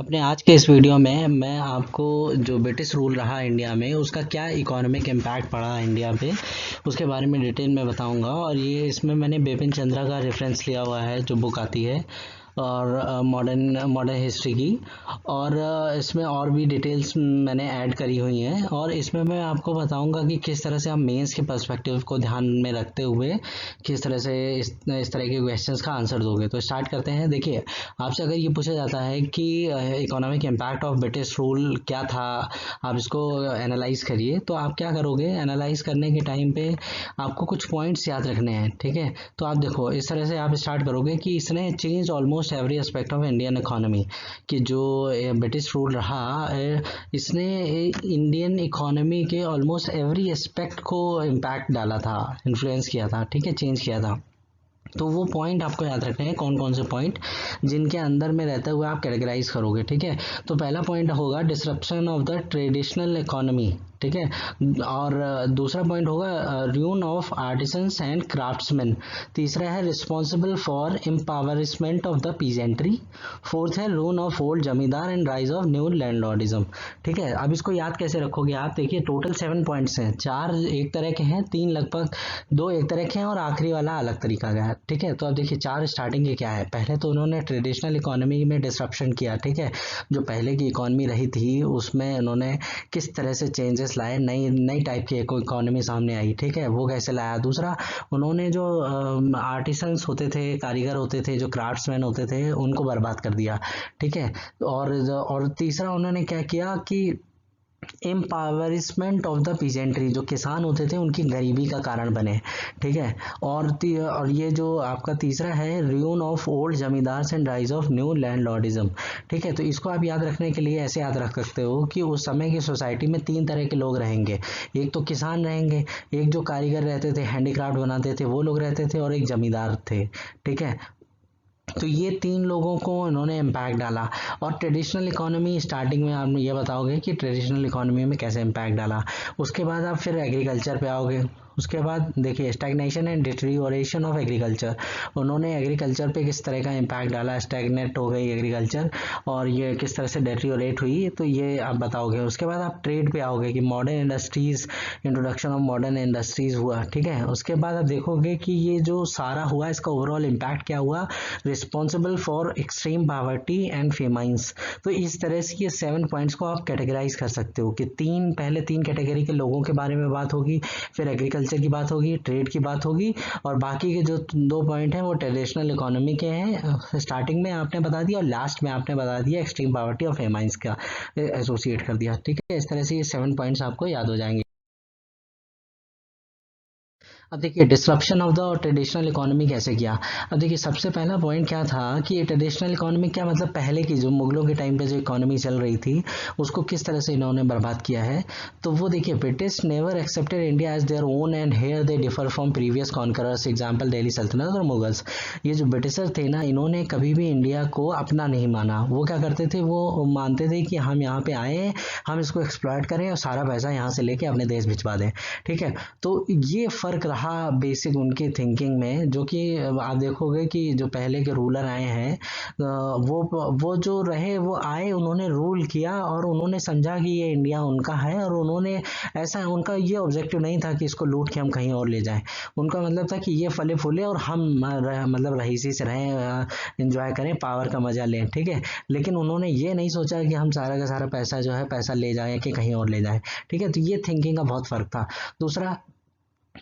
अपने आज के इस वीडियो में मैं आपको जो ब्रिटिश रूल रहा इंडिया में उसका क्या इकोनॉमिक इम्पैक्ट पड़ा इंडिया पे उसके बारे में डिटेल में बताऊंगा। और ये इसमें मैंने बिपिन चंद्रा का रेफरेंस लिया हुआ है जो बुक आती है और मॉडर्न मॉडर्न हिस्ट्री की। और इसमें और भी डिटेल्स मैंने ऐड करी हुई हैं और इसमें मैं आपको बताऊंगा कि किस तरह से आप मेंस के पर्सपेक्टिव को ध्यान में रखते हुए किस तरह से इस तरह के क्वेश्चंस का आंसर दोगे। तो स्टार्ट करते हैं। देखिए, आपसे अगर ये पूछा जाता है कि economic impact of British rule क्या था, आप इसको एनालाइज करिए, तो आप क्या करोगे? एनालाइज करने के टाइम पे आपको कुछ पॉइंट्स याद रखने हैं, ठीक है। तो आप देखो, इस तरह से आप स्टार्ट करोगे कि इसने change almost every aspect of Indian economy. कि जो ब्रिटिश रूल रहा इसने इंडियन इकोनॉमी के ऑलमोस्ट एवरी एस्पेक्ट को इम्पैक्ट डाला था, इन्फ्लुएंस किया था, ठीक है, चेंज किया था। तो वो पॉइंट आपको याद रखने हैं, कौन कौन से पॉइंट जिनके अंदर में रहते हुए आप कैटेगराइज करोगे, ठीक है। तो पहला पॉइंट होगा disruption of the traditional economy, ठीक है। और दूसरा पॉइंट होगा रून ऑफ आर्टिसंस एंड क्राफ्ट्समैन। तीसरा है responsible for empowerment of the peasantry. Fourth है रून ऑफ ओल्ड जमींदार and rise of new landlordism, ठीक है। अब इसको याद कैसे रखोगे आप? देखिए, टोटल 7 पॉइंट्स हैं, 4 एक तरह के हैं, 3 लगभग, 2 एक तरह के हैं और आखिरी वाला अलग तरीका का है, ठीक है। तो अब देखिए, 4 स्टार्टिंग के क्या है। पहले तो उन्होंने ट्रेडिशनल इकोनॉमी में डिसरप्शन किया, ठीक है। जो पहले की इकोनॉमी रही थी उसमें उन्होंने किस तरह से चेंजेस लाए, नई नई टाइप की इकोनॉमी सामने आई, ठीक है, वो कैसे लाया। दूसरा, उन्होंने जो आर्टिसंस होते थे, कारीगर होते थे, जो क्राफ्ट्समैन होते थे, उनको बर्बाद कर दिया, ठीक है। और तीसरा उन्होंने क्या किया कि एम्पावरमेंट ऑफ द पीजेंट्री, जो किसान होते थे उनकी गरीबी का कारण बने, ठीक है। और ये जो आपका तीसरा है ruin of old zamindars and rise of new landlordism, ठीक है। तो इसको आप याद रखने के लिए ऐसे याद रख सकते हो कि उस समय की सोसाइटी में 3 तरह के लोग रहेंगे। एक तो किसान रहेंगे, एक जो कारीगर रहते थे, हैंडीक्राफ्ट बनाते थे, वो लोग रहते थे, और एक जमींदार थे, ठीक है। तो ये 3 लोगों को इन्होंने इम्पैक्ट डाला। और ट्रेडिशनल इकोनॉमी स्टार्टिंग में आप ये बताओगे कि ट्रेडिशनल इकोनॉमी में कैसे इम्पैक्ट डाला। उसके बाद आप फिर एग्रीकल्चर पे आओगे। उसके बाद देखिए, stagnation and deterioration of agriculture, उन्होंने एग्रीकल्चर पे किस तरह का इम्पैक्ट डाला, स्टैग्नेट हो गई एग्रीकल्चर और ये किस तरह से डेटेरियोरेट हुई, तो ये आप बताओगे। उसके बाद आप ट्रेड पे आओगे कि modern industries, introduction of modern industries हुआ, ठीक है। उसके बाद आप देखोगे कि ये जो सारा हुआ इसका ओवरऑल इम्पैक्ट क्या हुआ, responsible for extreme poverty and famines. तो इस तरह से ये 7 पॉइंट्स को आप कैटेगराइज कर सकते हो कि पहले 3 कैटेगरी के लोगों के बारे में बात होगी, फिर एग्रीकल्चर की बात होगी, ट्रेड की बात होगी, और बाकी के जो 2 पॉइंट हैं वो ट्रेडिशनल इकोनॉमी के हैं। स्टार्टिंग में आपने बता दिया और लास्ट में आपने बता दिया एक्सट्रीम पॉवर्टी और फेमाइंस का एसोसिएट कर दिया, ठीक है। इस तरह से ये 7 पॉइंट्स आपको याद हो जाएंगे। अब देखिए, disruption of the traditional economy कैसे किया। अब देखिए, सबसे पहला पॉइंट क्या था कि ये ट्रेडिशनल इकोनॉमी क्या मतलब, पहले की जो मुगलों के टाइम पे जो इकोनॉमी चल रही थी उसको किस तरह से इन्होंने बर्बाद किया है। तो वो देखिए, British never accepted India as their own and here they differ from previous conquerors, example Delhi Sultanate और मुगल्स। ये जो ब्रिटिशर थे ना, इन्होंने कभी भी इंडिया को अपना नहीं माना। वो क्या करते थे, वो मानते थे कि हम यहाँ पे आए हैं, हम इसको एक्सप्लॉयट करें और सारा पैसा यहाँ से लेके अपने देश भिजवा दें, ठीक है। तो ये फ़र्क रहा बेसिक उनकी थिंकिंग में, जो कि आप देखोगे कि जो पहले के रूलर आए हैं वो जो रहे, वो आए, उन्होंने रूल किया और उन्होंने समझा कि ये इंडिया उनका है, और उन्होंने ऐसा, उनका ये ऑब्जेक्टिव नहीं था कि इसको लूट के हम कहीं और ले जाएं। उनका मतलब था कि ये फले फूले और हम मतलब रईसी से रहें, इंजॉय करें, पावर का मजा लें, ठीक है। लेकिन उन्होंने ये नहीं सोचा कि हम सारा का सारा पैसा जो है पैसा ले जाएं कि कहीं और ले जाएं, ठीक है। तो ये थिंकिंग का बहुत फर्क था। दूसरा,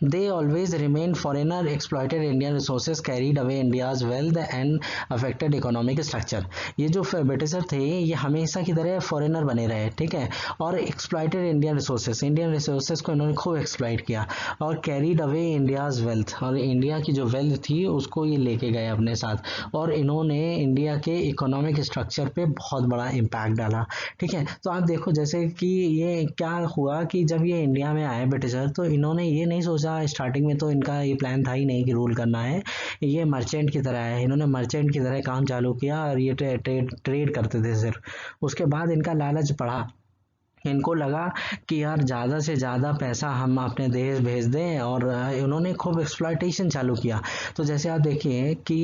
they always remained foreigner exploited Indian resources carried away India's wealth and affected economic structure। ये जो ब्रिटिशर थे ये हमेशा की तरह फॉरेनर बने रहे, ठीक है। और एक्सप्लॉइटेड इंडियन रिसोर्सेज को इन्होंने खूब एक्सप्लॉइट किया और कैरीड अवे इंडियाज वेल्थ, और इंडिया की जो वेल्थ थी उसको ये लेके गए अपने साथ, और इन्होंने इंडिया के इकोनॉमिक स्ट्रक्चर पे बहुत बड़ा इम्पैक्ट डाला, ठीक है। तो आप देखो, जैसे कि ये क्या हुआ कि जब ये इंडिया में आए ब्रिटिशर, तो इन्होंने ये नहीं सोचा, स्टार्टिंग में तो इनका ये प्लान था ही नहीं कि रूल करना है। ये मर्चेंट की तरह है, इन्होंने मर्चेंट की तरह काम चालू किया और ये ट्रेड करते थे सिर्फ। उसके बाद इनका लालच बढ़ा इनको लगा कि यार ज़्यादा से ज़्यादा पैसा हम अपने देश भेज दें, और उन्होंने खूब एक्सप्लॉयटेशन चालू किया। तो जैसे आप देखिए कि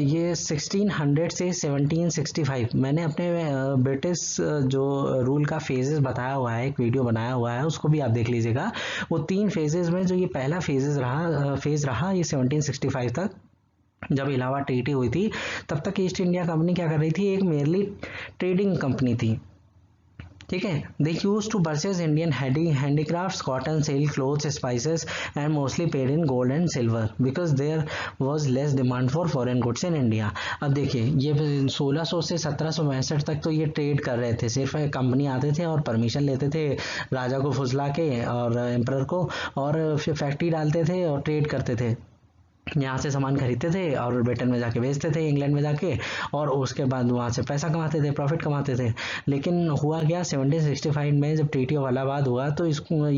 ये 1600 से 1765, मैंने अपने ब्रिटिश जो रूल का फेजेस बताया हुआ है, एक वीडियो बनाया हुआ है, उसको भी आप देख लीजिएगा। वो 3 फेजेस में जो ये पहला फेज रहा ये 1765 तक, जब इलाहाबाद ट्रीटी हुई थी, तब तक ईस्ट इंडिया कंपनी क्या कर रही थी, एक मेरली ट्रेडिंग कंपनी थी। ठीक है, they use to purchase Indian handicrafts, cotton, silk, clothes, spices and mostly paid in gold and silver because there was less demand for foreign goods in India. अब देखिए ये 1600 से 1762 तक तो ये ट्रेड कर रहे थे, सिर्फ कंपनी आते थे और परमिशन लेते थे राजा को फुसला के और एम्परर को, और फिर फैक्ट्री डालते थे और ट्रेड करते थे, यहाँ से सामान खरीदते थे और ब्रिटेन में जाके बेचते थे, इंग्लैंड में जाके, और उसके बाद वहाँ से पैसा कमाते थे, प्रॉफिट कमाते थे। लेकिन हुआ क्या, 1765 में जब ट्रीटी ऑफ इलाहाबाद हुआ तो इसको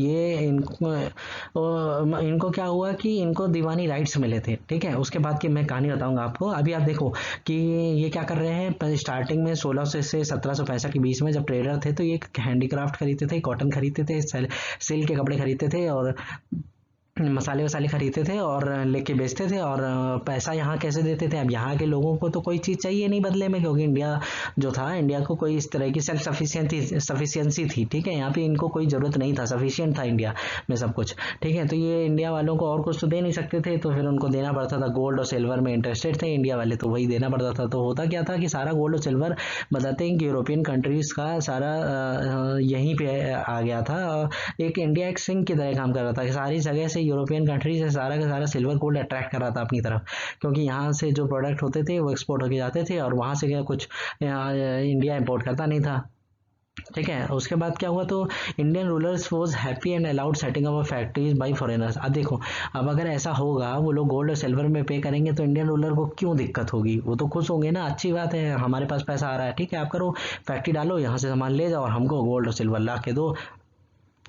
इनको क्या हुआ कि इनको दीवानी राइट्स मिले थे। ठीक है, उसके बाद की मैं कहानी बताऊंगा आपको। अभी आप देखो कि ये क्या कर रहे हैं, स्टार्टिंग में 1600 से 1765 के बीच में जब ट्रेडर थे तो ये हैंडीक्राफ्ट खरीदते थे, कॉटन खरीदते थे, सिल्क के कपड़े खरीदते थे और मसाले वसाले खरीदते थे और लेके बेचते थे, और पैसा यहाँ कैसे देते थे। अब यहाँ के लोगों को तो कोई चीज़ चाहिए नहीं बदले में, क्योंकि इंडिया जो था, इंडिया को कोई इस तरह की सेल्फ सफिशियंसी थी। ठीक है, यहाँ पे इनको कोई ज़रूरत नहीं था, सफिशियंट था इंडिया में सब कुछ। ठीक है, तो ये इंडिया वालों को और कुछ तो दे नहीं सकते थे, तो फिर उनको देना पड़ता था। गोल्ड और सिल्वर में इंटरेस्टेड थे इंडिया वाले, तो वही देना पड़ता था। तो होता क्या था कि सारा गोल्ड और सिल्वर बताते हैं कि यूरोपियन कंट्रीज़ का सारा यहीं पे आ गया था। एक इंडिया एक सिंक की तरह काम कर रहा था, सारी जगह से यूरोपियन कंट्री से सारा का सारा सिल्वर गोल्ड अट्रैक्ट कर रहा था अपनी तरफ, क्योंकि यहाँ से जो प्रोडक्ट होते थे वो एक्सपोर्ट होके जाते थे और वहाँ से क्या कुछ इंडिया इंपोर्ट करता नहीं था। ठीक है, उसके बाद क्या हुआ, तो Indian rulers was happy and allowed setting up factories bye foreigners. अब देखो, अब अगर ऐसा होगा, वो लोग गोल्ड और सिल्वर में पे करेंगे तो इंडियन रूलर को क्यों दिक्कत होगी, वो तो खुश होंगे ना, अच्छी बात है, हमारे पास पैसा आ रहा है, ठीक है, आप करो फैक्ट्री डालो, यहाँ से सामान ले जाओ और हमको गोल्ड और सिल्वर ला के दो,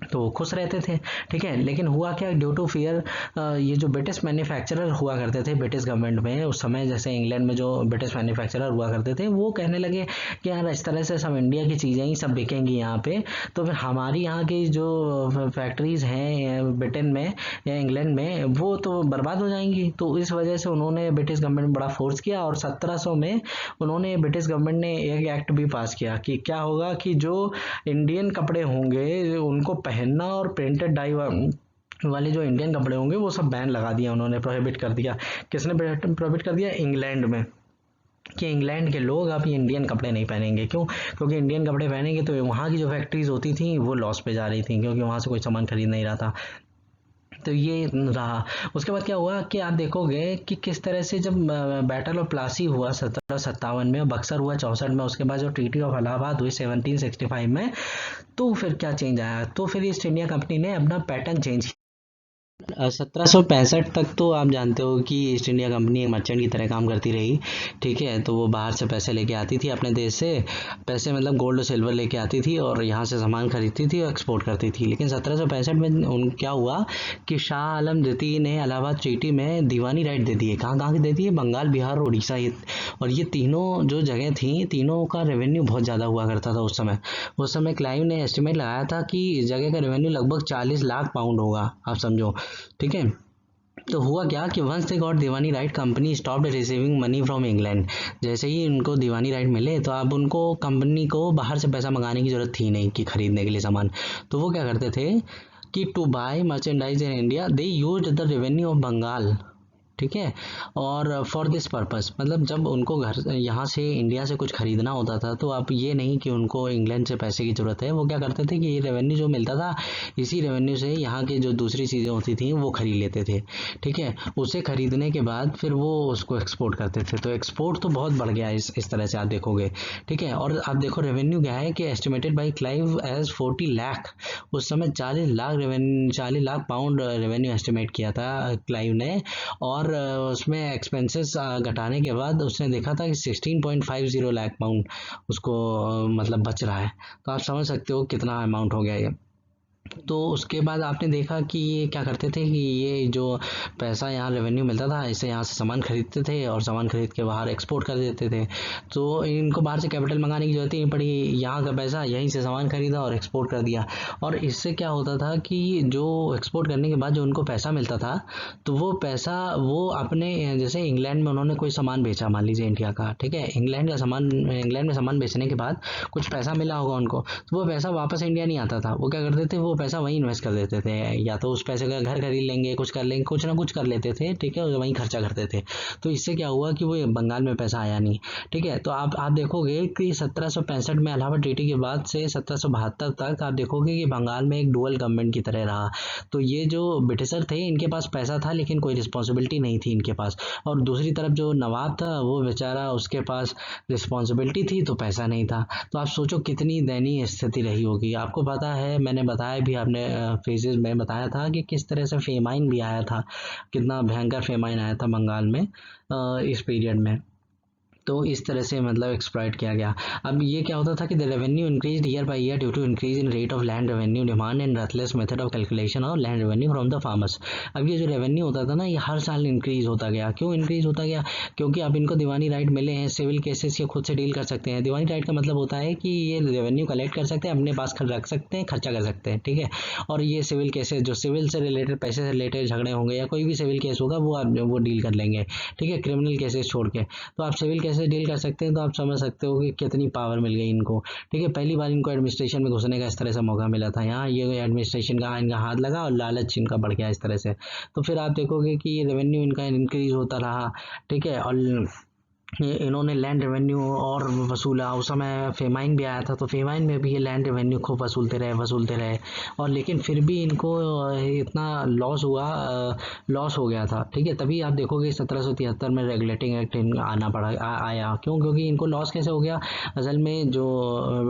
तो वो खुश रहते थे। ठीक है, लेकिन हुआ क्या, ड्यू टू फियर, ये जो ब्रिटिश मैन्युफैक्चरर हुआ करते थे ब्रिटिश गवर्नमेंट में उस समय, जैसे इंग्लैंड में जो ब्रिटिश मैन्युफैक्चरर हुआ करते थे, वो कहने लगे कि यार इस तरह से सब इंडिया की चीज़ें ही सब बिकेंगी यहाँ पे, तो फिर हमारी यहाँ की जो फैक्ट्रीज हैं ब्रिटेन में या इंग्लैंड में, वो तो बर्बाद हो जाएंगी। तो इस वजह से उन्होंने ब्रिटिश गवर्नमेंट बड़ा फोर्स किया, और 1700 में उन्होंने ब्रिटिश गवर्नमेंट ने एक एक्ट भी पास किया कि क्या होगा कि जो इंडियन कपड़े होंगे उनको पहनना, और प्रिंटेड डाई वाले जो इंडियन कपड़े होंगे वो सब बैन लगा दिया उन्होंने, प्रोहिबिट कर दिया। किसने प्रोहिबिट कर दिया, इंग्लैंड में, कि इंग्लैंड के लोग अब इंडियन कपड़े नहीं पहनेंगे। क्यों, क्योंकि इंडियन कपड़े पहनेंगे तो वहाँ की जो फैक्ट्रीज होती थी वो लॉस पे जा रही थी, क्योंकि वहाँ से कोई सामान खरीद नहीं रहा था। तो ये रहा। उसके बाद क्या हुआ कि आप देखोगे कि किस तरह से जब बैटल ऑफ प्लासी हुआ 1757 में, बक्सर हुआ 64 में, उसके बाद जो ट्रीटी ऑफ इलाहाबाद हुई 1765 में, तो फिर क्या चेंज आया, तो फिर ईस्ट इंडिया कंपनी ने अपना पैटर्न चेंज। 1765 तक तो आप जानते हो कि ईस्ट इंडिया कंपनी एक मर्चेंट की तरह काम करती रही। ठीक है, तो वो बाहर से पैसे लेके आती थी अपने देश से, पैसे मतलब गोल्ड और सिल्वर लेके आती थी और यहाँ से सामान खरीदती थी और एक्सपोर्ट करती थी। लेकिन 1765 में उन क्या हुआ कि शाह आलम द्वितीय ने इलाहाबाद ट्रीटी में दीवानी राइट दे दिए। कहाँ कहाँ की दे दिए, बंगाल, बिहार और उड़ीसा, ये, और ये तीनों जो जगह थी, तीनों का रेवेन्यू बहुत ज़्यादा हुआ करता था उस समय। उस समय क्लाइव ने एस्टिमेट लगाया था कि इस जगह का रेवेन्यू लगभग 40 लाख पाउंड होगा, आप समझो। ठीक है, तो हुआ क्या कि once they got diwani right, company stopped receiving money from England. जैसे ही उनको दीवानी राइट मिले तो अब उनको कंपनी को बाहर से पैसा मंगाने की जरूरत थी नहीं कि खरीदने के लिए सामान। तो वो क्या करते थे कि to buy merchandise in India they used the revenue of Bengal. ठीक है, और फॉर दिस पर्पस, मतलब जब उनको घर यहाँ से इंडिया से कुछ खरीदना होता था तो अब ये नहीं कि उनको इंग्लैंड से पैसे की ज़रूरत है, वो क्या करते थे कि ये रेवेन्यू जो मिलता था, इसी रेवेन्यू से यहाँ के जो दूसरी चीज़ें होती थी वो खरीद लेते थे। ठीक है, उसे खरीदने के बाद फिर वो उसको एक्सपोर्ट करते थे, तो एक्सपोर्ट तो बहुत बढ़ गया इस तरह से आप देखोगे। ठीक है, और आप देखो रेवेन्यू क्या है कि estimated by Clive as 40 lakh, उस समय 40 लाख पाउंड रेवेन्यू एस्टिमेट किया था क्लाइव ने, और उसमें एक्सपेंसेस घटाने के बाद उसने देखा था कि 16.50 लाख पाउंड उसको मतलब बच रहा है। तो आप समझ सकते हो कितना अमाउंट हो गया ये। तो उसके बाद आपने देखा कि ये क्या करते थे कि ये जो पैसा यहाँ रेवेन्यू मिलता था, इससे यहाँ से सामान खरीदते थे और सामान खरीद के बाहर एक्सपोर्ट कर देते थे। तो इनको बाहर से कैपिटल मंगाने की जरूरत ही नहीं पड़ी, यहाँ का पैसा यहीं से सामान खरीदा और एक्सपोर्ट कर दिया। और इससे क्या होता था कि जो एक्सपोर्ट करने के बाद जो उनको पैसा मिलता था, तो वो पैसा वो अपने, जैसे इंग्लैंड में उन्होंने कोई सामान बेचा, मान लीजिए इंडिया का, ठीक है, इंग्लैंड में सामान बेचने के बाद कुछ पैसा मिला होगा उनको, तो वो पैसा वापस इंडिया नहीं आता था। वो क्या करते थे, वो पैसा वहीं इन्वेस्ट कर देते थे, या तो उस पैसे का घर खरीद लेंगे, कुछ कर लेंगे, कुछ ना कुछ कर लेते थे, ठीक है, और वहीं खर्चा करते थे। तो इससे क्या हुआ कि वो बंगाल में पैसा आया नहीं। ठीक है, तो आप देखोगे कि 1765 में इलाहाबाद ट्रीटी के बाद से 1772 तक आप देखोगे कि बंगाल में एक डुअल गवर्नमेंट की तरह रहा। तो ये जो ब्रिटिशर थे, इनके पास पैसा था लेकिन कोई रिस्पॉन्सिबिलिटी नहीं थी इनके पास, और दूसरी तरफ जो नवाब था वो बेचारा, उसके पास रिस्पॉन्सिबिलिटी थी तो पैसा नहीं था। तो आप सोचो कितनी दयनीय स्थिति रही होगी। आपको पता है, मैंने बताया भी, आपने फेजेस में बताया था कि किस तरह से फेमाइन भी आया था, कितना भयंकर फेमाइन आया था बंगाल में इस पीरियड में। तो इस तरह से मतलब एक्सप्लॉइट किया गया। अब ये क्या होता था कि the revenue increase year by year due to increase in rate of land revenue demand and ruthless method of calculation of land revenue from the farmers. अब ये जो रेवेन्यू होता था ना, ये हर साल इंक्रीज होता गया। क्यों इंक्रीज होता गया? क्योंकि अब इनको दीवानी राइट मिले हैं, सिविल केसेस ये खुद से डील कर सकते हैं। दीवानी राइट का मतलब होता है कि ये रेवेन्यू कलेक्ट कर सकते हैं, अपने पास रख सकते हैं, खर्चा कर सकते हैं, ठीक है। और ये सिविल केसेस, जो सिविल से रिलेटेड, पैसे से रिलेटेड झगड़े होंगे या कोई भी सिविल केस होगा, वो डील कर लेंगे, ठीक है, क्रिमिनल केसेस छोड़ के। तो आप सिविल केसेस डील कर सकते हैं, तो आप समझ सकते हो कि कितनी पावर मिल गई इनको, ठीक है। पहली बार इनको एडमिनिस्ट्रेशन में घुसने का इस तरह से मौका मिला था। यहाँ ये एडमिनिस्ट्रेशन का इनका हाथ लगा और लालच इनका बढ़ गया इस तरह से। तो फिर आप देखोगे कि ये रेवेन्यू इनका इंक्रीज होता रहा, ठीक है। और इन्होंने लैंड रेवेन्यू और वसूला। उस समय फेमाइन भी आया था, तो फेमाइन में भी ये लैंड रेवेन्यू खूब वसूलते रहे, और लेकिन फिर भी इनको इतना लॉस हो गया था, ठीक है। तभी आप देखोगे 1773 में रेगुलेटिंग एक्ट आना पड़ा, आया। क्यों? क्योंकि इनको लॉस कैसे हो गया? असल में जो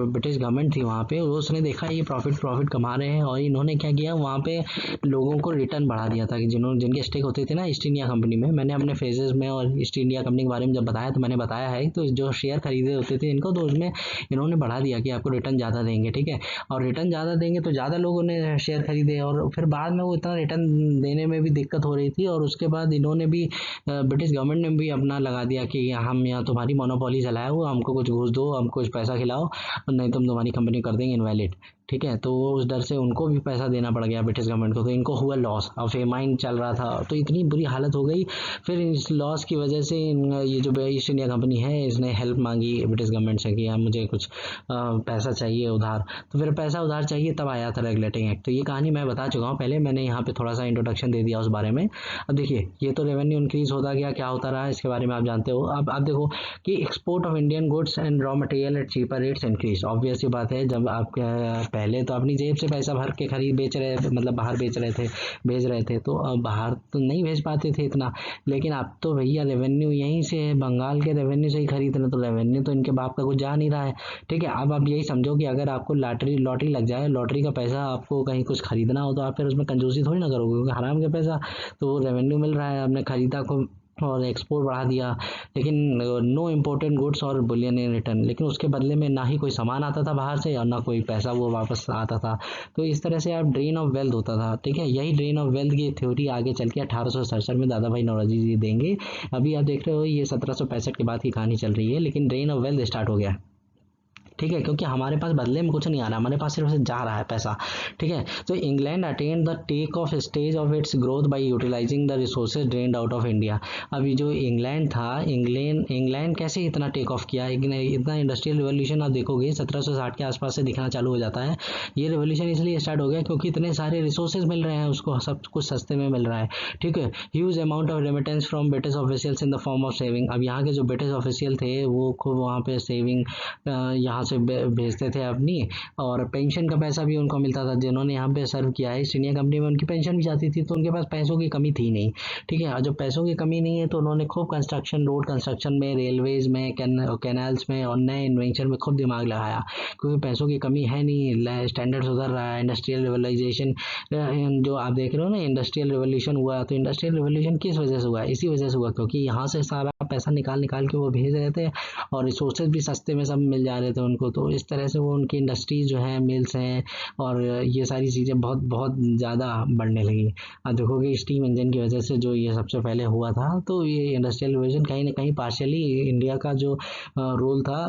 ब्रिटिश गवर्नमेंट थी वहाँ पे, उसने देखा ये प्रॉफिट कमा रहे हैं, और इन्होंने क्या किया, वहाँ पे लोगों को रिटर्न बढ़ा दिया था कि जिनके स्टेक होते थे ना ईस्ट इंडिया कंपनी में। मैंने अपने फेजेस में और ईस्ट इंडिया कंपनी के बारे में जब बताया, तो मैंने बताया है, तो जो शेयर खरीदे होते थे इनको, तो उसमें इन्होंने बढ़ा दिया कि आपको रिटर्न ज़्यादा देंगे, ठीक है। और रिटर्न ज़्यादा देंगे तो ज़्यादा लोगों ने शेयर खरीदे, और फिर बाद में वो इतना रिटर्न देने में भी दिक्कत हो रही थी, और उसके बाद इन्होंने भी, ब्रिटिश गवर्नमेंट ने भी अपना लगा दिया कि हम यहाँ तुम्हारी मोनोपोली चलाए हो, हमको कुछ घूस दो, हमको कुछ पैसा खिलाओ, नहीं तो हम तुम्हारी कंपनी कर देंगे इनवैलिड, ठीक है। तो उस डर से उनको भी पैसा देना पड़ गया ब्रिटिश गवर्नमेंट को, तो इनको हुआ लॉस। अब फेमाइन चल रहा था, तो इतनी बुरी हालत हो गई। फिर इस लॉस की वजह से ये जो ईस्ट इंडिया कंपनी है, इसने हेल्प मांगी ब्रिटिश गवर्नमेंट से कि यार मुझे कुछ पैसा चाहिए उधार। तो फिर पैसा उधार चाहिए, तब आया था रेगुलेटिंग एक्ट। तो ये कहानी मैं बता चुका हूँ पहले, मैंने यहाँ पे थोड़ा सा इंट्रोडक्शन दे दिया उस बारे में। अब देखिए, ये तो रेवेन्यू इंक्रीज होता गया, क्या होता रहा इसके बारे में आप जानते हो। अब आप देखो कि export of Indian goods and raw material at cheaper rates increase. Obvious सी बात है, जब आप पहले तो अपनी जेब से पैसा भर के बेच रहे, मतलब बाहर भेज रहे थे, तो अब बाहर तो नहीं भेज पाते थे इतना। लेकिन अब तो भैया रेवेन्यू यहीं से है, बंगाल के रेवेन्यू से ही खरीद रहे, तो रेवेन्यू तो इनके बाप का कुछ जा नहीं रहा है, ठीक है। अब आप यही समझो कि अगर आपको लॉटरी लग जाए, लॉटरी का पैसा आपको कहीं कुछ खरीदना हो, तो आप फिर उसमें कंजूसी थोड़ी ना करोगे, क्योंकि हराम का पैसा, तो रेवेन्यू मिल रहा है, आपने खरीदा को और एक्सपोर्ट बढ़ा दिया, लेकिन नो इम्पोर्टेंट गुड्स और बुलियन इन रिटर्न। लेकिन उसके बदले में ना ही कोई सामान आता था बाहर से, और ना कोई पैसा वो वापस आता था। तो इस तरह से आप ड्रेन ऑफ वेल्थ होता था, ठीक है। यही ड्रेन ऑफ वेल्थ की थ्योरी आगे चल के 1867 में दादा भाई नौरोजी जी देंगे। अभी आप देख रहे हो ये 1765 के बाद की कहानी चल रही है, लेकिन ड्रेन ऑफ वेल्थ स्टार्ट हो गया, ठीक है। क्योंकि हमारे पास बदले में कुछ नहीं आ रहा, हमारे पास सिर्फ जा रहा है पैसा, ठीक है। तो England attain the take off stage of its growth by utilising the resources drained out of India. अभी जो इंग्लैंड था, इंग्लैंड कैसे इतना टेक ऑफ किया, इतना इंडस्ट्रियल रिवॉल्यूशन आप देखोगे 1760 के आसपास से दिखना चालू हो जाता है। ये रिवॉल्यूशन इसलिए स्टार्ट हो गया क्योंकि इतने सारे रिसोर्सेज मिल रहे हैं उसको, सब कुछ सस्ते में मिल रहा है, ठीक है। Huge amount of remittance from British officials in the form of saving. अब यहाँ के जो ब्रिटिश ऑफिशियल थे वो खूब वहाँ पे सेविंग यहाँ से भेजते थे अपनी, और पेंशन का पैसा भी उनको मिलता था। जिन्होंने यहाँ पे सर्व किया है ईस्ट इंडिया कंपनी में, उनकी पेंशन भी जाती थी, तो उनके पास पैसों की कमी थी नहीं, ठीक है। और जब पैसों की कमी नहीं है, तो उन्होंने खूब कंस्ट्रक्शन, रोड कंस्ट्रक्शन में, रेलवेज में, कैनाल्स में और नए इन्वेंशन में खूब दिमाग लगाया, क्योंकि पैसों की कमी है नहीं, स्टैंडर्ड सुधर रहा है। इंडस्ट्रियल रिवोल्यूशन जो आप देख रहे हो ना, इंडस्ट्रियल रिवोल्यूशन हुआ, तो इंडस्ट्रियल रिवोल्यूशन किस वजह से हुआ? इसी वजह से हुआ क्योंकि यहाँ से सारा पैसा निकाल निकाल के वो भेज रहे थे, और रिसोर्सेज भी सस्ते में सब मिल जा रहे थे उनको। तो इस तरह से वो उनकी इंडस्ट्रीज जो है, मिल्स हैं, और ये सारी चीज़ें बहुत बहुत ज़्यादा बढ़ने लगी। अब देखोगे स्टीम इंजन की वजह से जो ये सबसे पहले हुआ था, तो ये इंडस्ट्रियल रिवोल्यूशन कहीं ना कहीं पार्शियली इंडिया का जो रोल था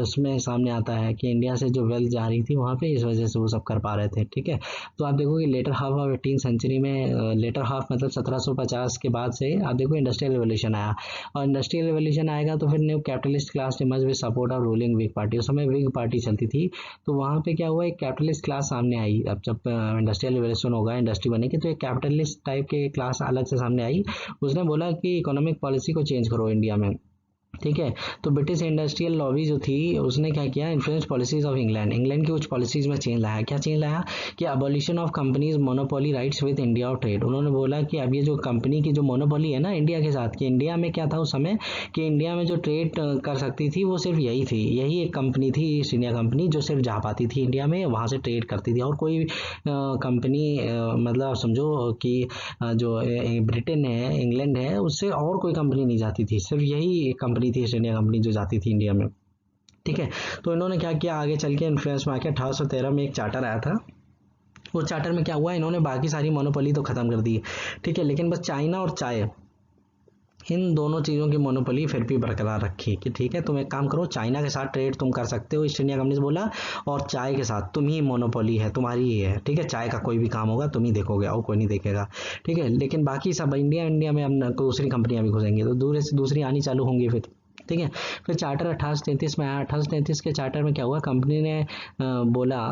इसमें सामने आता है, कि इंडिया से जो वेल्थ जा रही थी वहाँ पे, इस वजह से वो सब कर पा रहे थे। ठीक है, तो आप देखोगे लेटर हाफ ऑफ 18 सेंचुरी में, लेटर हाफ मतलब 1750 के बाद से आप देखो इंडस्ट्रियल रिवोल्यूशन आया, और इंडस्ट्रियल रिवोल्यूशन आएगा तो फिर new capitalist class emerge with support of ruling Whig party. उस समय विग पार्टी चलती थी, तो वहाँ पे क्या हुआ, एक कैपिटलिस्ट क्लास सामने आई। अब जब इंडस्ट्रियल रिवोल्यूशन होगा, इंडस्ट्री बनेगी, तो एक कैपिटलिस्ट टाइप के क्लास अलग से सामने आई। उसने बोला कि इकोनॉमिक पॉलिसी को चेंज करो इंडिया में। ठीक है, तो ब्रिटिश इंडस्ट्रियल लॉबी जो थी उसने क्या किया, influence policies of England, England की कुछ पॉलिसीज में चेंज लाया। क्या चेंज लाया कि abolition of companies monopoly rights with India of trade. उन्होंने बोला कि अब ये जो कंपनी की जो मोनोपोली है ना इंडिया के साथ, कि इंडिया में क्या था उस समय, कि इंडिया में जो ट्रेड कर सकती थी वो सिर्फ यही थी, यही एक कंपनी थी, ईस्ट इंडिया कंपनी, जो सिर्फ जा पाती थी इंडिया में, वहाँ से ट्रेड करती थी। और कोई कंपनी मतलब आप समझो कि जो ब्रिटेन है, इंग्लैंड है, उससे और कोई कंपनी नहीं जाती थी, सिर्फ यही कंपनी थी, ईस्ट इंडिया कंपनी, जो जाती थी इंडिया में। ठीक है, तो इन्होंने क्या किया, आगे चल के इन्फ्लुएंस में आके 1813 में एक चार्टर आया था। उस चार्टर में क्या हुआ, इन्होंने बाकी सारी मोनोपोली तो खत्म कर दी। ठीक है, लेकिन बस चाइना और चाय, इन दोनों चीज़ों की मोनोपोली फिर भी बरकरार रखी, कि ठीक है तुम एक काम करो, चाइना के साथ ट्रेड तुम कर सकते हो, ईस्ट इंडिया कंपनी से बोला, और चाय के साथ तुम ही मोनोपोली है, तुम्हारी ही है। ठीक है, चाय का कोई भी काम होगा तुम ही देखोगे और कोई नहीं देखेगा। ठीक है, लेकिन बाकी सब इंडिया में अब दूसरी कंपनियां भी घुसेंगी, तो दूर से दूसरी आनी चालू होंगी फिर। ठीक है, फिर चार्टर 1833 में आया। 1833 के चार्टर में क्या हुआ, कंपनी ने बोला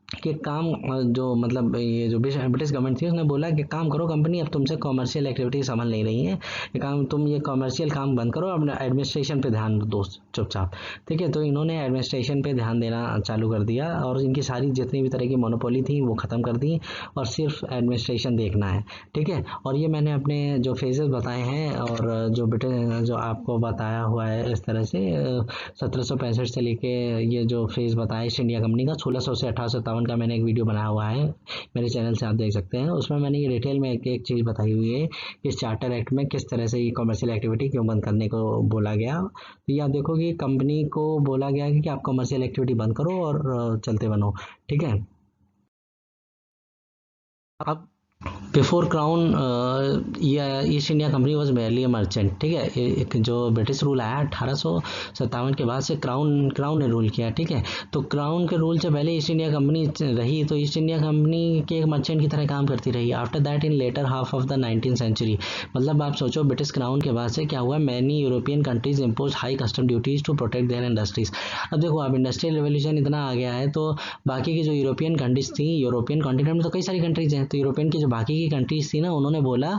कि काम जो मतलब ये जो ब्रिटिश गवर्नमेंट थी उसने बोला कि काम करो कंपनी, अब तुमसे कॉमर्शियल एक्टिविटी संभल नहीं रही है, ये काम तुम ये कॉमर्शियल काम बंद करो, अपने एडमिनिस्ट्रेशन पे ध्यान दो चुपचाप। ठीक है, तो इन्होंने एडमिनिस्ट्रेशन पे ध्यान देना चालू कर दिया, और इनकी सारी जितनी भी तरह की मोनोपोली थी वो ख़त्म कर दी, और सिर्फ एडमिनिस्ट्रेशन देखना है। ठीक है, और ये मैंने अपने जो फेजेस बताए हैं, और जो ब्रिटिश जो आपको बताया हुआ है इस तरह से 1765 से लेके ये जो फेज बताया ईस्ट इंडिया कंपनी का 1600 से 1857 का मैंने एक वीडियो बनाया हुआ है, मेरे चैनल से आप देख सकते हैं। उसमें मैंने ये डिटेल में एक एक चीज़ बताई हुई है कि इस चार्टर एक्ट में किस तरह से ये कमर्शियल एक्टिविटी क्यों बंद करने को बोला गया। तो ये आप देखो कि कंपनी को बोला गया कि आप कमर्शियल एक्टिविटी बंद करो और चलते बनो। ठीक है, अब before crown east India company was merely a merchant. ठीक है, एक जो ब्रिटिश रूल आया 1857 के बाद से क्राउन ने रूल किया। ठीक है, तो क्राउन के रूल से पहले ईस्ट इंडिया कंपनी रही, तो ईस्ट इंडिया कंपनी के एक मर्चेंट की तरह काम करती रही। After that in later half of the 19th century, मतलब आप सोचो ब्रिटिश क्राउन के बाद से क्या हुआ, many European countries impose high custom duties to protect their industries. अब देखो अब इंडस्ट्रियल रेवोल्यूशन इतना आ गया है, तो बाकी की जो यूरोपियन कंट्रीज थी, यूरोपियन कॉन्टिनेंट में तो कई सारी कंट्रीज हैं, तो यूरोपियन की जो बाकी की कंट्रीज थी ना, उन्होंने बोला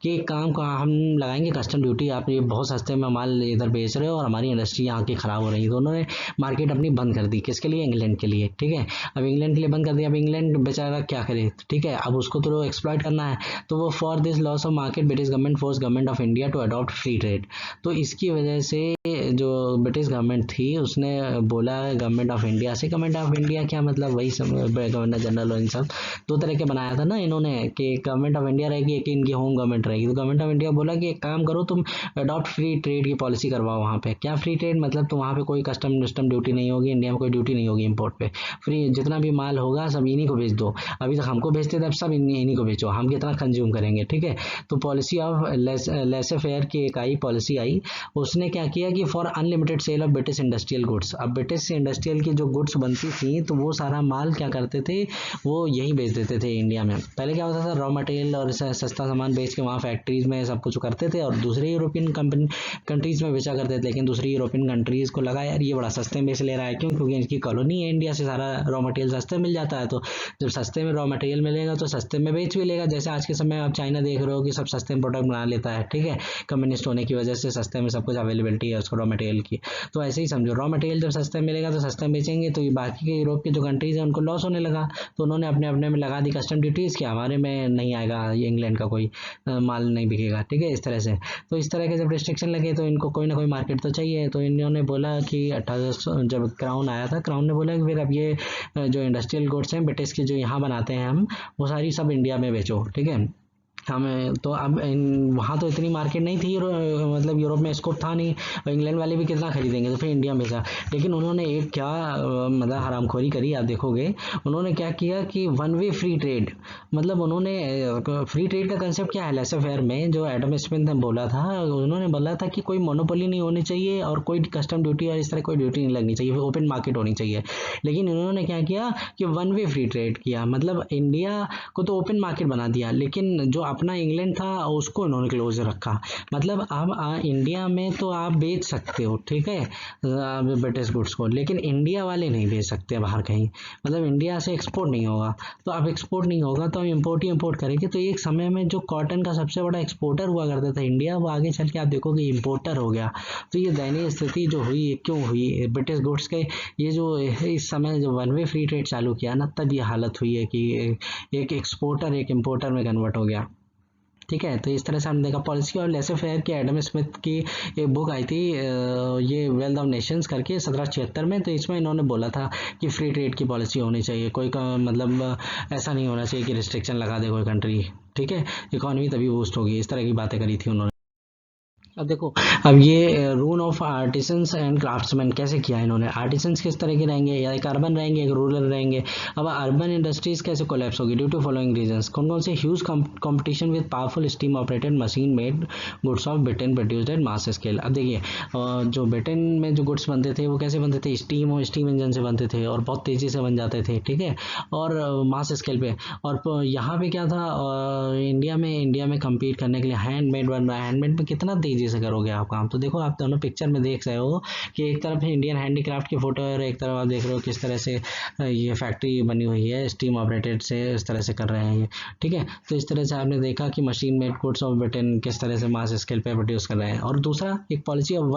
कि काम का हम लगाएंगे कस्टम ड्यूटी, आप ये बहुत सस्ते में माल इधर बेच रहे हो और हमारी इंडस्ट्री यहाँ की खराब हो रही है। तो उन्होंने मार्केट अपनी बंद कर दी, किसके लिए, इंग्लैंड के लिए। ठीक है, अब इंग्लैंड के लिए बंद कर दिया, अब इंग्लैंड बेचारा क्या करे। ठीक है, अब उसको तो एक्सप्लॉइट करना है, तो वो for this loss of market British government force government of India to adopt free trade. तो इसकी वजह से जो ब्रिटिश गवर्नमेंट थी उसने बोला गवर्नमेंट ऑफ इंडिया से, गवर्नमेंट ऑफ इंडिया क्या मतलब वही गवर्नर जनरल और इन सब दो तरह के बनाया था ना इन्होंने, कि गवर्नमेंट ऑफ इंडिया रहेगी, एक इनकी होम गवर्नमेंट रहेगी। तो गवर्नमेंट ऑफ इंडिया बोला कि एक काम करो तुम अडॉप्ट फ्री ट्रेड की पॉलिसी करवाओ वहाँ पे। क्या फ्री ट्रेड मतलब, तो वहाँ पे कोई कस्टम ड्यूटी नहीं होगी, इंडिया में कोई ड्यूटी नहीं होगी इम्पोर्ट पे, फ्री जितना भी माल होगा सब इन्हीं को भेज दो। अभी तक हमको भेजते थे, अब सब इन्हीं को बेचो, हम कितना कंज्यूम करेंगे। ठीक है, तो पॉलिसी ऑफ लेसे फेयर की एक आई पॉलिसी आई, उसने क्या किया कि for unlimited sale of British industrial goods. अब ब्रिटिश इंडस्ट्रियल की जो गुड्स बनती थी तो वो सारा माल क्या करते थे, वो यहीं बेच देते थे इंडिया में। पहले क्या होता था, रॉ मटेरियल और सस्ता सामान बेच के वहाँ फैक्ट्रीज में सब कुछ करते थे और दूसरे यूरोपियन कंट्रीज में बेचा करते थे। लेकिन दूसरी यूरोपियन कंट्रीज को लगा यार ये बड़ा सस्ते में बेच ले रहा है, क्यों, क्योंकि इनकी कॉलोनी है इंडिया से, सारा रॉ मटेरियल सस्ते मिल जाता है। तो जब सस्ते में रॉ मटेरियल मिलेगा तो सस्ते में बेच भी लेगा। जैसे आज के समय आप चाइना देख रहे हो कि सब सस्ते में प्रोडक्ट बना लेता है। ठीक है, कम्युनिस्ट होने की वजह से सस्ते में सब कुछ अवेलेबिलिटी है उसको रॉ मटेरियल की। तो ऐसे ही समझो, रॉ मटेरियल जब सस्ते मिलेगा तो सस्ते में बेचेंगे, तो ये बाकी के यूरोप के जो कंट्रीज हैं उनको लॉस होने लगा, तो उन्होंने अपने अपने में लगा दी कस्टम ड्यूटीज़ कि हमारे में नहीं आएगा, ये इंग्लैंड का कोई माल नहीं बिकेगा। ठीक है, इस तरह से। तो इस तरह के जब रिस्ट्रिक्शन लगे तो इनको कोई ना कोई मार्केट तो चाहिए, तो इन्होंने बोला कि 1800 जब क्राउन आया था, क्राउन ने बोला कि फिर अब ये जो इंडस्ट्रियल गुड्स हैं ब्रिटिश के जो यहाँ बनाते हैं हम, वो सारी सब इंडिया में बेचो। ठीक है, हमें तो अब वहाँ तो इतनी मार्केट नहीं थी, मतलब यूरोप में स्कोप था नहीं, और इंग्लैंड वाले भी कितना खरीदेंगे, तो फिर इंडिया में था। लेकिन उन्होंने एक क्या मतलब हरामखोरी करी, आप देखोगे उन्होंने क्या किया कि वन वे फ्री ट्रेड, मतलब उन्होंने फ्री ट्रेड का कंसेप्ट क्या है, लेसर फेयर में जो एडम स्मिथ ने बोला था, उन्होंने बोला था कि कोई मोनोपोली नहीं होनी चाहिए और कोई कस्टम ड्यूटी और इस तरह कोई ड्यूटी नहीं लगनी चाहिए, ओपन मार्केट होनी चाहिए। लेकिन इन्होंने क्या किया कि वन वे फ्री ट्रेड किया, मतलब इंडिया को तो ओपन मार्केट बना दिया, लेकिन जो अपना इंग्लैंड था उसको इन्होंने क्लोज रखा। मतलब अब इंडिया में तो आप बेच सकते हो, ठीक है, ब्रिटिश गुड्स को, लेकिन इंडिया वाले नहीं बेच सकते बाहर कहीं, मतलब इंडिया से एक्सपोर्ट नहीं होगा। तो अब एक्सपोर्ट नहीं होगा तो हम इम्पोर्ट ही इम्पोर्ट करेंगे। तो एक समय में जो कॉटन का सबसे बड़ा एक्सपोर्टर हुआ करता था इंडिया, वो आगे चल के आप देखोगे इम्पोर्टर हो गया। तो ये दयनीय स्थिति जो हुई, क्यों हुई ब्रिटिश गुड्स के, ये जो इस समय जो वन वे फ्री ट्रेड चालू किया ना, तब ये हालत हुई है कि एक एक्सपोर्टर एक इम्पोर्टर में कन्वर्ट हो गया। ठीक है, तो इस तरह से हमने देखा पॉलिसी और लेसर फेयर की एडम स्मिथ की एक बुक आई थी, ये वेल्थ ऑफ नेशंस करके 1776 में। तो इसमें इन्होंने बोला था कि फ्री ट्रेड की पॉलिसी होनी चाहिए, कोई का मतलब ऐसा नहीं होना चाहिए कि रिस्ट्रिक्शन लगा दे कोई कंट्री, ठीक है, इकोनॉमी तभी बूस्ट होगी, इस तरह की बातें करी थी उन्होंने। अब देखो, अब ये rule of artisans and craftsman कैसे किया इन्होंने, आर्टिसंस किस तरह के रहेंगे, या एक अर्बन रहेंगे एक रूरल रहेंगे। अब अर्बन इंडस्ट्रीज कैसे कोलैप्स होगी ड्यू टू फॉलोइंग रीजंस, कौन कौन से, huge competition with powerful steam operated machine made goods of Britain produced at mass scale. अब देखिए जो ब्रिटेन में जो गुड्स बनते थे वो कैसे बनते थे, स्टीम और स्टीम इंजन से बनते थे और बहुत तेज़ी से बन जाते थे, ठीक है, और मास स्केल पे। और यहाँ पे क्या था, इंडिया में कम्पीट करने के लिए हैंडमेड बन रहा है, हैंडमेड में कितना तेजी से करोगे आप काम। तो देखो आप दोनों पिक्चर में देख रहे हो कि एक तरफ इंडियन हैंडीक्राफ्ट की फोटो है और एक तरफ आप देख रहे हो किस तरह से ये फैक्ट्री बनी हुई है, स्टीम ऑपरेटेड से इस तरह से कर रहे हैं ये, ठीक है। तो इस तरह से आपने देखा कि machine made goods of Britain किस तरह से मास स्केल पे प्रोड्यूस कर रहे हैं। और दूसरा एक policy of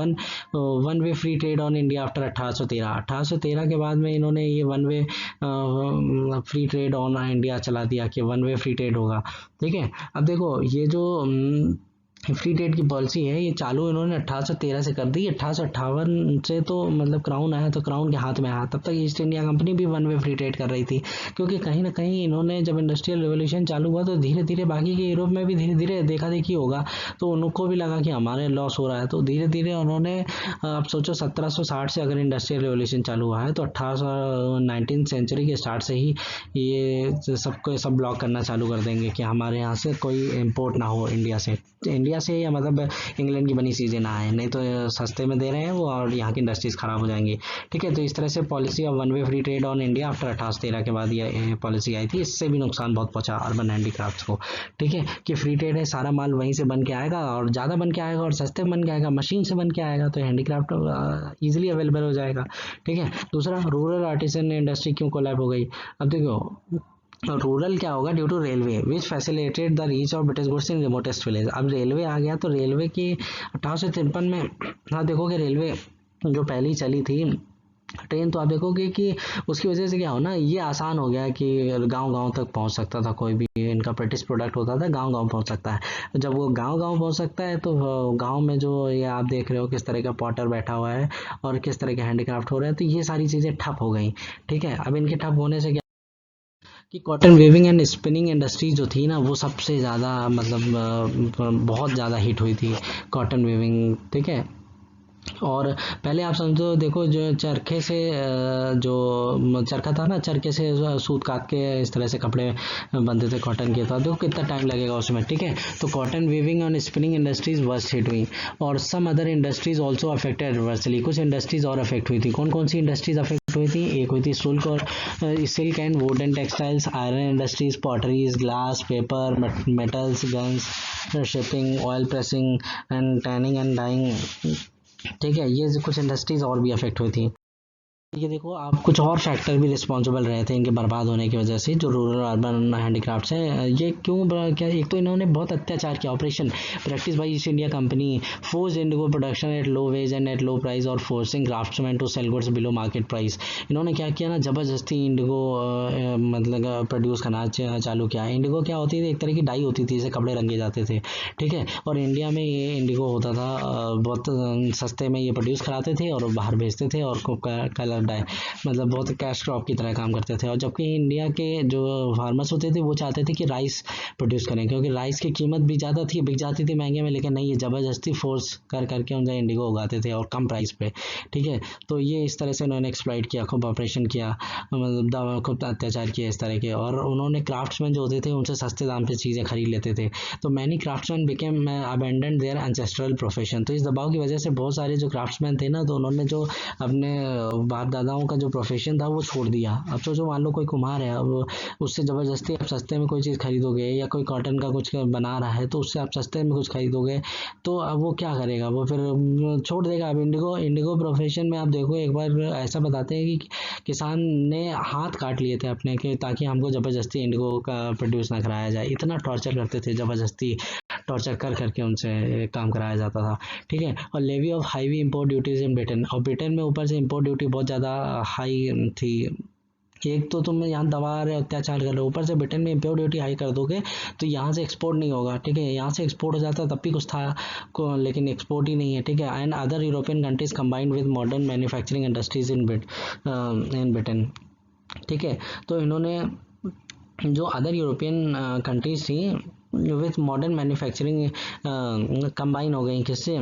one way free trade on India after 1813 के बाद में इन्होंने ये one way free trade on India चला दिया कि वन वे फ्री ट्रेड होगा, ठीक है। अब देखो ये जो फ्री ट्रेड की पॉलिसी है ये चालू इन्होंने 1813 से कर दी। 1858 से तो मतलब क्राउन आया तो क्राउन के हाथ में आया, तब तक ईस्ट इंडिया कंपनी भी वन वे फ्री ट्रेड कर रही थी, क्योंकि कहीं ना कहीं इन्होंने जब इंडस्ट्रियल रिवोल्यूशन चालू हुआ तो धीरे धीरे बाकी के यूरोप में भी धीरे धीरे देखा देखी होगा, तो उनको भी लगा कि हमारे लॉस हो रहा है, तो धीरे धीरे उन्होंने आप सोचो 1760 से अगर इंडस्ट्रियल रिवोल्यूशन चालू हुआ है तो 19th सेंचुरी के स्टार्ट से ही ये सबको सब ब्लॉक करना चालू कर देंगे कि हमारे यहाँ से कोई इम्पोर्ट ना हो इंडिया से, या मतलब इंग्लैंड की बनी चीज़ें ना आए, नहीं तो सस्ते में दे रहे हैं वो और यहाँ की इंडस्ट्रीज खराब हो जाएंगी, ठीक है। तो इस तरह से policy of one way free trade on India after 1813 के बाद ये पॉलिसी आई थी। इससे भी नुकसान बहुत पहुंचा अर्बन हैंडीक्राफ्ट्स को, ठीक है, कि फ्री ट्रेड है, सारा माल वहीं से बन के आएगा और ज़्यादा बन के आएगा और सस्ते बन के आएगा, मशीन से बन के आएगा, तो हैंडीक्राफ्ट ईजिली अवेलेबल हो जाएगा, ठीक है। दूसरा रूरल आर्टिसन इंडस्ट्री क्यों कोलैप हो गई। अब देखो रूरल क्या होगा, due to railway which facilitate the reach of British goods in remotest village. अब रेलवे आ गया तो रेलवे की 1853 में आप देखोगे रेलवे जो पहली चली थी ट्रेन, तो आप देखोगे कि उसकी वजह से क्या हो ना, ये आसान हो गया कि गांव-गांव तक पहुंच सकता था, कोई भी इनका ब्रिटिश प्रोडक्ट होता था गांव-गांव पहुंच सकता है। जब वो गांव-गांव पहुंच सकता है तो गांव में जो ये आप देख रहे हो किस तरह का पॉटर बैठा हुआ है और किस तरह के हैंडीक्राफ्ट हो रहे हैं, तो ये सारी चीज़ें ठप हो गई, ठीक है। अब इनके ठप होने से कि cotton weaving and spinning industry जो थी ना वो सबसे ज़्यादा मतलब बहुत ज़्यादा हिट हुई थी कॉटन वेविंग, ठीक है। और पहले आप समझो देखो जो चरखे से जो चरखा था ना, चरखे से सूत काट के इस तरह से कपड़े बनते थे कॉटन के, तो देखो कितना टाइम लगेगा उसमें, ठीक है। तो कॉटन वीविंग और स्पिनिंग इंडस्ट्रीज वर्स्ट हिट हुई और some other industries also affected adversely, कुछ इंडस्ट्रीज और अफेक्ट हुई थी। कौन कौन सी इंडस्ट्रीज अफेक्ट हुई थी, एक हुई थी silk and wooden textiles, iron industries, potteries, glass, paper, metals, guns, shipping, oil pressing and tanning and dyeing, ठीक है। ये कुछ इंडस्ट्रीज और भी अफेक्ट हुई थी। ये देखो आप कुछ और फैक्टर भी रिस्पॉन्सिबल रहे थे इनके बर्बाद होने की वजह से, जो रूरल अर्बन हैंडीक्राफ्ट्स है ये क्यों क्या, एक तो इन्होंने बहुत अत्याचार किया, operation practice by East India Company force indigo production at low wage and at low price और forcing craftsmen to sell goods below market price. इन्होंने क्या किया ना, जबरदस्ती इंडिगो मतलब प्रोड्यूस करना चालू किया। इंडिगो क्या होती थी, एक तरह की डाई होती थी, इसे कपड़े रंगे जाते थे, ठीक है। और इंडिया में ये इंडिगो होता था बहुत सस्ते में ये प्रोड्यूस कराते थे और बाहर भेजते थे और कलर मतलब बहुत कैश क्रॉप की तरह काम करते थे। और जबकि इंडिया के जो फार्मर्स होते थे वो चाहते थे कि राइस प्रोड्यूस करें, क्योंकि राइस की कीमत भी ज़्यादा थी, बिक जाती थी महंगे में, लेकिन नहीं, ये ज़बरदस्ती फोर्स कर करके उनका इंडिगो उगाते थे और कम प्राइस पे। ठीक है, तो ये इस तरह से उन्होंने एक्सप्लॉइट किया, खूब ऑपरेशन किया, मतलब दवा खूब अत्याचार किया इस तरह के। और उन्होंने क्राफ्ट्समैन जो होते थे उनसे सस्ते दाम पे चीज़ें खरीद लेते थे। तो many craftsman became abandon their ancestral profession. तो इस दबाव की वजह से बहुत सारे जो क्राफ्ट्समैन थे ना, तो उन्होंने जो अपने बाप दादाओं का जो प्रोफेशन था वो छोड़ दिया। अब सोचो, मान लो कोई कुम्हार है, अब उससे ज़बरदस्ती आप सस्ते में कोई चीज़ खरीदोगे, या कोई कॉटन का कुछ बना रहा है तो उससे आप सस्ते में कुछ खरीदोगे, तो अब वो क्या करेगा, वो फिर छोड़ देगा। अब इंडिगो इंडिगो प्रोफेशन में आप देखो, एक बार ऐसा बताते हैं कि किसान ने हाथ काट लिए थे अपने के, ताकि हमको ज़बरदस्ती इंडिगो का प्रोड्यूस ना कराया जाए। इतना टॉर्चर करते थे, ज़बरदस्ती टॉर्चर कर करके उनसे काम कराया जाता था। ठीक है, और levy of heavy import duties in Britain, और ब्रिटेन में ऊपर से इंपोर्ट ड्यूटी बहुत ज़्यादा हाई थी। एक तो तुम यहाँ दबा रहे हो, अत्याचार कर रहे हो, ऊपर से ब्रिटेन में इंपोर्ट ड्यूटी हाई कर दोगे तो यहाँ से एक्सपोर्ट नहीं होगा। ठीक है, यहाँ से एक्सपोर्ट हो जाता तब भी कुछ था को, लेकिन एक्सपोर्ट ही नहीं है। ठीक है, and other European countries combined with modern manufacturing industries in Britain. ठीक है, तो इन्होंने जो अदर यूरोपियन कंट्रीज थी विथ मॉडर्न मैन्युफैक्चरिंग कंबाइन हो गई, किससे,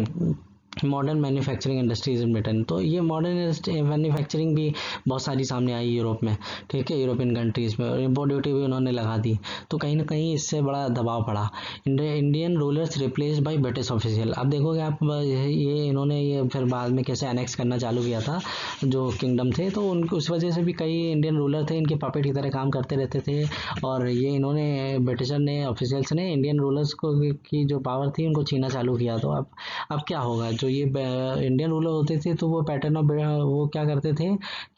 modern manufacturing industries in Britain. तो ये मॉडर्न मैन्युफैक्चरिंग भी बहुत सारी सामने आई यूरोप में। ठीक है, यूरोपियन कंट्रीज़ में, और इम्पोर्ट ड्यूटी भी उन्होंने लगा दी। तो कहीं ना कहीं इससे बड़ा दबाव पड़ा। Indian rulers replace by British official. अब देखोगे आप, ये इन्होंने ये फिर बाद में कैसे अनेक्स करना चालू किया था जो किंगडम थे, तो उनकी उस वजह से भी कई इंडियन रूलर थे, इनके पपेट की तरह काम करते रहते थे। और ये इन्होंने ब्रिटिशर ने, ऑफिशियल्स ने इंडियन रूलर्स को की जो पावर थी उनको छीना चालू किया। तो अब क्या होगा, जो ये इंडियन रूलर होते थे तो वो पैटर्न ऑफ, वो क्या करते थे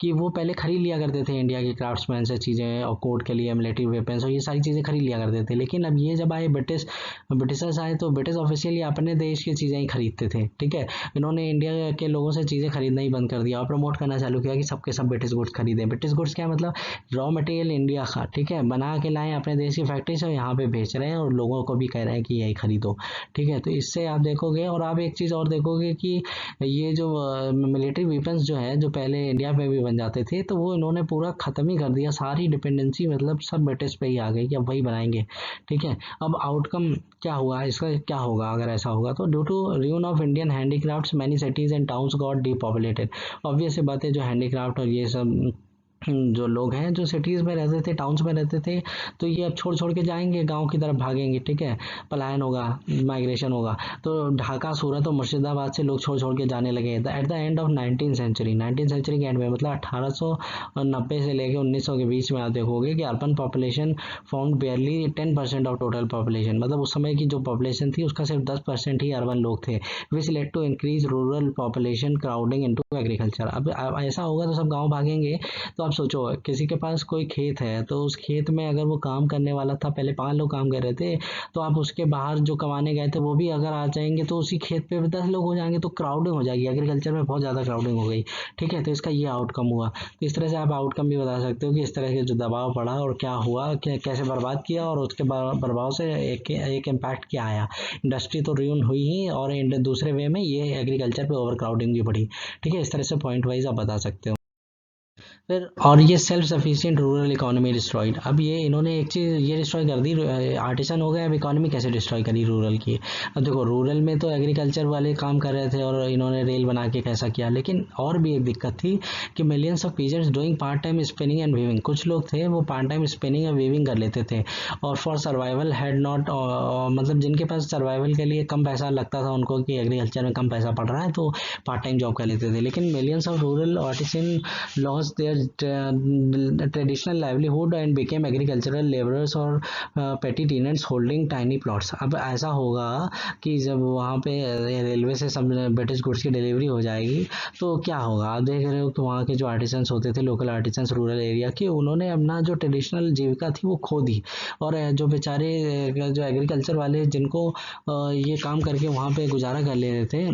कि वो पहले खरीद लिया करते थे इंडिया के क्राफ्ट्समैन से चीज़ें, और कोर्ट के लिए मिलिट्री वेपन्स और ये सारी चीज़ें खरीद लिया करते थे। लेकिन अब ये जब आए ब्रिटिशर्स आए, तो ब्रिटिश ऑफिशियल अपने देश की चीज़ें ही खरीदते थे। ठीक है, इन्होंने इंडिया के लोगों से चीज़ें खरीदना ही बंद कर दिया और प्रमोट करना चालू किया कि सबके सब ब्रिटिश गुड्स खरीदें। ब्रिटिश गुड्स क्या मतलब, रॉ मटेरियल इंडिया का, ठीक है, बना के लाएं अपने देश की फैक्ट्री से, यहाँ पे बेच रहे हैं और लोगों को भी कह रहे हैं कि यही खरीदो। ठीक है, तो इससे आप देखोगे, और आप एक चीज़ और देखोगे कि ये जो मिलिट्री वेपन्स जो है, जो पहले इंडिया में भी बन जाते थे, तो वो इन्होंने पूरा ख़त्म ही कर दिया। सारी डिपेंडेंसी मतलब सब ब्रिटिश पे ही आ गई कि अब वही बनाएंगे। ठीक है, अब आउटकम क्या हुआ, इसका क्या होगा अगर ऐसा होगा, तो due to ruin of Indian handicrafts many cities and towns got depopulated. Obvious सी बात है, जो हैंडीक्राफ्ट और ये सब जो लोग हैं, जो सिटीज़ में रहते थे, टाउन्स में रहते थे, तो ये अब छोड़ छोड़ के जाएंगे, गांव की तरफ भागेंगे। ठीक है, पलायन होगा, माइग्रेशन होगा। तो ढाका, सूरत और मुर्शिदाबाद से लोग छोड़ छोड़ के जाने लगे। At the end of 19th century के एंड में, मतलब 1890 से लेके 1900 के बीच में आप देखोगे कि urban population found बेयरली 10% of total population. मतलब उस समय की जो पॉपुलेशन थी उसका सिर्फ 10% ही अर्बन लोग थे, which led to increase rural population crowding into agriculture. अब ऐसा होगा तो सब गाँव भागेंगे। तो आप सोचो, किसी के पास कोई खेत है, तो उस खेत में अगर वो काम करने वाला था, पहले 5 लोग काम कर रहे थे, तो आप उसके बाहर जो कमाने गए थे वो भी अगर आ जाएंगे, तो उसी खेत पे 10 लोग हो जाएंगे, तो क्राउडिंग हो जाएगी, एग्रीकल्चर में बहुत ज़्यादा क्राउडिंग हो गई। ठीक है, तो इसका ये आउटकम हुआ। तो इस तरह से आप आउटकम भी बता सकते हो कि इस तरह के जो दबाव पड़ा और क्या हुआ, कैसे बर्बाद किया, और उसके प्रभाव से एक इम्पैक्ट क्या आया। इंडस्ट्री तो रियून हुई ही, और दूसरे वे में ये एग्रीकल्चर पे ओवर क्राउडिंग भी बढ़ी। ठीक है, इस तरह से पॉइंट वाइज आप बता सकते हो। फिर और ये self sufficient rural economy destroyed. अब ये इन्होंने एक चीज़ ये डिस्ट्रॉय कर दी, आर्टिसन हो गया। अब इकोनॉमी कैसे डिस्ट्रॉय करी रूरल की। अब देखो, रूरल में तो एग्रीकल्चर वाले काम कर रहे थे और इन्होंने रेल बना के कैसा किया, लेकिन और भी एक दिक्कत थी कि millions of peasants doing part time spinning and weaving. कुछ लोग थे वो पार्ट टाइम स्पिनिंग और वीविंग कर लेते थे, और फॉर सर्वाइवल हैड नॉट, मतलब जिनके पास सर्वाइवल के लिए कम पैसा लगता था उनको, कि एग्रीकल्चर में कम पैसा पड़ रहा है, तो पार्ट टाइम जॉब कर लेते थे। लेकिन millions of rural artisan lost their traditional livelihood and became agricultural labourers और पेटी टेनेंट्स होल्डिंग टाइनी प्लॉट्स। अब ऐसा होगा कि जब वहाँ पे रेलवे से सब ब्रिटिश गुड्स की डिलीवरी हो जाएगी, तो क्या होगा, आप देख रहे हो कि वहाँ के जो आर्टिसंस होते थे, लोकल आर्टिसंस रूरल एरिया के, उन्होंने अपना जो ट्रेडिशनल जीविका थी वो खो दी। और जो बेचारे जो एग्रीकल्चर वाले जिनको ये काम करके वहाँ पे गुजारा कर ले रहे थे,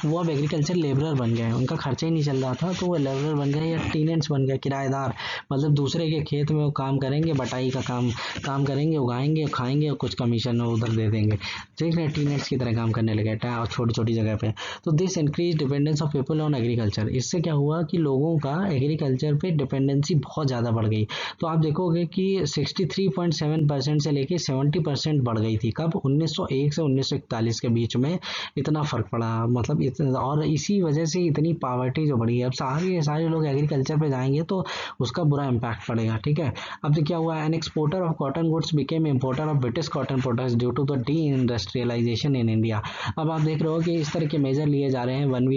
वो अब एग्रीकल्चर लेबरर बन गए। उनका खर्चा ही नहीं चल रहा था, तो वो लेबरर बन गए या टीनेंट्स टेनेंट्स बन गए, किराएदार। मतलब दूसरे के खेत में वो काम करेंगे, बटाई का काम काम करेंगे, उगाएंगे, खाएंगे और कुछ कमीशन उधर दे देंगे, ठीक है, टीनेट्स की तरह काम करने लगे छोटी छोटी जगह पे। तो this increase dependence of people on agriculture. इससे क्या हुआ कि लोगों का एग्रीकल्चर पे डिपेंडेंसी बहुत ज़्यादा बढ़ गई। तो आप देखोगे कि 63.7% से लेके 70% बढ़ गई थी। कब? 1901 से 1941 के बीच में इतना फर्क पड़ा। मतलब इतना, और इसी वजह से इतनी पावर्टी जो बढ़ी है। अब सारे लोग एग्रीकल्चर पे जाएंगे तो उसका बुरा इम्पैक्ट पड़ेगा, ठीक है। अब तो क्या हुआ, an exporter of cotton goods became importer of British cotton products due to the de industrialisation in India. अब आप देख रहे हो कि इस तरह के मेजर लिए जा रहे हैं, वन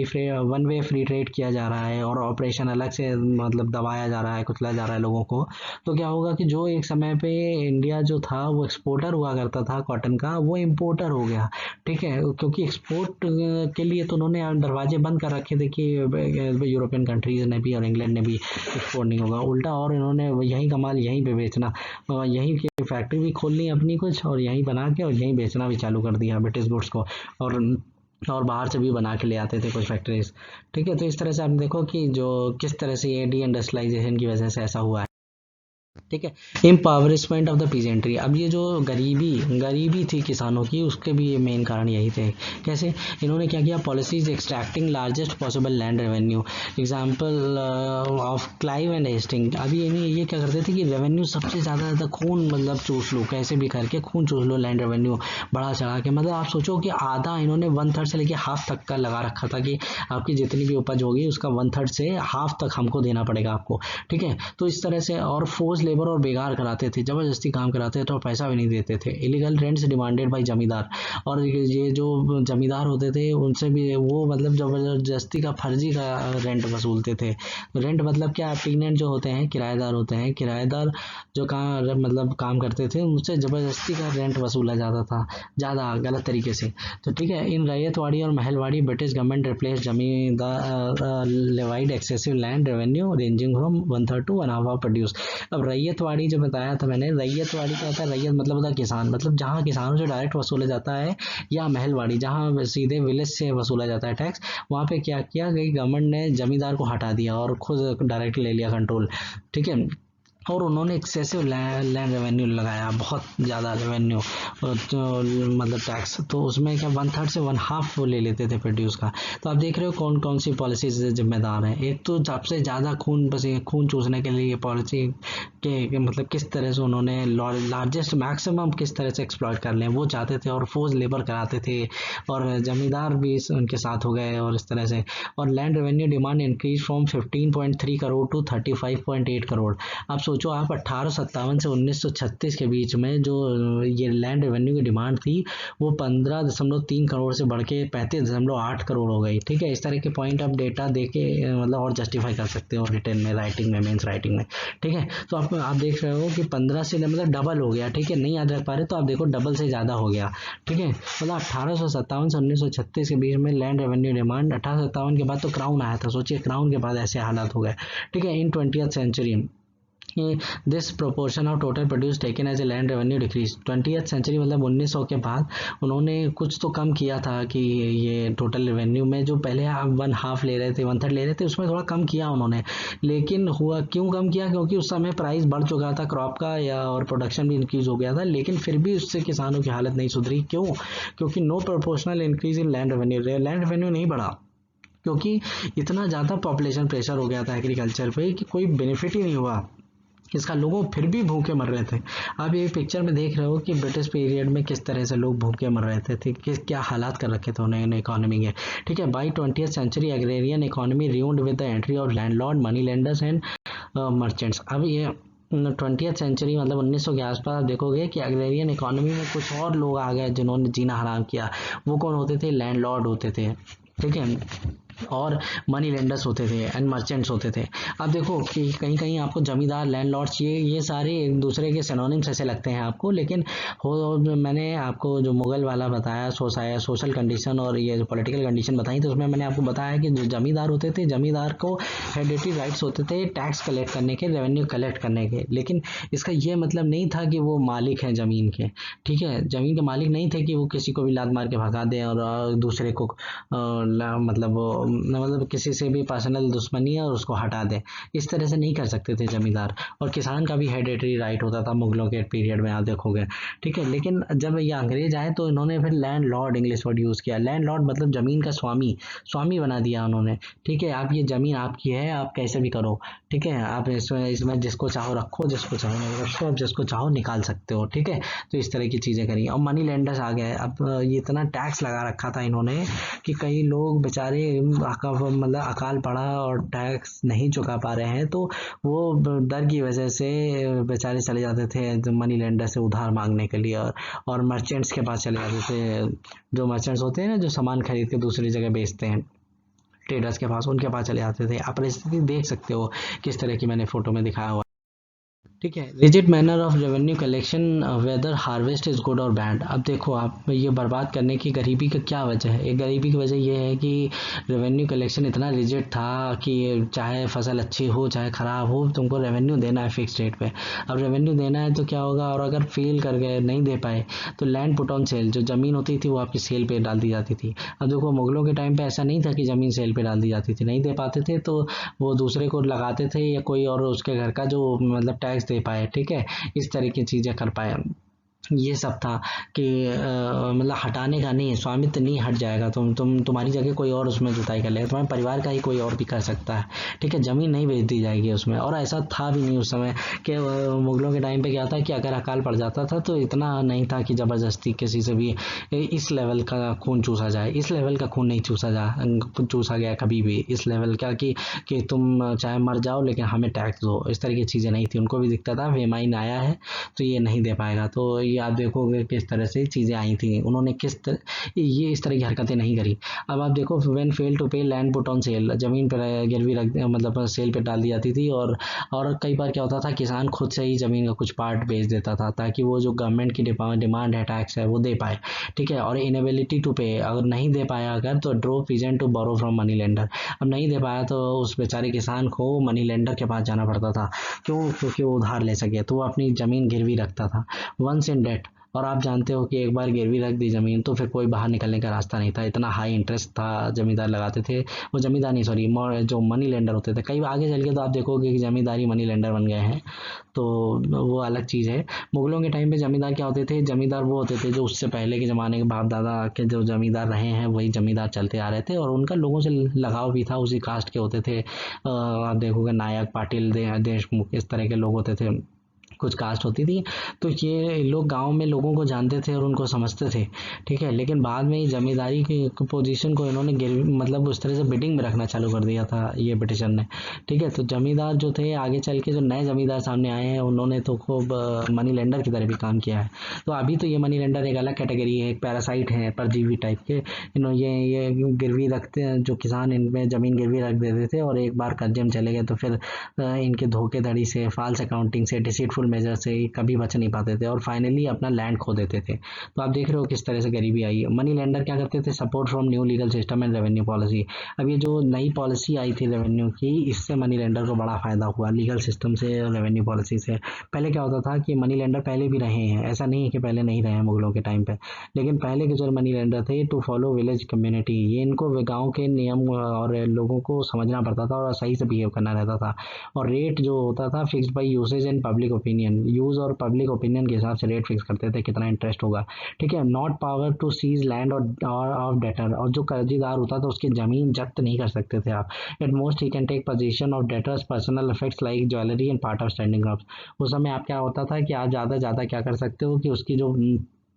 वे फ्री ट्रेड किया जा रहा है और ऑपरेशन अलग से मतलब दबाया जा रहा है, कुचला जा रहा है लोगों को। तो क्या होगा कि जो एक समय पे इंडिया जो था वो एक्सपोर्टर हुआ करता था कॉटन का, वो इम्पोर्टर हो गया, ठीक है। क्योंकि एक्सपोर्ट के लिए तो उन्होंने दरवाजे बंद कर रखे थे कि यूरोपियन कंट्रीज ने भी और इंग्लैंड ने भी एक्सपोर्ट नहीं होगा, उल्टा और इन्होंने यहीं का माल यहीं पे बेचना, यहीं की फैक्ट्री भी खोल ली अपनी कुछ और यहीं बना के और यहीं बेचना भी चालू कर दिया ब्रिटिश गुड्स को। और बाहर से भी बना के ले आते थे कुछ फैक्ट्रीज, ठीक है। तो इस तरह से आप देखो कि जो किस तरह से ये डी इंडस्ट्रियलाइजेशन की वजह से ऐसा हुआ है, ठीक है। इम्पावरिशमेंट ऑफ द पीजेंट्री। अब ये जो गरीबी थी किसानों की, उसके भी ये मेन कारण यही थे। कैसे? इन्होंने क्या किया, policies extracting largest possible land revenue, example of Clive and Hasting. अभी ये क्या करते थे कि रेवेन्यू सबसे ज़्यादा खून मतलब चूस लो, कैसे भी करके खून चूस लो, लैंड रेवेन्यू बढ़ा चढ़ा के। मतलब आप सोचो कि आधा इन्होंने 1/3 से लेके हाफ तक का लगा रखा था कि आपकी जितनी भी उपज होगी उसका 1/3 से हाफ तक हमको देना पड़ेगा आपको, ठीक है। तो इस तरह से, और फोर्स लेबर और बेकार कराते थे, जबरदस्ती काम कराते थे तो पैसा भी नहीं देते थे। इलीगल रेंट्स डिमांडेड बाय जमींदार, और ये जो जमींदार होते थे उनसे भी वो मतलब जबरदस्ती का फर्जी का रेंट वसूलते थे। रेंट मतलब क्या, टीनेंट जो होते हैं, किराएदार होते हैं, किराएदार जो मतलब काम करते थे उनसे जबरदस्ती का रेंट वसूला जाता था ज़्यादा गलत तरीके से। तो ठीक है, इन रैयतवाड़ी और महलवाड़ी ब्रिटिश गवर्नमेंट रिप्लेस जमींदार levied excessive land revenue ranging from 1/3 to 1/2 produce. अब रैयतवाड़ी जो बताया था मैंने, रैयतवाड़ी क्या होता है, रैयत मतलब होता है किसान, मतलब जहाँ किसानों से डायरेक्ट वसूला जाता है, या महलवाड़ी जहाँ सीधे विलेज से वसूला जाता है टैक्स। वहाँ पे क्या किया गई, गवर्नमेंट ने जमींदार को हटा दिया और खुद डायरेक्ट ले लिया कंट्रोल, ठीक है। और उन्होंने एक्सेसिव लैंड रेवेन्यू लगाया, बहुत ज़्यादा रेवेन्यू, मतलब टैक्स। तो उसमें क्या 1/3 से 1/2 वो ले लेते थे प्रोड्यूस का। तो आप देख रहे हो कौन कौन सी पॉलिसीज जिम्मेदार हैं। एक तो सबसे ज़्यादा खून चूसने के लिए ये पॉलिसी के मतलब किस तरह से उन्होंने लार्जेस्ट मैक्सिमम किस तरह से एक्सप्लॉइट कर लें वो चाहते थे, और फोर्स लेबर कराते थे, और जमींदार भी उनके साथ हो गए, और इस तरह से। और land revenue demand increase from 15.3 crore to 35.8 crore. आप सोचो, आप 1857 से 1936 के बीच में जो ये लैंड रेवेन्यू की डिमांड थी वो 15.3 करोड़ से बढ़ के 35.8 करोड़ हो गई, ठीक है। इस तरह के पॉइंट आप डेटा दे के मतलब और जस्टिफाई कर सकते हो रिटर्न में, राइटिंग में, मेंस राइटिंग में, ठीक है। तो आप देख रहे हो कि 15 से मतलब डबल हो गया, ठीक है। नहीं याद रख पा रहे तो आप देखो डबल से ज़्यादा हो गया, ठीक है। मतलब 1857 से 1936 के बीच में लैंड रेवेन्यू डिमांड, 1857 के बाद तो क्राउन आया था, सोचिए क्राउन के बाद ऐसे हालात हो गए, ठीक है। In 20th century this proportion of total produce taken as a land revenue decrease. 20th century मतलब 1900 के बाद उन्होंने कुछ तो कम किया था कि ये टोटल रेवेन्यू में जो पहले 1/2 ले रहे थे, 1/3 ले रहे थे, उसमें थोड़ा कम किया उन्होंने। लेकिन हुआ क्यों कम किया, क्योंकि उस समय प्राइस बढ़ चुका था क्रॉप का, या और प्रोडक्शन भी इंक्रीज हो गया था, लेकिन फिर भी उससे किसानों की हालत नहीं सुधरी। क्यों? क्योंकि no proportional increase in land revenue नहीं बढ़ा, क्योंकि इतना ज़्यादा पॉपुलेशन प्रेशर हो गया था एग्रीकल्चर पे कि कोई बेनिफिट ही नहीं हुआ इसका, लोगों फिर भी भूखे मर रहे थे। आप ये पिक्चर में देख रहे हो कि ब्रिटिश पीरियड में किस तरह से लोग भूखे मर रहे थे, क्या हालात कर रखे थे उन्होंने इकोनॉमी के, ठीक है। By 20th century agrarian economy ruined with the entry of landlord, money lenders and merchants. अब ये 20th सेंचुरी मतलब 1900 के आसपास आप देखोगे कि एग्रेरियन इकोनॉमी में कुछ और लोग आ गए जिन्होंने जीना हराम किया। वो कौन होते थे? लैंडलॉर्ड होते थे, ठीक है, और मनी लेंडर्स होते थे एंड मर्चेंट्स होते थे। अब देखो कि कहीं कहीं आपको जमींदार, लैंडलॉर्ड्स, ये सारे एक दूसरे के सिनोनिम्स ऐसे लगते हैं आपको, लेकिन मैंने आपको जो मुगल वाला बताया सोशल कंडीशन और ये जो पॉलिटिकल कंडीशन बताई, तो उसमें मैंने आपको बताया कि जो जमींदार होते थे, जमींदार को हेरिडेटरी राइट्स होते थे टैक्स कलेक्ट करने के, रेवेन्यू कलेक्ट करने के, लेकिन इसका ये मतलब नहीं था कि वो मालिक हैं ज़मीन के, ठीक है। ज़मीन के मालिक नहीं थे कि वो किसी को भी लात मार के भगा दें और दूसरे को मतलब मतलब किसी से भी पर्सनल दुश्मनी है और उसको हटा दें, इस तरह से नहीं कर सकते थे जमींदार। और किसान का भी हेरिडेटरी राइट होता था मुगलों के पीरियड में, आप देखोगे, ठीक है। लेकिन जब ये अंग्रेज आए तो इन्होंने फिर land Lord English word use किया। लैंड लॉर्ड मतलब ज़मीन का स्वामी, स्वामी बना दिया उन्होंने, ठीक है। आप ये ज़मीन आपकी है, आप कैसे भी करो, ठीक है। आप इसमें इसमें जिसको चाहो रखो, जिसको चाहो नहीं रखो, आप जिसको चाहो निकाल सकते हो, ठीक है। तो इस तरह की चीज़ें करी और मनी लेंडर्स आ गए। अब ये इतना टैक्स लगा रखा था इन्होंने कि कई लोग बेचारे मतलब अकाल पड़ा और टैक्स नहीं चुका पा रहे हैं, तो वो डर की वजह से बेचारे चले जाते थे मनी लेंडर से उधार मांगने के लिए, और मर्चेंट्स के पास चले जाते थे। जो मर्चेंट्स होते हैं ना, जो सामान खरीद के दूसरी जगह बेचते हैं, ट्रेडर्स के पास, उनके पास चले जाते थे। आप परिस्थिति देख सकते हो किस तरह की मैंने फोटो में दिखाया हुआ, ठीक है। Rigid manner of revenue collection whether harvest is good और बैड। अब देखो, आप ये बर्बाद करने की गरीबी का क्या वजह है? एक गरीबी की वजह ये है कि रेवेन्यू कलेक्शन इतना रिजिड था कि चाहे फसल अच्छी हो चाहे ख़राब हो, तुमको रेवेन्यू देना है फिक्स रेट पे। अब रेवेन्यू देना है तो क्या होगा, और अगर फेल कर गए, नहीं दे पाए, तो लैंड पुट ऑन सेल, जो ज़मीन होती थी वो आपकी सेल पे डाल दी जाती थी। अब देखो, मुगलों के टाइम पे ऐसा नहीं था कि ज़मीन सेल पे डाल दी जाती थी, नहीं दे पाते थे तो वो दूसरे को लगाते थे, या कोई और उसके घर का जो मतलब टैक्स दे पाए, ठीक है, इस तरह की चीज़ें कर पाए। ये सब था कि मतलब हटाने का नहीं, स्वामित्व नहीं हट जाएगा, तुम्हारी जगह कोई और उसमें जुताई कर लेगा, तुम्हारे परिवार का ही कोई और भी कर सकता है, ठीक है। ज़मीन नहीं बेच दी जाएगी उसमें। और ऐसा था भी नहीं उस समय कि मुगलों के टाइम पे क्या था कि अगर अकाल पड़ जाता था तो इतना नहीं था कि ज़बरदस्ती किसी से भी इस लेवल का खून चूसा जाए। इस लेवल का खून नहीं चूसा गया कभी भी, इस लेवल का कि तुम चाहे मर जाओ लेकिन हमें टैक्स दो, इस तरह की चीज़ें नहीं थी। उनको भी दिखता था फेमाइन आया है तो ये नहीं दे पाएगा, तो ये आप देखोगे किस तरह से चीज़ें आई थी। उन्होंने ये इस तरह की हरकतें नहीं करी। अब आप देखो, व्हेन फेल टू पे लैंड पुट ऑन सेल, ज़मीन पर गिरवी रख, मतलब सेल पे डाल दी जाती थी। और कई बार क्या होता था, किसान खुद से ही ज़मीन का कुछ पार्ट बेच देता था ताकि वो जो गवर्नमेंट की डिमांड है, टैक्स है, वो दे पाए, ठीक है। और इनेबिलिटी टू पे, अगर नहीं दे पाया अगर, तो draw peasant to borrow from money lender. अब नहीं दे पाया तो उस बेचारे किसान को मनी लेंडर के पास जाना पड़ता था। क्यों? क्योंकि वो उधार ले सके, तो वो अपनी ज़मीन गिरवी रखता था। वंस इन डेट, और आप जानते हो कि एक बार गिरवी रख दी ज़मीन तो फिर कोई बाहर निकलने का रास्ता नहीं था, इतना हाई इंटरेस्ट था जमींदार लगाते थे। वो जमींदार नहीं, सॉरी, जो मनी लेंडर होते थे। कई आगे चल के तो आप देखोगे कि जमींदारी मनी लेंडर बन गए हैं, तो वो अलग चीज़ है। मुगलों के टाइम पे जमींदार क्या होते थे? जमींदार वो होते थे जो उससे पहले के ज़माने के बाप दादा के जो जमींदार रहे हैं वही जमींदार चलते आ रहे थे, और उनका लोगों से लगाव भी था, उसी कास्ट के होते थे। आप देखोगे नायक, पाटिल, देशमुख, इस तरह के लोग होते थे, कुछ कास्ट होती थी। तो ये लोग गांव में लोगों को जानते थे और उनको समझते थे, ठीक है। लेकिन बाद में ही जमींदारी की पोजीशन को इन्होंने मतलब उस तरह से बिडिंग में रखना चालू कर दिया था ये ब्रिटिशर ने, ठीक है। तो जमींदार जो थे आगे चल के, जो नए जमींदार सामने आए हैं, उन्होंने तो खूब मनी लेंडर की तरह भी काम किया है। तो अभी तो ये मनी लेंडर एक अलग कैटेगरी है, एक पैरासाइट है, परजीवी टाइप के। ये गिरवी रखते हैं, जो किसान इनमें ज़मीन गिरवी रख देते थे और एक बार कर्जे में चले गए तो फिर इनके धोखेधड़ी से, फॉल्स अकाउंटिंग से, डिसीटफुल मेजर से कभी बच नहीं पाते थे और फाइनली अपना लैंड खो देते थे। तो आप देख रहे हो किस तरह से गरीबी आई है। मनी लेंडर क्या करते थे? Support from new legal system and revenue policy. अब ये जो नई पॉलिसी आई थी रेवेन्यू की, इससे मनी लेंडर को बड़ा फायदा हुआ, लीगल सिस्टम से, रेवेन्यू पॉलिसी से। पहले क्या होता था कि मनी लेंडर पहले भी रहे हैं, ऐसा नहीं है कि पहले नहीं रहे हैं मुगलों के टाइम पे, लेकिन पहले के जो मनी लेंडर थे, टू फॉलो विलेज कम्युनिटी, ये इनको गाँव के नियम और लोगों को समझना पड़ता था और सही से बिहेव करना रहता था। और रेट जो होता था fixed by usage and public opinion, use और पब्लिक ओपिनियन के हिसाब से रेट फिक्स करते थे कितना इंटरेस्ट होगा, ठीक है। Not power to seize land और ऑफ डेटर, और जो कर्जीदार होता था उसकी ज़मीन जब्त नहीं कर सकते थे आप। At most he can take position of debtors personal effects like jewellery and part of standing crops. उस समय आप क्या होता था कि आप ज़्यादा से ज़्यादा क्या कर सकते हो कि उसकी जो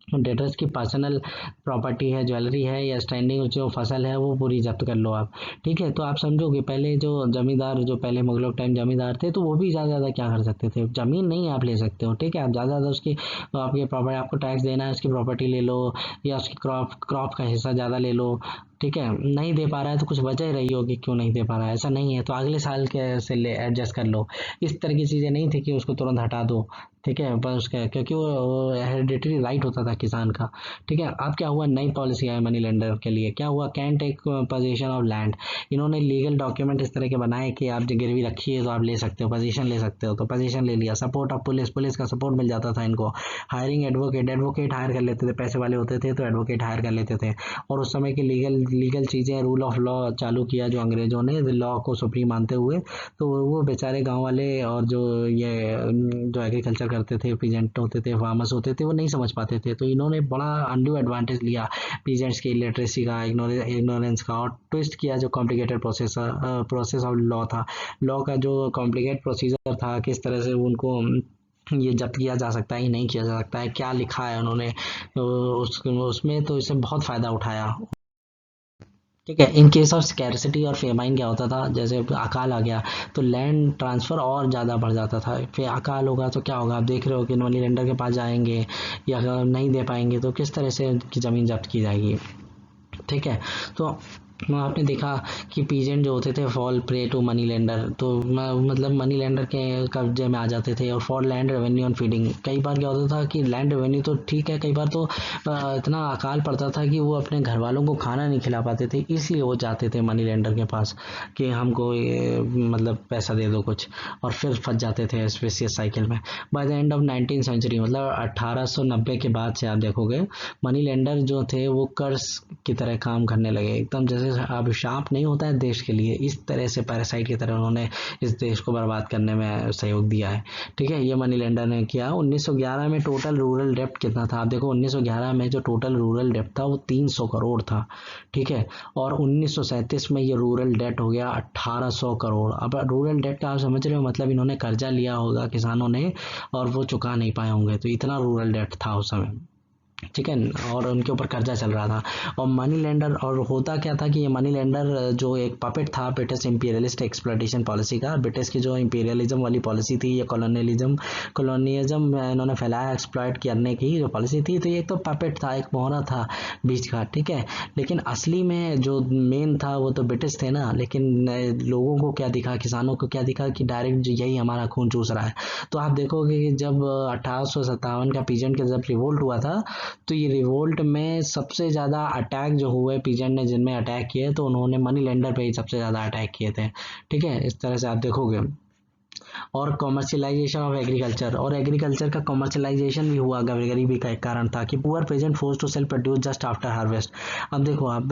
डेटर्स की पर्सनल प्रॉपर्टी है, ज्वेलरी है, या स्टैंडिंग जो फसल है, वो पूरी जब्त कर लो आप, ठीक है। तो आप समझो कि पहले जो जमींदार, जो पहले मुगलों के टाइम जमींदार थे, तो वो भी ज़्यादा ज़्यादा क्या कर सकते थे? ज़मीन नहीं आप ले सकते हो, ठीक है। आप ज़्यादा ज़्यादा उसकी, आपकी प्रॉपर्टी, आपको टैक्स देना है, उसकी प्रॉपर्टी ले लो, या उसकी क्रॉप का हिस्सा ज़्यादा ले लो, ठीक है। नहीं दे पा रहा है तो कुछ वजह ही रही होगी क्यों नहीं दे पा रहा है, ऐसा नहीं है तो अगले साल के से ले एडजस्ट कर लो। इस तरह की चीज़ें नहीं थी कि उसको तुरंत हटा दो, ठीक है, पर उसका क्योंकि वो हेरिडिटरी राइट होता था किसान का। ठीक है, अब क्या हुआ, नई पॉलिसी आई मनी लेंडर के लिए, क्या हुआ, can take position of land. इन्होंने लीगल डॉक्यूमेंट इस तरह के बनाए कि आप जो गिरवी रखी है तो आप ले सकते हो, पोजीशन ले सकते हो, तो पोजीशन ले लिया। सपोर्ट ऑफ पुलिस, पुलिस का सपोर्ट मिल जाता था इनको। हायरिंग एडवोकेट, एडवोकेट हायर कर लेते थे, पैसे वाले होते थे तो एडवोकेट हायर कर लेते थे। और उस समय की लीगल लीगल चीज़ें, रूल ऑफ लॉ चालू किया जो अंग्रेजों ने, लॉ को सुप्रीम मानते हुए। तो वो बेचारे गांव वाले और जो ये जो एग्रीकल्चर करते थे, पीजेंट होते थे, फार्मर्स होते थे, वो नहीं समझ पाते थे। तो इन्होंने बड़ा अनड्यू एडवांटेज लिया पीजेंट्स की इलिटरेसी का, इग्नोरेंस का, और ट्विस्ट किया जो कॉम्प्लिकेटेड प्रोसेस ऑफ लॉ था। लॉ का जो कॉम्प्लिकेट प्रोसीजर था, किस तरह से उनको ये जब्त किया जा सकता है, नहीं किया जा सकता है, क्या लिखा है उन्होंने, तो उसमें तो इससे बहुत फ़ायदा उठाया। ठीक है, इन केस ऑफ स्कैरसिटी और फेमाइन क्या होता था, जैसे अकाल आ गया तो लैंड ट्रांसफ़र और ज़्यादा बढ़ जाता था। फिर अकाल होगा तो क्या होगा, आप देख रहे हो कि मनी लेंडर के पास जाएंगे, या अगर नहीं दे पाएंगे तो किस तरह से उनकी ज़मीन जब्त की जाएगी। ठीक है, तो आपने देखा कि पीजेंट जो होते थे fall prey to money lender, तो मतलब मनी लेंडर के कब्जे में आ जाते थे। और for land revenue on feeding, कई बार क्या होता था कि लैंड रेवेन्यू तो ठीक है, कई बार तो इतना अकाल पड़ता था कि वो अपने घर वालों को खाना नहीं खिला पाते थे, इसलिए वो जाते थे मनी लेंडर के पास कि हमको ये मतलब पैसा दे दो कुछ, और फिर फंस जाते थे इस विशियस साइकिल में। By the end of 19th century, मतलब 1890 के बाद से आप देखोगे मनी लेंडर जो थे वो कर्ज की तरह काम करने लगे, एकदम जैसे अभिशाप नहीं होता है देश के लिए, इस तरह से पैरासाइट की तरह उन्होंने इस देश को बर्बाद करने में सहयोग दिया है। ठीक है, ये मनी लेंडर ने किया। 1911 में टोटल रूरल डेप्ट कितना था, आप देखो 1911 में जो टोटल रूरल डेप्ट था वो 300 करोड़ था। ठीक है, और 1937 में ये रूरल डेट हो गया 1800 करोड़। अब रूरल डेट का आप समझ रहे हो, मतलब इन्होंने कर्जा लिया होगा किसानों ने और वो चुका नहीं पाए होंगे, तो इतना रूरल डेट था उस समय। ठीक है, और उनके ऊपर कर्जा चल रहा था। और मनी लेंडर, और होता क्या था कि ये मनी लेंडर जो एक पपेट था ब्रिटिश इंपीरियलिस्ट एक्सप्लॉयटेशन पॉलिसी का, ब्रिटिश की जो इंपीरियलिज्म वाली पॉलिसी थी, ये कॉलोनियलिज्म इन्होंने फैलाया एक्सप्लॉयट करने की जो पॉलिसी थी, तो ये तो पपेट था, एक मोहरा था बीच का। ठीक है, लेकिन असली में जो मेन था वो तो ब्रिटिश थे ना, लेकिन लोगों को क्या दिखा, किसानों को क्या दिखा कि डायरेक्ट यही हमारा खून चूस रहा है। तो आप देखोगे कि जब 1857 का पीजेंट का जब रिवोल्ट हुआ था, तो ये रिवोल्ट में सबसे ज़्यादा अटैक जो हुए पीजेंट ने जिनमें अटैक किए, तो उन्होंने मनी लेंडर पे ही सबसे ज़्यादा अटैक किए थे। ठीक है, इस तरह से आप देखोगे। और कॉमर्शलाइजेशन ऑफ एग्रीकल्चर, और एग्रीकल्चर का कॉमर्शलाइजेशन भी हुआ गरीबी का एक कारण था कि poor present force to sell produce just after harvest. अब देखो, अब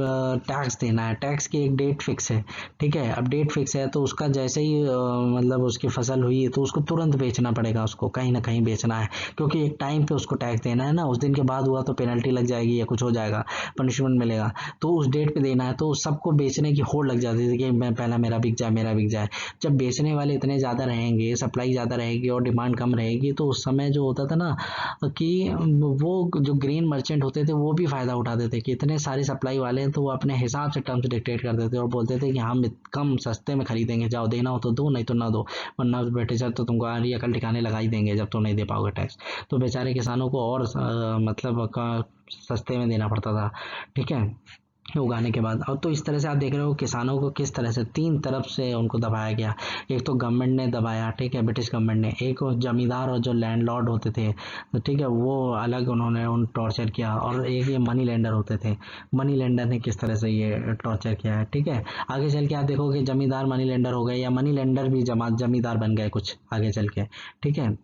टैक्स देना है, टैक्स की एक डेट फिक्स है। ठीक है, अब डेट फिक्स है तो उसका जैसे ही मतलब उसकी फसल हुई तो उसको तुरंत बेचना पड़ेगा, उसको कहीं ना कहीं बेचना है, क्योंकि एक टाइम पे उसको टैक्स देना है ना, उस दिन के बाद हुआ तो पेनल्टी लग जाएगी या कुछ हो जाएगा, पनिशमेंट मिलेगा, तो उस डेट पे देना है। तो सबको बेचने की होड़ लग जाती थी कि मैं पहला मेरा बिक जाए, मेरा बिक जाए। जब बेचने वाले इतने ज़्यादा रहेंगे, सप्लाई ज़्यादा रहेगी और डिमांड कम रहेगी, तो उस समय जो होता था ना कि वो जो ग्रेन मर्चेंट होते थे वो भी फ़ायदा उठाते थे कि इतने सारी सप्लाई वाले हैं, तो वो अपने हिसाब से टर्म्स डिक्टेट करते थे और बोलते थे कि हम कम सस्ते में खरीदेंगे, जाओ देना हो तो दो, नहीं तो ना दो, वरना ब्रिटिशर तो तुमको आरी अकल ठिकाने लगा ही देंगे जब तुम नहीं दे पाओगे टैक्स। तो बेचारे किसानों को और मतलब सस्ते में देना पड़ता था। ठीक है, उगाने के बाद। और तो इस तरह से आप देख रहे हो किसानों को किस तरह से तीन तरफ से उनको दबाया गया। एक तो गवर्नमेंट ने दबाया, ठीक है, ब्रिटिश गवर्नमेंट ने, एक जमींदार और जो लैंडलॉर्ड होते थे, तो ठीक है, वो अलग उन्होंने उन टॉर्चर किया, और एक ये मनी लेंडर होते थे, मनी लेंडर ने किस तरह से ये टॉर्चर किया है। ठीक है, आगे चल के आप देखोगे जमींदार मनी लेंडर हो गए, या मनी लेंडर भी जमींदार बन गए कुछ आगे चल के। ठीक है,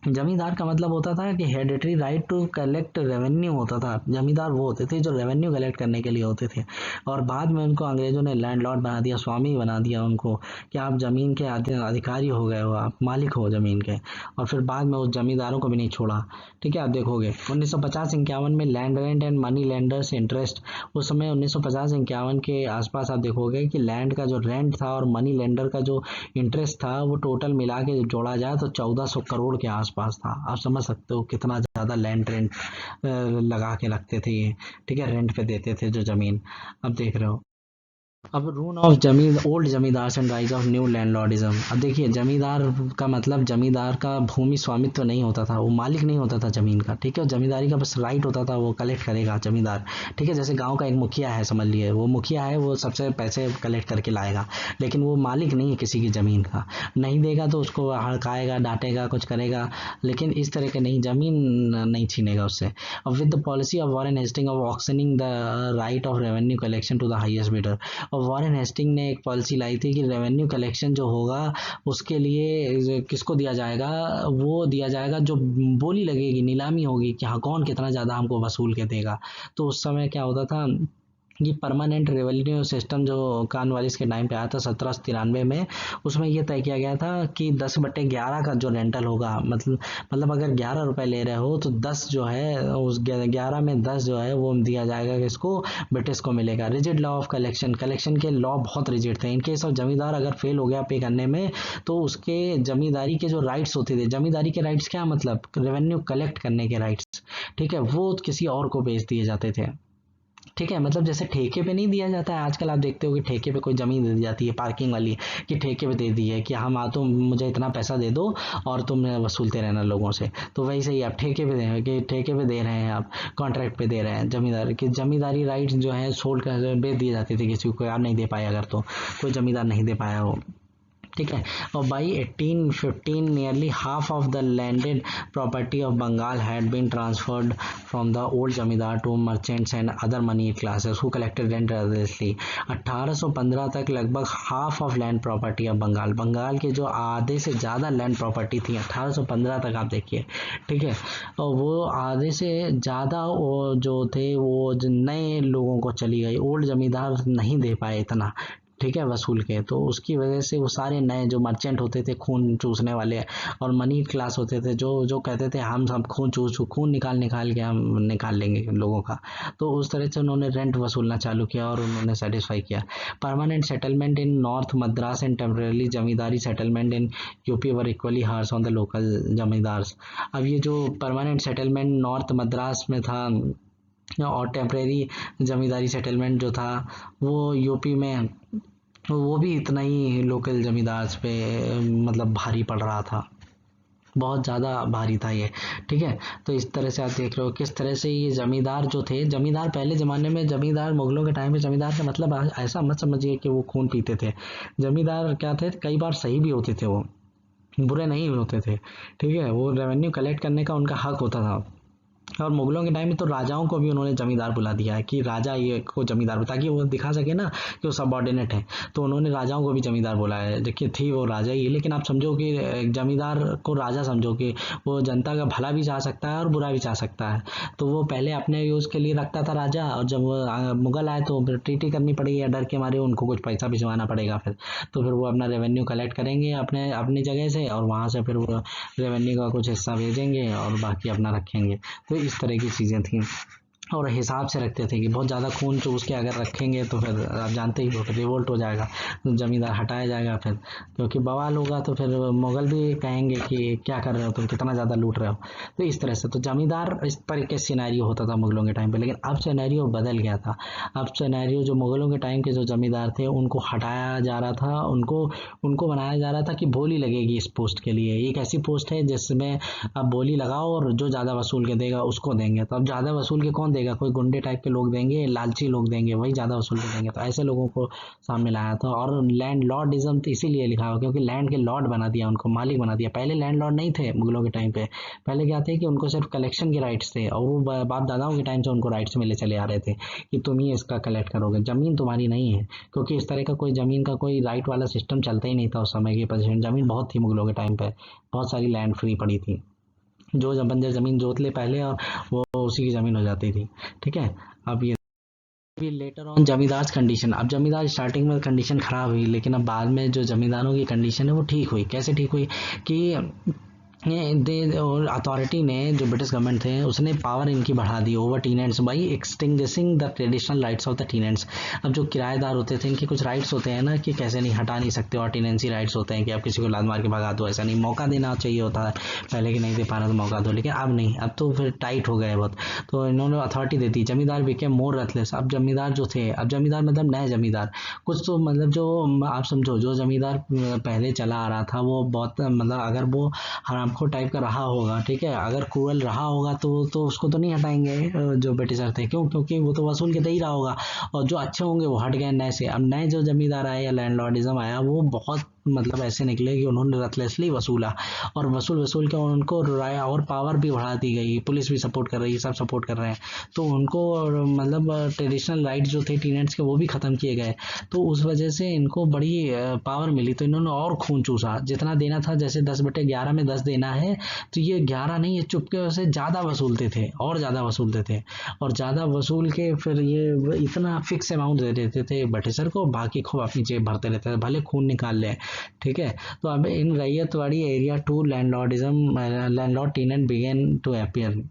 जमींदार का मतलब होता था कि hereditary right to collect revenue होता था। जमींदार वो होते थे जो रेवेन्यू कलेक्ट करने के लिए होते थे, और बाद में उनको अंग्रेजों ने लैंडलॉर्ड बना दिया, स्वामी बना दिया उनको, कि आप जमीन के अधिकारी हो गए हो, आप मालिक हो जमीन के। और फिर बाद में उस जमींदारों को भी नहीं छोड़ा। ठीक है, आप देखोगे 1950-51 में land rent and money lenders interest, उस समय 1950-51 के आसपास आप देखोगे कि लैंड का जो रेंट था और मनी लेंडर का जो इंटरेस्ट था, वो टोटल मिला के जोड़ा जाए तो 1400 करोड़ के आसपास था। आप समझ सकते हो कितना ज़्यादा लैंड रेंट लगा के रखते थे ये। ठीक है, रेंट पे देते थे जो ज़मीन, अब देख रहे हो। अब रूल ऑफ जमीन ओल्ड जमींदार and rise of new landlordism. अब देखिए, जमींदार का मतलब जमींदार का भूमि स्वामित्व तो नहीं होता था, वो मालिक नहीं होता था जमीन का, ठीक है। जमींदारी का बस राइट होता था, वो कलेक्ट करेगा जमींदार, ठीक है। जैसे गांव का एक मुखिया है, समझ लिए, वो मुखिया है, वो सबसे पैसे कलेक्ट करके लाएगा, लेकिन वो मालिक नहीं है किसी की जमीन का। नहीं देगा तो उसको हड़काएगा, डांटेगा, कुछ करेगा, लेकिन इस तरह के नहीं, जमीन नहीं छीनेगा उससे। अब with the policy of Warren Hasting of auctioning the right of revenue collection to the highest bidder. और वॉरेन हेस्टिंग ने एक पॉलिसी लाई थी कि रेवेन्यू कलेक्शन जो होगा उसके लिए किसको दिया जाएगा, वो दिया जाएगा जो बोली लगेगी, नीलामी होगी कि हाँ कौन कितना ज़्यादा हमको वसूल के देगा। तो उस समय क्या होता था, ये परमानेंट रेवेन्यू सिस्टम जो कॉर्नवालिस के टाइम पे आया था 1793 में, उसमें ये तय किया गया था कि 10/11 का जो रेंटल होगा, मतलब अगर 11 रुपए ले रहे हो तो 10 जो है, उस 11 में 10 जो है वो दिया जाएगा कि इसको ब्रिटिश को मिलेगा। Rigid law of collection, collection के लॉ बहुत रिजिड थे। इनके सब जमींदार अगर फेल हो गया पे करने में, तो उसके जमींदारी के जो राइट्स होते थे, जमींदारी के राइट्स क्या मतलब, रेवेन्यू कलेक्ट करने के राइट्स, ठीक है, वो किसी और को बेच दिए जाते थे, ठीक है। मतलब जैसे ठेके पे नहीं दिया जाता है आजकल, आप देखते हो कि ठेके पे कोई ज़मीन दे दी जाती है पार्किंग वाली, कि ठेके पे दे दी है कि हम तुम मुझे इतना पैसा दे दो और तुम वसूलते रहना लोगों से। तो वैसे ही आप ठेके पे दे, कि ठेके पे दे रहे हैं, आप कॉन्ट्रैक्ट पे दे रहे हैं, जमींदार की जमींदारी राइट्स जो है सोल्ड कर बेच दिए जाते थे किसी को, आप नहीं दे पाए अगर, तो कोई जमींदार नहीं दे पाया हो, ठीक है। और by 1815 nearly half of the landed property of Bengal had been transferred from the old zamindar to merchants and other money classes who collected rent regularly. 1815 तक लगभग half of land property of Bengal, Bengal के जो आधे से ज़्यादा लैंड प्रॉपर्टी थी 1815 तक, आप देखिए, ठीक है। और वो आधे से ज़्यादा वो जो थे वो नए लोगों को चली गई, ओल्ड जमींदार नहीं दे पाए इतना, ठीक है, वसूल के। तो उसकी वजह से वो सारे नए जो मर्चेंट होते थे, खून चूसने वाले, और मनी क्लास होते थे, जो जो कहते थे हम सब खून निकाल निकाल के हम निकाल लेंगे लोगों का। तो उस तरह से उन्होंने रेंट वसूलना चालू किया और उन्होंने सेटिस्फाई किया। Permanent settlement in north Madras and temporary zamindari settlement in UP were equally harsh on the local zamindars. अब ये जो परमानेंट सेटलमेंट नॉर्थ मद्रास में था और टेम्परेरी जमींदारी सेटलमेंट जो था वो यूपी में, वो भी इतना ही लोकल जमींदार पे मतलब भारी पड़ रहा था, बहुत ज़्यादा भारी था ये, ठीक है। तो इस तरह से आप देख रहे हो किस तरह से ये जमींदार जो थे, जमींदार पहले ज़माने में, जमींदार मुगलों के टाइम में जमींदार का मतलब ऐसा मत समझिए कि वो खून पीते थे। जमींदार क्या थे, कई बार सही भी होते थे, वो बुरे नहीं होते थे, ठीक है। वो रेवेन्यू कलेक्ट करने का उनका हक होता था। और मुगलों के टाइम में तो राजाओं को भी उन्होंने जमींदार बुला दिया है कि राजा ये को जमींदार, ताकि वो दिखा सके ना कि वो सबऑर्डिनेट है। तो उन्होंने राजाओं को भी जमींदार बुलाया है, देखिए थी वो राजा ही, लेकिन आप समझो कि एक जमींदार को राजा समझो कि वो जनता का भला भी चाह सकता है और बुरा भी चाह सकता है। तो वो पहले अपने यूज़ के लिए रखता था राजा, और जब वो मुगल आए तो फिर ट्रीटी करनी पड़ेगी, या डर के मारे उनको कुछ पैसा भिजवाना पड़ेगा फिर। तो फिर वो अपना रेवेन्यू कलेक्ट करेंगे अपने अपनी जगह से, और वहाँ से फिर वो रेवेन्यू का कुछ हिस्सा भेजेंगे और बाकी अपना रखेंगे। तो इस तरह की चीज़ें थी, और हिसाब से रखते थे कि बहुत ज़्यादा खून चूस के अगर रखेंगे तो फिर आप जानते ही हो फिर रिवोल्ट हो जाएगा, तो ज़मींदार हटाया जाएगा फिर, क्योंकि बवाल होगा तो फिर मुगल भी कहेंगे कि क्या कर रहे हो तुम, कितना ज़्यादा लूट रहे हो। तो इस तरह से तो जमींदार इस तरीके से सिनेरियो होता था मुगलों के टाइम पे, लेकिन अब सिनेरियो बदल गया था। अब सिनेरियो जो मुगलों के टाइम के जो जमींदार थे उनको हटाया जा रहा था, उनको उनको बनाया जा रहा था कि बोली लगेगी इस पोस्ट के लिए, एक ऐसी पोस्ट है जिसमें आप बोली लगाओ और जो ज़्यादा वसूल के देगा उसको देंगे। तो अब ज़्यादा वसूल के कौन देगा, कोई गुंडे टाइप के लोग देंगे, लालची लोग देंगे, वही ज़्यादा वसूल के देंगे। तो ऐसे लोगों को सामने लाया था। और लैंड लॉर्डिज्म तो इसीलिए लिखा हो क्योंकि लैंड के लॉर्ड बना दिया, उनको मालिक बना दिया। पहले लैंड लॉर्ड नहीं थे मुगलों के टाइम पे, पहले क्या थे कि उनको सिर्फ कलेक्शन के राइट्स थे, और वो बाप दादाओं के टाइम से उनको राइट्स मिले चले आ रहे थे कि तुम ही इसका कलेक्ट करोगे, ज़मीन तुम्हारी नहीं है। क्योंकि इस तरह का कोई ज़मीन का कोई राइट वाला सिस्टम चलता ही नहीं था उस समय की पोजीशन, ज़मीन बहुत थी मुगलों के टाइम पे, बहुत सारी लैंड फ्री पड़ी थी, जो जब बंजर ज़मीन जोत ले पहले और वो उसी की ज़मीन हो जाती थी, ठीक है। अब ये भी लेटर ऑन जमींदार कंडीशन, अब जमींदार स्टार्टिंग में कंडीशन खराब हुई, लेकिन अब बाद में जो जमींदारों की कंडीशन है वो ठीक हुई। कैसे ठीक हुई कि ये और अथॉरिटी ने, जो ब्रिटिश गवर्नमेंट थे, उसने पावर इनकी बढ़ा दी over tenants by extinguishing the traditional rights of the tenants. अब जो किराएदार होते थे, इनके कुछ राइट्स होते हैं ना कि कैसे नहीं हटा नहीं सकते, और टीनेंसी राइट्स होते हैं कि आप किसी को लात मार के भगा दो, ऐसा नहीं, मौका देना चाहिए होता है पहले, कि नहीं दे पा रहा तो मौका दो, लेकिन अब नहीं, अब तो फिर टाइट हो गए बहुत। तो इन्होंने अथॉरिटी दे दी, जमींदार बिके मोर रथलेस। अब जमींदार जो थे, अब जमींदार मतलब नए जमींदार, कुछ तो मतलब जो आप समझो, जो जमींदार पहले चला आ रहा था वो बहुत मतलब अगर वो हरामखोर टाइप का रहा होगा, ठीक है, अगर क्रूअल रहा होगा तो उसको तो नहीं हटाएंगे जो ब्रिटिशर थे, क्यों? क्योंकि वो तो वसूल के दे ही रहा होगा, और जो अच्छे होंगे वो हट गए नए से। अब नए जो जमींदार आए या लैंडलॉर्डिज्म आया, वो बहुत मतलब ऐसे निकले कि उन्होंने रथलेसली वसूला, और वसूल वसूल के उनको राय और पावर भी बढ़ा दी गई, पुलिस भी सपोर्ट कर रही है, सब सपोर्ट कर रहे हैं, तो उनको मतलब ट्रेडिशनल राइट्स जो थे टीनेंट्स के वो भी खत्म किए गए। तो उस वजह से इनको बड़ी पावर मिली, तो इन्होंने और खून चूसा, जितना देना था, जैसे 10/11 में 10 देना है, तो ये 11 नहीं, ये चुपके से ज़्यादा वसूलते थे, और ज़्यादा वसूलते थे, और ज़्यादा वसूल के फिर ये इतना फिक्स अमाउंट दे देते थे ब्रिटिशर को, बाकी खूब अपनी जेब भरते रहते थे, भले खून निकाल लें, ठीक है। तो अब in ryotwari area too landlord tenant began to appear.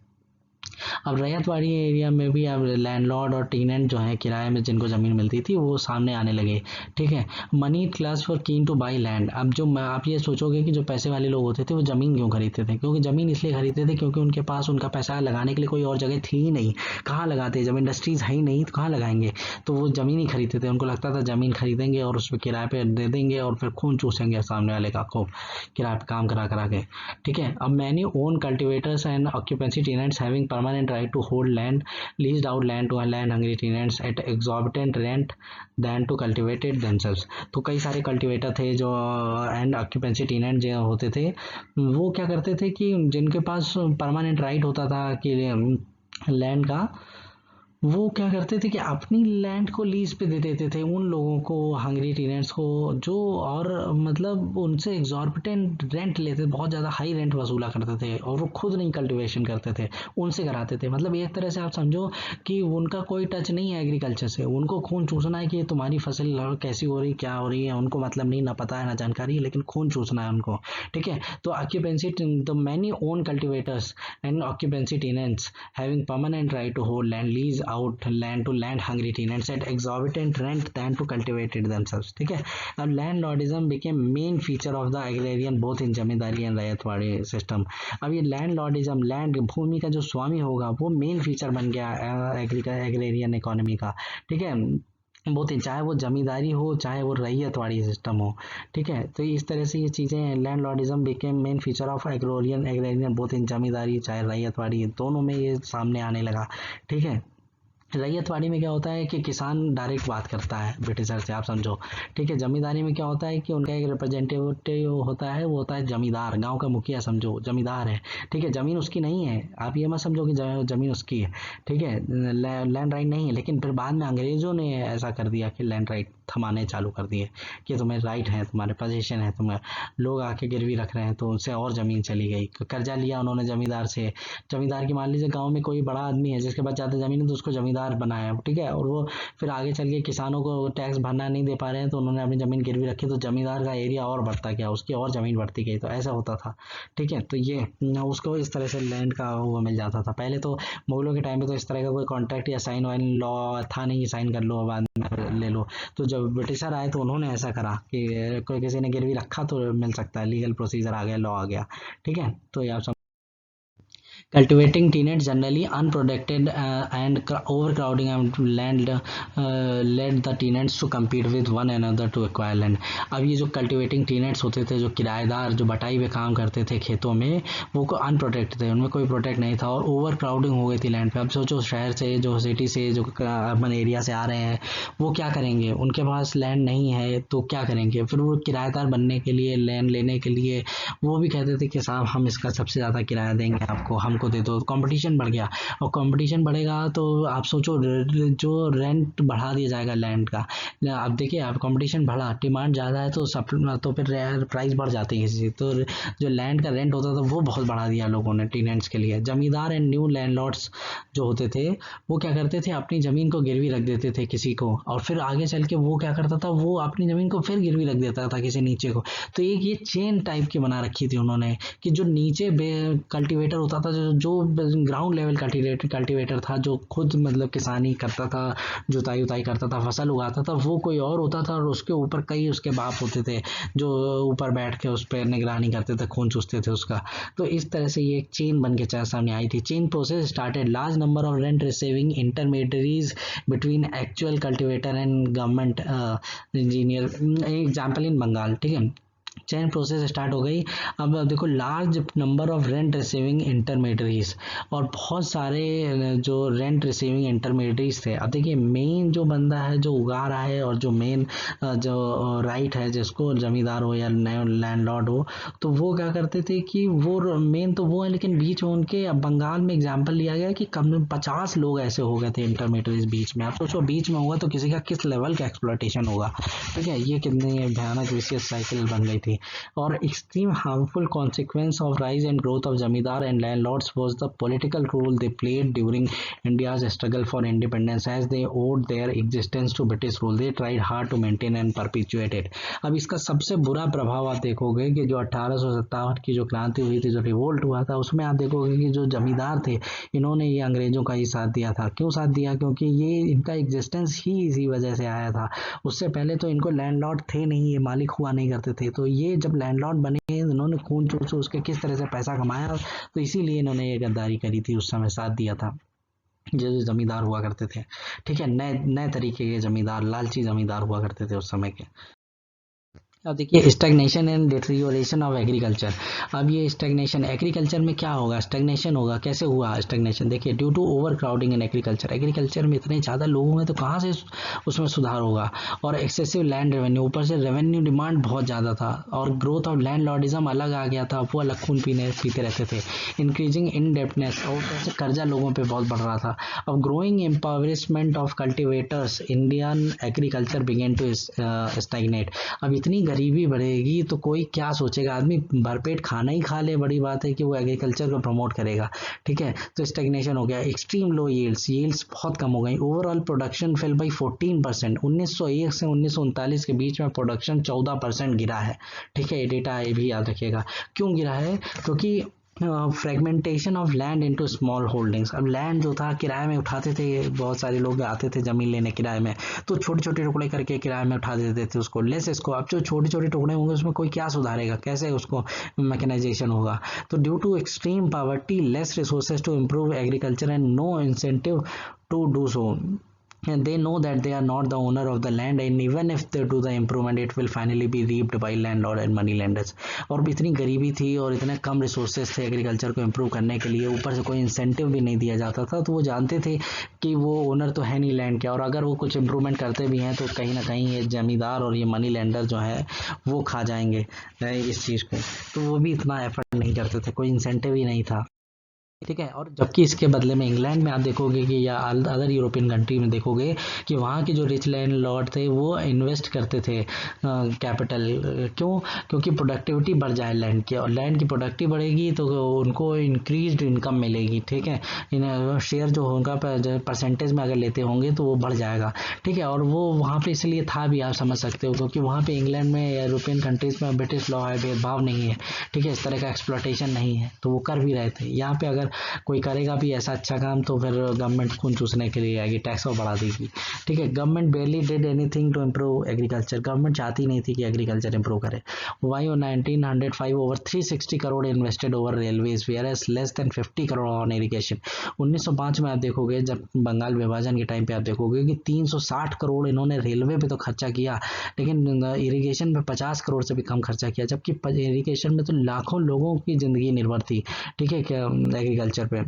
अब रैयतवाड़ी एरिया में भी अब लैंडलॉर्ड और टीनेंट जो है, किराए में जिनको ज़मीन मिलती थी, वो सामने आने लगे, ठीक है। Money class for keen two by land. अब जो आप ये सोचोगे कि जो पैसे वाले लोग होते थे वो ज़मीन क्यों खरीदते थे, क्योंकि ज़मीन इसलिए खरीदते थे क्योंकि उनके पास उनका पैसा लगाने के लिए कोई और जगह थी ही नहीं, कहाँ लगाते, जब इंडस्ट्रीज है ही नहीं तो कहाँ लगाएंगे, तो वो ज़मीन ही खरीदते थे। उनको लगता था ज़मीन खरीदेंगे और उस पर किराए पे दे देंगे, और फिर खून चूसेंगे सामने वाले का खूब किराए पे काम करा करा के, ठीक है। अब many own cultivators and occupancy tenants having permanent right to hold land leased out land to land hungry tenants at exorbitant rent then to cultivate it themselves. तो कई सारे कल्टिवेटर थे जो एंड ऑक्यूपेंसी टेनेंट जो होते थे, वो क्या करते थे कि जिनके पास परमानेंट राइट होता था कि लैंड का, वो क्या करते थे कि अपनी लैंड को लीज पे दे देते थे उन लोगों को, हंगरी टीनेंट्स को, जो और मतलब उनसे एग्जॉर्बिटेंट रेंट लेते, बहुत ज़्यादा हाई रेंट वसूला करते थे, और वो खुद नहीं कल्टीवेशन करते थे, उनसे कराते थे। मतलब एक तरह से आप समझो कि उनका कोई टच नहीं है एग्रीकल्चर से, उनको खून चूसना है कि तुम्हारी फसल कैसी हो रही, क्या हो रही है, उनको मतलब नहीं, ना पता है ना जानकारी, लेकिन खून चूसना है उनको, ठीक है। तो occupancy, the many own cultivators and occupancy tenants having permanent right to hold land lease out land to land hungry tenants at exorbitant rent than to cultivate it themselves, ठीक है। अब landlordism became main feature of the agrarian both in zamindari and ryotwari system. अब ये landlordism, land भूमि का जो स्वामी होगा, वो main feature बन गया एग्रेरियन इकोनॉमी का, ठीक है। बहुत ही, चाहे वो जमींदारी हो चाहे वो रैयतवाड़ी सिस्टम हो, ठीक है। तो इस तरह से ये चीज़ें, landlordism became main feature of agrarian both in zamindari चाहे रैयतवाड़ी, दोनों में ये सामने आने लगा, ठीक है। रैयतवाड़ी में क्या होता है कि किसान डायरेक्ट बात करता है ब्रिटिशर से, आप समझो, ठीक है। जमींदारी में क्या होता है कि उनका एक रिप्रेजेंटेटिव होता है, वो होता है जमींदार, गांव का मुखिया समझो, जमींदार है, ठीक है। जमीन उसकी नहीं है, आप ये मत समझो कि जमीन उसकी है, ठीक है, लैंड राइट नहीं है। लेकिन फिर बाद में अंग्रेजों ने ऐसा कर दिया कि लैंड राइट थमाने चालू कर दिए कि तुम्हें राइट है, तुम्हारे पोजीशन है, तुम्हें लोग आके गिरवी रख रहे हैं, तो उनसे और ज़मीन चली गई, कर्जा लिया उन्होंने ज़मींदार से। जमींदार की मान लीजिए गांव में कोई बड़ा आदमी है जिसके पास ज़्यादा ज़मीन है, तो उसको जमींदार बनाया, ठीक है, और वो फिर आगे चल के किसानों को टैक्स भरना नहीं दे पा रहे हैं, तो उन्होंने अपनी ज़मीन गिरवी रखी, तो जमींदार का एरिया और बढ़ता गया, उसकी और ज़मीन बढ़ती गई, तो ऐसा होता था, ठीक है। तो ये उसको इस तरह से लैंड का वो मिल जाता था। पहले तो मुगलों के टाइम पे तो इस तरह का कोई कॉन्ट्रैक्ट या साइन वाइन लॉ था नहीं, साइन कर लो बाद में ले लो। तो जब ब्रिटिशर आए तो उन्होंने ऐसा करा कि कोई किसी ने गिरवी रखा तो मिल सकता है, लीगल प्रोसीजर आ गया, लॉ आ गया, ठीक है। तो ये आप cultivating tenants generally unprotected and overcrowding of land led the tenants to compete with one another to acquire land। अब ये जो कल्टिवेटिंग टेनेंट्स होते थे, जो किराएदार जो बटाई पे काम करते थे खेतों में, वो को अनप्रोटेक्ट थे, उनमें कोई प्रोटेक्ट नहीं था, और ओवर क्राउडिंग हो गई थी लैंड पे। अब सोचो शहर से, जो सिटी से, जो अर्बन एरिया से आ रहे हैं, वो क्या करेंगे, उनके पास लैंड नहीं है तो क्या करेंगे, फिर वो किराएदार बनने के लिए, लैंड लेने के लिए, वो भी कहते थे कि साहब हम इसका सबसे ज़्यादा किराया देंगे आपको, हमको को दे दो, कंपटीशन बढ़ गया। और कंपटीशन बढ़ेगा तो आप सोचो जो रेंट बढ़ा दिया जाएगा लैंड का। अब देखिए, आप कंपटीशन बढ़ा, डिमांड ज़्यादा है तो सब, तो फिर प्राइस बढ़ जाती है किसी चीज़। तो जो लैंड का रेंट होता था वो बहुत बढ़ा दिया लोगों ने टेनेंट्स के लिए। जमींदार एंड न्यू लैंडलॉर्ड्स जो होते थे वो क्या करते थे, अपनी ज़मीन को गिरवी रख देते थे किसी को, और फिर आगे चल के वो क्या करता था, वो अपनी ज़मीन को फिर गिरवी रख देता था किसी नीचे को। तो एक ये चेन टाइप की बना रखी थी उन्होंने, कि जो नीचे कल्टीवेटर होता था, जो ग्राउंड लेवल कल्टीवेटर था, जो खुद मतलब किसानी करता था, जुताई उताई करता था, फसल उगाता था, वो कोई और होता था। और उसके ऊपर कई उसके बाप होते थे जो ऊपर बैठ के उस पर निगरानी करते थे, खून चूसते थे उसका। तो इस तरह से ये एक चेन बन के सामने आई थी। Chain process started large number of rent receiving intermediaries between actual cultivator and government engineer. Example in Bengal, ठीक है, चेन प्रोसेस स्टार्ट हो गई। अब देखो, large number of rent receiving intermediaries, और बहुत सारे जो रेंट रिसीविंग इंटरमीडियरीज थे। अब देखिए, मेन जो बंदा है जो उगा रहा है, और जो मेन जो राइट है, जिसको जमींदार हो या लैंडलॉर्ड हो, तो वो क्या करते थे कि वो मेन तो वो है, लेकिन बीच में उनके, अब बंगाल में एग्जाम्पल लिया गया कि कम 50 लोग ऐसे हो गए थे इंटरमीडियरीज बीच में। आप सोचो बीच में होगा तो किसी का किस लेवल का एक्सप्लॉयटेशन होगा, ठीक है। ये कितनी भयानक विशियस साइकिल बन गई थी। और extreme harmful consequence of rise and growth of zamindar and landlords was the political role they played during India's struggle for independence, as they owed their existence to British rule. They tried hard to maintain and perpetuate it. अब इसका सबसे बुरा प्रभाव आप देखोगे कि जो 1857 की जो क्रांति हुई थी, जो रिवोल्ट हुआ था, उसमें आप देखोगे कि जो जमींदार थे, इन्होंने ये अंग्रेजों का ही साथ दिया था। क्यों साथ दिया? क्योंकि ये इनका एग्जिस्टेंस ही इसी वजह से आया था। उससे पहले तो इनको लैंडलॉर्ड थे नहीं, ये मालिक हुआ नहीं करते थे। तो ये जब लैंडलॉर्ड बने, इन्होंने खून चूस उसके किस तरह से पैसा कमाया, तो इसीलिए इन्होंने ये गद्दारी करी थी, उस समय साथ दिया था जो जमींदार हुआ करते थे, ठीक है। नए नए तरीके के जमींदार, लालची जमींदार हुआ करते थे उस समय के। अब देखिए, stagnation and deterioration of agriculture. अब ये स्टैग्नेशन एग्रीकल्चर में क्या होगा, स्टैग्नेशन होगा। कैसे हुआ स्टैग्नेशन? देखिए, due to over crowding in agriculture, agriculture में इतने ज़्यादा लोग हैं तो कहाँ से उसमें सुधार होगा। और एक्सेसिव लैंड रेवेन्यू, ऊपर से रेवेन्यू डिमांड बहुत ज़्यादा था। और ग्रोथ ऑफ लैंड लॉर्डिज्म अलग आ गया था, वो अलग खून पीते रहते थे। इंक्रीजिंग इनडेप्टनेस, और ऊपर से कर्जा लोगों पर बहुत बढ़ रहा था। अब growing empowerment of cultivators, Indian agriculture began to stagnate. अब इतनी गरीबी बढ़ेगी तो कोई क्या सोचेगा, आदमी भरपेट खाना ही खा ले, बड़ी बात है कि वो एग्रीकल्चर को प्रमोट करेगा, ठीक है। तो स्टैग्नेशन हो गया। एक्सट्रीम लो यील्ड्स बहुत कम हो गई। Overall production fail by 14%। 1901 से 1939 के बीच में प्रोडक्शन 14% गिरा है, ठीक है। ये डेटा ये भी याद रखिएगा। क्यों गिरा है? क्योंकि fragmentation of land into small holdings. अब लैंड जो था किराए में उठाते थे, बहुत सारे लोग आते थे ज़मीन लेने किराए में, तो छोटे छोटे टुकड़े करके किराए में उठा देते थे उसको, लेस इसको। अब जो छोटे छोटे टुकड़े होंगे उसमें कोई क्या सुधारेगा, कैसे उसको मैकेनाइजेशन होगा। तो due to extreme poverty, less resources to improve agriculture and no incentive to do so, and they know that they are not the owner of the land, and even if they do the improvement it will finally be reaped by landlord and money lenders. और भी इतनी गरीबी थी और इतने कम resources थे agriculture को improve करने के लिए, ऊपर से कोई इंसेंटिव भी नहीं दिया जाता था। तो वो जानते थे कि वो ओनर तो है नहीं लैंड के, और अगर वो कुछ इम्प्रूवमेंट करते भी हैं तो कहीं ना कहीं ये जमींदार और ये मनी लेंडर जो है वो खा जाएंगे इस चीज़ को। तो वो भी इतना एफर्ट नहीं करते थे, कोई इंसेंटिव ही नहीं था, ठीक है। और जबकि इसके बदले में इंग्लैंड में आप देखोगे कि या अदर यूरोपियन कंट्री में देखोगे कि वहाँ के जो रिच लैंड लॉर्ड थे वो इन्वेस्ट करते थे कैपिटल। क्यों? क्योंकि प्रोडक्टिविटी बढ़ जाए लैंड की, और लैंड की प्रोडक्टिविटी बढ़ेगी तो उनको इंक्रीज्ड इनकम मिलेगी, ठीक है। इन शेयर जो होगा परसेंटेज में अगर लेते होंगे तो वो बढ़ जाएगा, ठीक है। और वो वहाँ पे इसलिए था भी, आप समझ सकते हो, क्योंकि वहाँ पे इंग्लैंड में या यूरोपियन कंट्रीज़ में ब्रिटिश लॉ है, भेदभाव नहीं है, ठीक है, इस तरह का एक्सप्लॉयटेशन नहीं है, तो वो कर भी रहे थे। यहाँ पे अगर कोई करेगा भी ऐसा अच्छा काम तो फिर गवर्नमेंट खून चूसने के लिए आएगी, टैक्स और बढ़ा देगी, ठीक है। Government barely did anything to improve agriculture, government चाहती नहीं थी कि एग्रीकल्चर इंप्रूव करे। By 1905 over 360 crore invested over railways, whereas less than 50 crore on irrigation. 1905 में आप देखोगे, जब बंगाल विभाजन के टाइम पे आप देखोगे कि 360 करोड़ इन्होंने रेलवे पे तो खर्चा किया, लेकिन इरिगेशन में 50 करोड़ से भी कम खर्चा किया, जबकि इरिगेशन में तो लाखों लोगों की ज़िंदगी निर्भर थी, ठीक है, एग्रीकल्चर पे।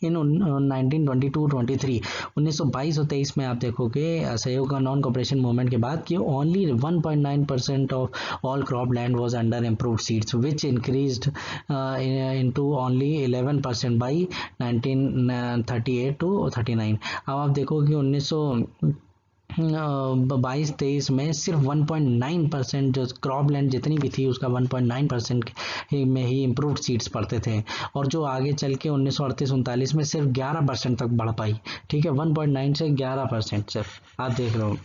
इन 1922-23 1922 और 23 में आप देखोगे सहयोग का नॉन कॉपरेशन मूवमेंट के बाद कि only 1.9% of all crop land was under improved seeds which increased into only 11% by 1938 to 39। अब आप देखोगे 1922-23 में सिर्फ 1.9% जो क्रॉप लैंड जितनी भी थी उसका 1.9% में ही इम्प्रूव्ड सीड्स पड़ते थे, और जो आगे चल के 1938-39 में सिर्फ 11% तक बढ़ पाई। ठीक है, 1.9 से 11% सिर्फ आप देख लो,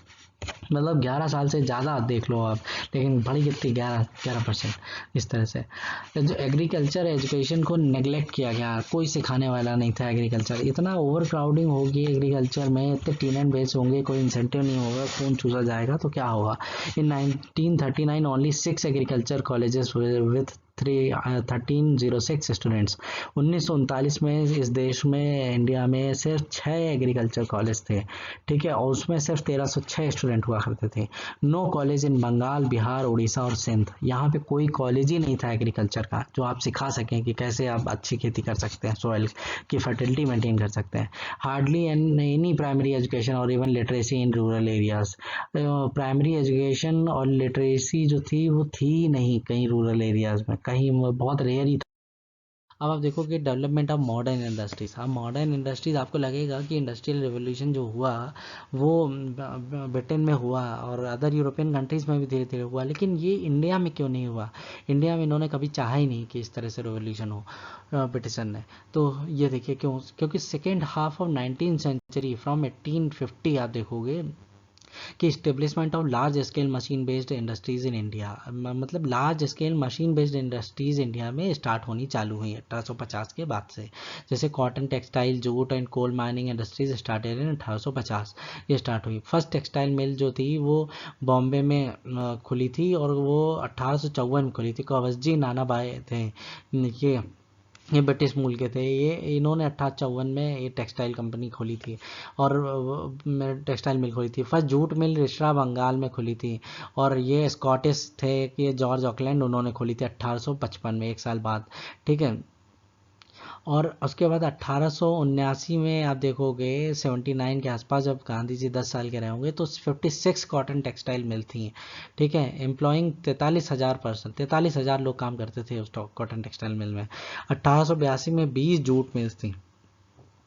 मतलब 11 साल से ज़्यादा देख लो आप, लेकिन बढ़ी कितनी, 11%। इस तरह से जो एग्रीकल्चर एजुकेशन को नेग्लेक्ट किया गया, कोई सिखाने वाला नहीं था एग्रीकल्चर, इतना ओवर क्राउडिंग होगी एग्रीकल्चर में, इतने टीन एंड बेस होंगे, कोई इंसेंटिव नहीं होगा, खून चूसा जाएगा तो क्या होगा। इन 1939 only 6 agriculture colleges with 1306 students. 1939 में इस देश में, इंडिया में सिर्फ 6 एग्रीकल्चर कॉलेज थे। ठीक है, और उसमें सिर्फ 1306 स्टूडेंट हुआ करते थे। No college in Bengal, Bihar, Orissa और सिंध, यहाँ पे कोई कॉलेज ही नहीं था एग्रीकल्चर का जो आप सिखा सकें कि कैसे आप अच्छी खेती कर सकते हैं, सॉइल की फर्टिलिटी मेंटेन कर सकते हैं। हार्डली एनी प्राइमरी एजुकेशन और even literacy in rural areas. Primary education और लिटरेसी जो थी वो थी नहीं कहीं रूरल एरियाज में, कहीं बहुत रेयर ही था। अब आप देखो कि डेवलपमेंट ऑफ मॉडर्न इंडस्ट्रीज, अब मॉडर्न इंडस्ट्रीज आपको लगेगा कि इंडस्ट्रियल रिवोल्यूशन जो हुआ वो ब्रिटेन में हुआ और अदर यूरोपियन कंट्रीज़ में भी धीरे धीरे हुआ, लेकिन ये इंडिया में क्यों नहीं हुआ। इंडिया में इन्होंने कभी चाहा ही नहीं कि इस तरह से रिवोल्यूशन हो ब्रिटिशन ने। तो ये देखिए क्यों, क्योंकि second half of 19th century from 1850 आप देखोगे कि establishment of large scale machine based industries in India, मतलब large scale machine based industries India में स्टार्ट होनी चालू हुई 1850 के बाद से। जैसे cotton, textile, jute and coal mining industries started in 1850, ये स्टार्ट हुई। फर्स्ट टेक्सटाइल मिल जो थी वो बॉम्बे में खुली थी और वो 1854 में खुली थी। कवसजी नाना भाई थे, ये ब्रिटिश मूल के थे, ये इन्होंने 1854 में ये टेक्सटाइल कंपनी खोली थी और टेक्सटाइल मिल खोली थी। First jute mill Rishra Bengal में खुली थी और ये स्कॉटिश थे कि जॉर्ज ऑकलैंड, उन्होंने खोली थी 1855 में, एक साल बाद। ठीक है, और उसके बाद 1879 में आप देखोगे 79 के आसपास जब गांधी जी 10 साल के रहे होंगे तो 56 कॉटन टेक्सटाइल मिल थी। ठीक है, एम्प्लॉइंग 43,000 लोग काम करते थे उस कॉटन टेक्सटाइल मिल में। 1882 में 20 जूट मिल्स थी,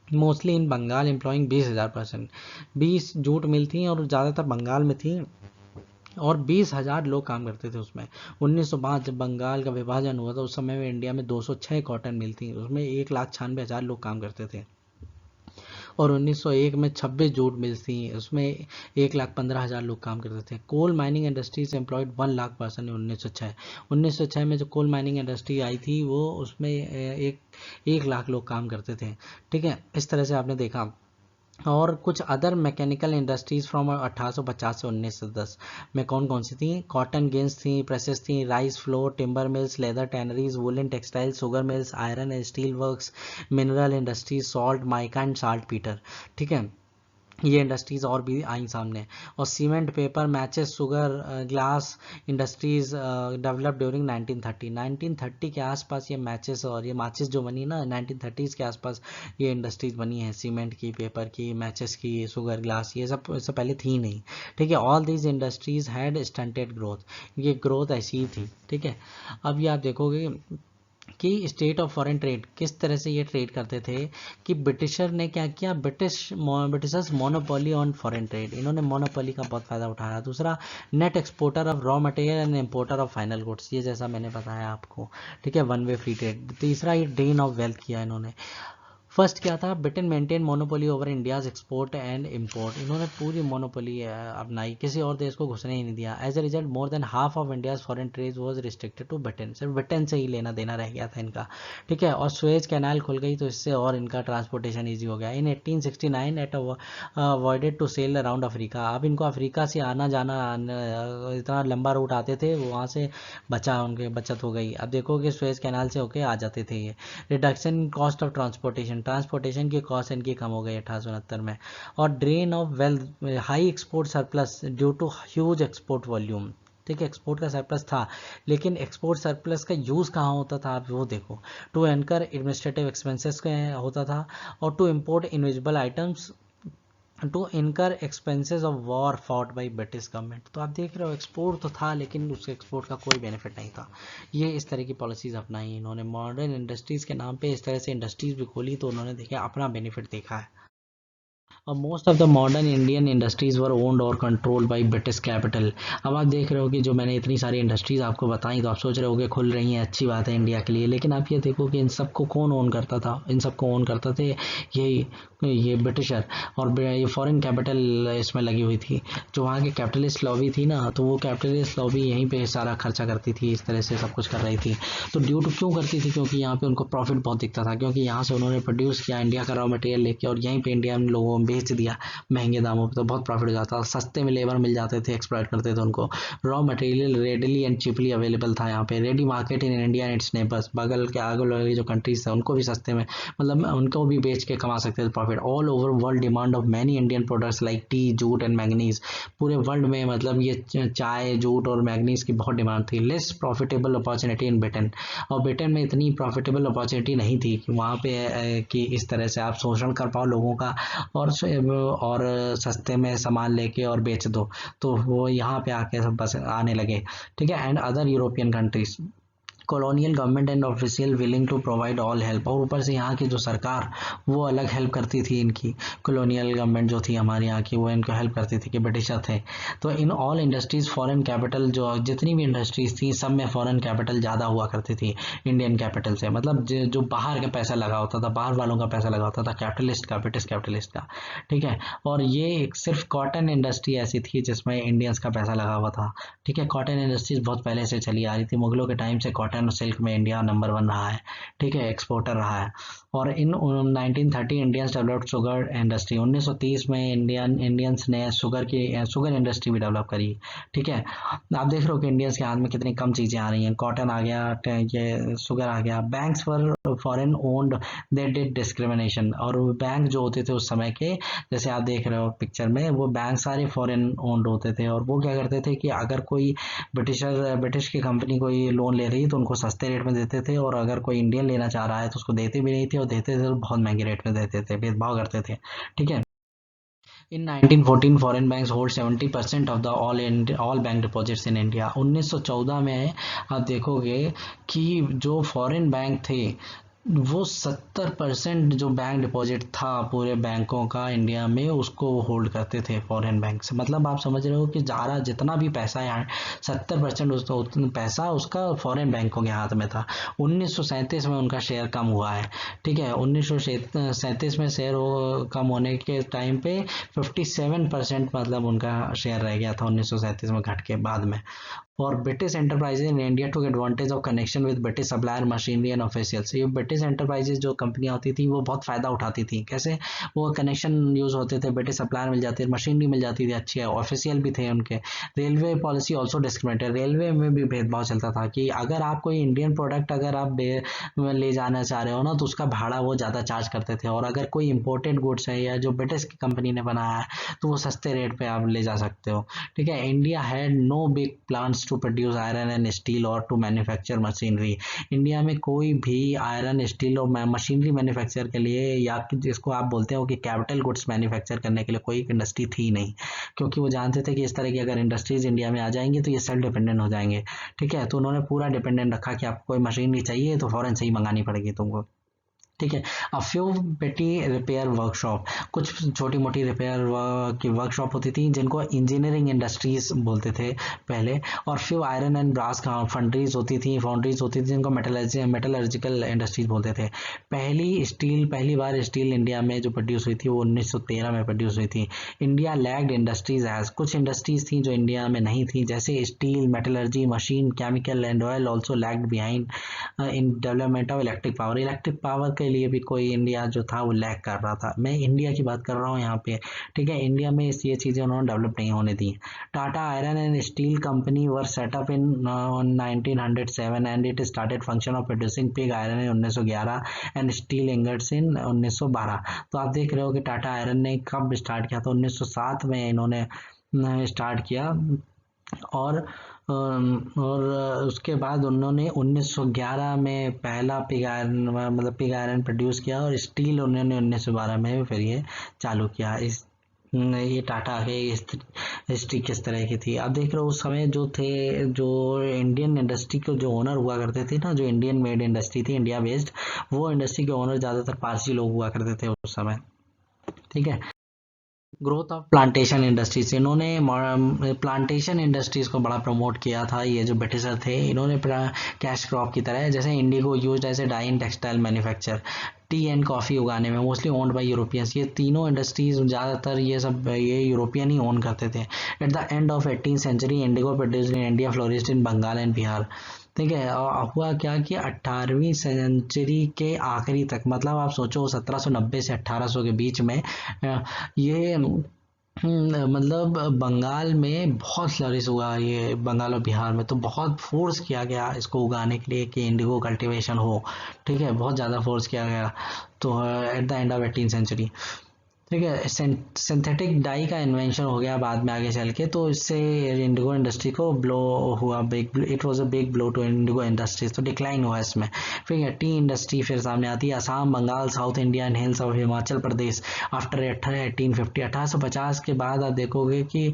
mostly in Bengal, employing 20 jute mill थी और ज़्यादातर बंगाल में थी और 20,000 लोग काम करते थे उसमें। 1905 जब बंगाल का विभाजन हुआ था उस समय में इंडिया में 206 कॉटन मिल थी, उसमें 1,96,000 लोग काम करते थे। और 1901 में 26 जूट मिल्स थी, उसमें 1,15,000 लोग काम करते थे। Coal mining industries employed 1 lakh person 1906 में जो कोल माइनिंग इंडस्ट्री आई थी वो उसमें 1 लाख लोग काम करते थे। ठीक है, इस तरह से आपने देखा। और कुछ अदर मैकेनिकल इंडस्ट्रीज फ्रॉम 1850 से 1910 में कौन कौन सी थी। कॉटन गिन्स थी, प्रेसेस थी, rice flour, timber mills, leather tanneries, woollen textile, sugar mills, iron and steel works, mineral industries, salt, mica and saltpetre. ठीक है, ये इंडस्ट्रीज और भी आई सामने। और cement, paper, matches, sugar, glass industries develop during 1930 के आसपास ये मैचेस और ये माचिस जो बनी ना 1930s के आसपास ये इंडस्ट्रीज बनी है, सीमेंट की, पेपर की, मैचेस की, शुगर, ग्लास, ये सब इससे पहले थी नहीं। ठीक है, all these industries had stunted growth, ये ग्रोथ ऐसी ही थी। ठीक है, अब ये आप देखोगे कि स्टेट ऑफ फॉरेन ट्रेड किस तरह से ये ट्रेड करते थे कि ब्रिटिशर ने क्या किया, Britishers monopoly on foreign trade, इन्होंने मोनोपोली का बहुत फ़ायदा उठाया। दूसरा, net exporter of raw material and importer of final goods, ये जैसा मैंने बताया आपको। ठीक है, वन वे फ्री ट्रेड। तीसरा, ये ड्रेन ऑफ वेल्थ किया इन्होंने। फर्स्ट क्या था, Britain maintain monopoly over India's export and import, इन्होंने पूरी मोनोपोली अपनाई, किसी और देश को घुसने ही नहीं दिया। As a result more than half of India's foreign trade was restricted to Britain, सिर्फ ब्रिटेन से ही लेना देना रह गया था इनका। ठीक है, और सुएज कैनाल खुल गई तो इससे और इनका ट्रांसपोर्टेशन ईजी हो गया। In 1869 it avoided to sail around Africa, अब इनको अफ्रीका से आना जाना इतना लंबा रूट आते थे वहाँ से बचा, उनके बचत हो गई। अब देखो कि सुएज कैनाल से होके आ जाते थे ये। Reduction in cost of transportation की कॉस्ट इनकी कम हो गई 1869 में। और drain of wealth, high export surplus due to huge export volume, ठीक है, एक्सपोर्ट का सरप्लस था, लेकिन एक्सपोर्ट सरप्लस का यूज़ कहाँ होता था आप वो देखो। टू एनकर एडमिनिस्ट्रेटिव एक्सपेंसेस का होता था, और to import invisible items, to incur expenses of war fought by British government. तो आप देख रहे हो एक्सपोर्ट तो था, लेकिन उस एक्सपोर्ट का कोई बेनिफिट नहीं था। ये इस तरह की पॉलिसीज अपनाई इन्होंने। मॉडर्न इंडस्ट्रीज़ के नाम पे इस तरह से इंडस्ट्रीज़ भी खोली, तो उन्होंने देखा अपना बेनिफिट देखा है। और most of the modern Indian industries were owned और कंट्रोल्ड बाय ब्रिटिश कैपिटल। अब आप देख रहे हो कि जो मैंने इतनी सारी इंडस्ट्रीज़ आपको बताई, तो आप सोच रहे हो कि खुल रही हैं, अच्छी बात है इंडिया के लिए, लेकिन आप ये देखो कि इन सबको कौन ओन करता था। इन सबको ओन करते थे ये ब्रिटिशर, और ये फॉरेन कैपिटल इसमें लगी हुई थी। जो वहाँ की कैपिटलिस्ट लॉबी थी ना, तो वो कैपिटलिस्ट लॉबी यहीं पे सारा खर्चा करती थी, इस तरह से सब कुछ कर रही थी। तो ड्यू टू क्यों करती थी? क्योंकि यहाँ पे उनको प्रॉफिट बहुत दिखता था, क्योंकि यहाँ से उन्होंने प्रोड्यूस किया इंडिया का रॉ मटेरियल लेके, और यहीं पे इंडिया में लोगों में बेच दिया महंगे दामों पे, तो बहुत प्रॉफिट हो जाता था। सस्ते में लेबर मिल जाते थे, एक्सप्लॉइट करते थे उनको। Raw material readily and cheaply available था यहाँ पे। Ready market in India and its neighbours, बगल के आगे वाली जो कंट्रीज थे उनको भी सस्ते में, मतलब उनको भी बेच के कमा सकते थे profit. All over world demand of many Indian products like T, jute and manganese. पूरे वर्ल्ड में मतलब ये चाय, जूट और मैग्नीज की बहुत डिमांड थी। Less profitable opportunity in Britain, और ब्रिटेन में इतनी प्रॉफिटेबल अपॉर्चुनिटी नहीं थी कि वहाँ पे कि इस तरह से आप शोषण कर पाओ लोगों का, और सस्ते में सामान लेके और बेच दो। तो वो यहाँ पे आके सब बस आने लगे, ठीक है। And other European countries, colonial government and official willing to provide all help. और ऊपर से यहाँ की जो सरकार, वो अलग हेल्प करती थी इनकी। कॉलोनियल गवर्नमेंट जो थी हमारे यहाँ की, वो इनको हेल्प करती थी कि ब्रिटिशर थे। तो in all industries foreign capital, जो जितनी भी इंडस्ट्रीज थी सब में फॉरेन कैपिटल ज़्यादा हुआ करती थी इंडियन कैपिटल से। मतलब जो बाहर का पैसा लगा होता था, बाहर वालों का पैसा लगा होता था, कैपिटलिस्ट का, ब्रिटिश कैपिटलिस्ट का, ठीक है। और ये एक सिर्फ कॉटन इंडस्ट्री ऐसी थी जिसमें इंडियंस का पैसा लगा हुआ था, ठीक है। कॉटन इंडस्ट्रीज बहुत पहले से चली आ रही थी, मुगलों के टाइम से कॉटन और सिल्क में इंडिया नंबर 1 रहा है, ठीक है, एक्सपोर्टर रहा है। और इन 1930 इंडियंस डेवलप्ड शुगर इंडस्ट्री। 1930 में इंडियंस ने शुगर इंडस्ट्री भी डेवलप करी, ठीक है। आप देख रहे हो कि इंडियंस के हाथ में कितनी कम चीज़ें आ रही हैं। कॉटन आ गया, ये शुगर आ गया। Banks for foreign owned, they did discrimination. और बैंक जो होते थे उस समय के, जैसे आप देख रहे हो पिक्चर में, वो बैंक सारे फॉरेन ओन्ड होते थे, और वो क्या करते थे कि अगर कोई ब्रिटिश की कंपनी कोई लोन ले रही है तो उनको सस्ते रेट में देते थे, और अगर कोई इंडियन लेना चाह रहा है तो उसको देते भी नहीं थे, और देते थे तो बहुत महंगे रेट में देते थे, भेदभाव करते थे, ठीक है। इन 1914 foreign banks hold 70% of the all bank deposits in India. 1914 में आप देखोगे कि जो फॉरेन बैंक थे, वो 70% जो बैंक डिपॉजिट था पूरे बैंकों का इंडिया में, उसको होल्ड करते थे फॉरेन बैंक से। मतलब आप समझ रहे हो कि ज़्यादा जितना भी पैसा है, 70% उसका पैसा उसका फॉरेन बैंकों के हाथ में था। 1937 में उनका शेयर कम हुआ है, ठीक है। 1937 में शेयर कम होने के टाइम पे 57% मतलब उनका शेयर रह गया था 1937 में, घट के बाद में। और British enterprises in India took advantage of connection with British supplier machinery and officials. ये ब्रिटिश एंटरप्राइजेज जो कंपनियां होती थी, वो बहुत फायदा उठाती थी। कैसे? वो कनेक्शन यूज होते थे, ब्रिटिश सप्लायर मिल जाते थे, मशीनरी मिल जाती थी, अच्छे ऑफिशियल भी थे उनके। Railway policy also discriminated. Railway में भी भेदभाव चलता था कि अगर आप कोई इंडियन प्रोडक्ट अगर आप ले जाना चाह रहे हो ना, तो उसका भाड़ा वो ज़्यादा चार्ज करते थे। और अगर कोई इंपोर्टेड गुड्स है या जो ब्रिटिश की कंपनी ने बनाया है, तो वो सस्ते रेट पे आप ले जा सकते हो, ठीक है। India had no big plans to produce iron and steel और टू मैन्युफैक्चर मशीनरी। इंडिया में कोई भी आयरन, स्टील और मशीनरी मैन्युफैक्चर के लिए, या जिसको आप बोलते हो कि कैपिटल गुड्स मैन्युफैक्चर करने के लिए, कोई इंडस्ट्री थी नहीं। क्योंकि वो जानते थे कि इस तरह की अगर इंडस्ट्रीज इंडिया में आ जाएंगी तो ये सेल्फ डिपेंडेंट हो जाएंगे, ठीक है। तो उन्होंने पूरा डिपेंडेंट रखा कि आपको कोई मशीनरी चाहिए तो फॉरेन से ही मंगानी पड़ेगी तुमको, ठीक है। अ फ्यू पेटी रिपेयर वर्कशॉप, कुछ छोटी मोटी रिपेयर की वर्कशॉप होती थी जिनको इंजीनियरिंग इंडस्ट्रीज बोलते थे पहले। और few iron and brass foundries होती थी जिनको मेटलर्जिकल इंडस्ट्रीज बोलते थे। पहली बार स्टील इंडिया में जो प्रोड्यूस हुई थी वो 1913 में प्रोड्यूस हुई थी। इंडिया लैग्ड इंडस्ट्रीज एज, कुछ इंडस्ट्रीज थी जो इंडिया में नहीं थी, जैसे steel, metallurgy, machine, chemical and oil also lagged behind in development of electric power. Electric power के लिए भी कोई इंडिया जो था वो लैग कर रहा था। मैं इंडिया की बात कर रहा हूँ यहाँ पे, ठीक है। इंडिया में ये चीज़ें उन्होंने डेवलप नहीं होने दी। Tata iron and steel company were set up in 1907 and it started function of producing pig iron in 1911 and steel ingots in 1912। तो आप देख रहे हो कि टाटा आयरन ने कब स्टार्ट किया था? 1907 में इन्होंने स्टार्ट किया। और और उसके बाद उन्होंने 1911 में पहला पिग आयरन मतलब पिग आयरन प्रोड्यूस किया, और स्टील उन्होंने 1912 में फिर ये चालू किया। ये टाटा के हिस्ट्री किस तरह की थी आप देख रहे हो। उस समय जो थे, जो इंडियन इंडस्ट्री के जो ओनर हुआ करते थे ना, जो इंडियन मेड इंडस्ट्री थी इंडिया बेस्ड, वो इंडस्ट्री के ओनर ज़्यादातर पारसी लोग हुआ करते थे उस समय। ठीक है। ग्रोथ ऑफ प्लांटेशन इंडस्ट्रीज, इन्होंने प्लांटेशन इंडस्ट्रीज को बड़ा प्रमोट किया था। ये जो ब्रिटिशर थे, इन्होंने कैश क्रॉप की तरह, जैसे indigo used as a dye in textile manufacture, tea and coffee उगाने में, मोस्टली ओन्ड बाय यूरोपियंस। ये तीनों इंडस्ट्रीज ज़्यादातर ये यूरोपियन ही ओन करते थे। At the end of 18th century indigo produced in India flourished in Bengal and Bihar. ठीक है। और हुआ क्या कि 18वीं सेंचुरी के आखिरी तक, मतलब आप सोचो 1790 से 1800 के बीच में ये मतलब बंगाल में बहुत फ्लरिश हुआ। ये बंगाल और बिहार में तो बहुत फोर्स किया गया इसको उगाने के लिए कि इंडिगो कल्टीवेशन हो। ठीक है, बहुत ज़्यादा फोर्स किया गया। तो at the end of 18th century, ठीक है, सिंथेटिक डाई का इन्वेंशन हो गया बाद में आगे चल के, तो इससे इंडिगो इंडस्ट्री को ब्लो हुआ, big, it was a big blow to indigo industries, तो डिक्लाइन हुआ इसमें। फिर है टी इंडस्ट्री फिर सामने आती है, Assam, Bengal, south India and hills of Himachal Pradesh after 1850। 1850 के बाद आप देखोगे कि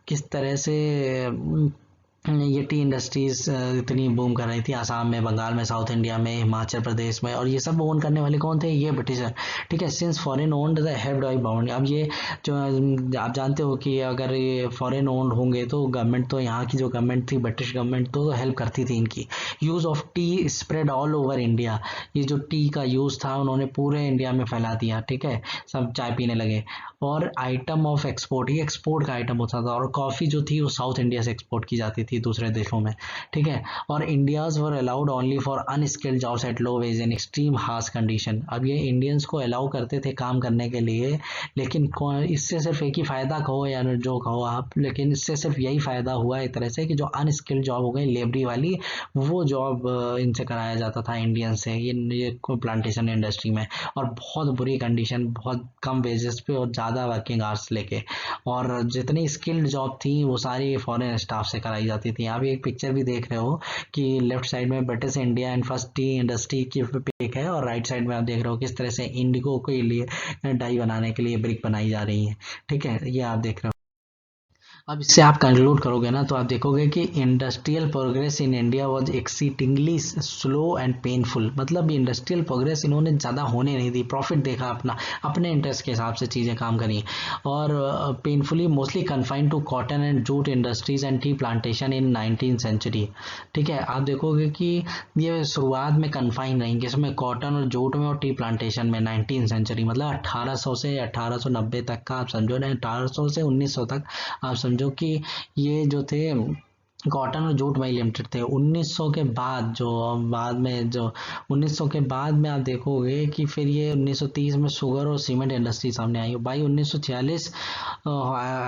किस तरह से ये टी इंडस्ट्रीज इतनी बूम कर रही थी असम में, बंगाल में, साउथ इंडिया में, हिमाचल प्रदेश में। और ये सब ओन करने वाले कौन थे? ये ब्रिटिशर। ठीक है। Since foreign owned the helped bye bound, अब ये जो आप जानते हो कि अगर ये फॉरेन ओन्ड होंगे तो गवर्नमेंट, तो यहाँ की जो गवर्नमेंट थी ब्रिटिश गवर्नमेंट, तो हेल्प करती थी इनकी। Use of T spread all over India, ये जो टी का यूज़ था उन्होंने पूरे इंडिया में फैला दिया। ठीक है, सब चाय पीने लगे। और आइटम ऑफ एक्सपोर्ट, ये एक्सपोर्ट का आइटम होता था। और कॉफ़ी जो थी वो साउथ इंडिया से एक्सपोर्ट की जाती थी दूसरे देशों में। ठीक है। और India's were allowed only for unskilled jobs eight low ways in extreme harsh condition. अब ये इंडियंस को अलाउ करते थे काम करने के लिए, लेकिन इससे सिर्फ एक ही फ़ायदा कहो या जो कहो आप, लेकिन इससे सिर्फ यही फ़ायदा हुआ एक तरह से कि जो अनस्किल्ड जॉब हो गई लेबरी वाली, वो जॉब इनसे कराया जाता था इंडियन से, ये प्लांटेशन इंडस्ट्री में। और बहुत बुरी कंडीशन, बहुत कम वेजेस पे और ज़्यादा वर्किंग आवर्स लेके। और जितनी स्किल्ड जॉब थी वो सारी फॉरेन स्टाफ से कराई जाती थी। आप एक पिक्चर भी देख रहे हो कि लेफ्ट साइड में British India and first T industry की पिक है, और राइट साइड में आप देख रहे हो किस तरह से इंडिगो के लिए डाई बनाने के लिए ब्रिक बनाई जा रही है। ठीक है, ये आप देख रहे हो। अब इससे आप कंक्लूड करोगे ना, तो आप देखोगे कि industrial progress in India was excitingly slow and painful. मतलब इंडस्ट्रियल प्रोग्रेस इन्होंने ज़्यादा होने नहीं दी, प्रॉफिट देखा अपना, अपने इंटरेस्ट के हिसाब से चीज़ें काम करी। और painfully mostly confined to cotton and jute industries and tea plantation in 19th century. ठीक है, आप देखोगे कि ये शुरुआत में कन्फाइन रहेंगे, इसमें कॉटन और जूट में और टी प्लांटेशन में 19th सेंचुरी, मतलब 1800 से 1890 तक का आप समझो ना, 1800 से 1900 तक आप समझो कि ये जो थे कॉटन और जूट मिल लिमिटेड थे। 1900 के बाद जो बाद में जो 1900 के बाद में आप देखोगे कि फिर ये 1930 में शुगर और सीमेंट इंडस्ट्री सामने आई। भाई 1946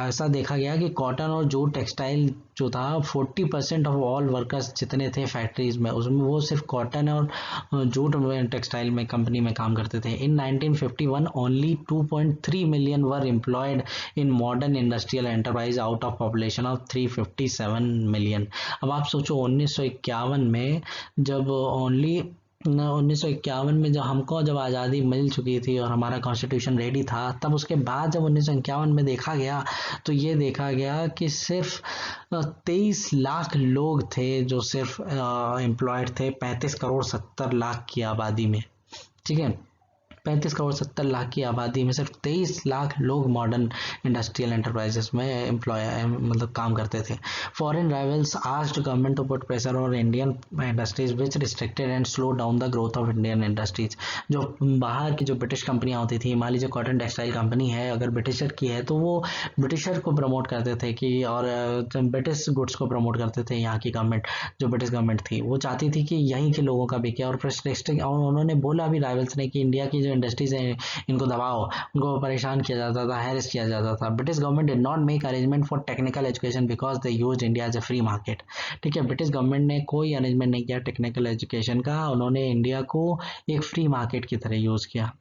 ऐसा देखा गया कि कॉटन और जूट टेक्सटाइल जो था 40% ऑफ ऑल वर्कर्स जितने थे फैक्ट्रीज में, उसमें वो सिर्फ कॉटन और जूट टेक्सटाइल में कंपनी में काम करते थे। इन 1951 only 2.3 million were employed in modern industrial enterprise out of population of 357 million. अब आप सोचो 1951 में जब ओनली 1951 में जब आज़ादी मिल चुकी थी और हमारा कॉन्स्टिट्यूशन रेडी था, तब उसके बाद जब 1951 में देखा गया तो ये देखा गया कि सिर्फ 23 लाख लोग थे जो सिर्फ एम्प्लॉयड थे 35 करोड़ 70 लाख की आबादी में। ठीक है, 35 करोड़ 70 लाख की आबादी में सिर्फ 23 लाख लोग मॉडर्न इंडस्ट्रियल एंटरप्राइजेस में एम्प्लॉय मतलब काम करते थे। Foreign rivals asked government to put pressure और Indian industries which restricted and slow down the growth of Indian industries. जो बाहर की जो ब्रिटिश कंपनियां होती थी, मान लीजिए कॉटन टेक्सटाइल कंपनी है, अगर ब्रिटिशर की है तो वो ब्रिटिशर को प्रमोट करते थे कि, और ब्रिटिश गुड्स को प्रमोट करते थे। यहाँ की गवर्नमेंट, जो ब्रिटिश गवर्नमेंट थी, वो चाहती थी कि यहीं के लोगों का बिके। और उन्होंने बोला भी राइवल्स ने कि इंडिया की जो इंडस्ट्रीज हैं इनको दबाओ, उनको परेशान किया जाता था, हैरेस किया जाता था। British government did not make arrangement for technical education because they used India as a free market. ठीक है, ब्रिटिश गवर्नमेंट ने कोई अरेंजमेंट नहीं किया टेक्निकल एजुकेशन का, उन्होंने इंडिया को एक फ्री मार्केट की तरह यूज़ किया।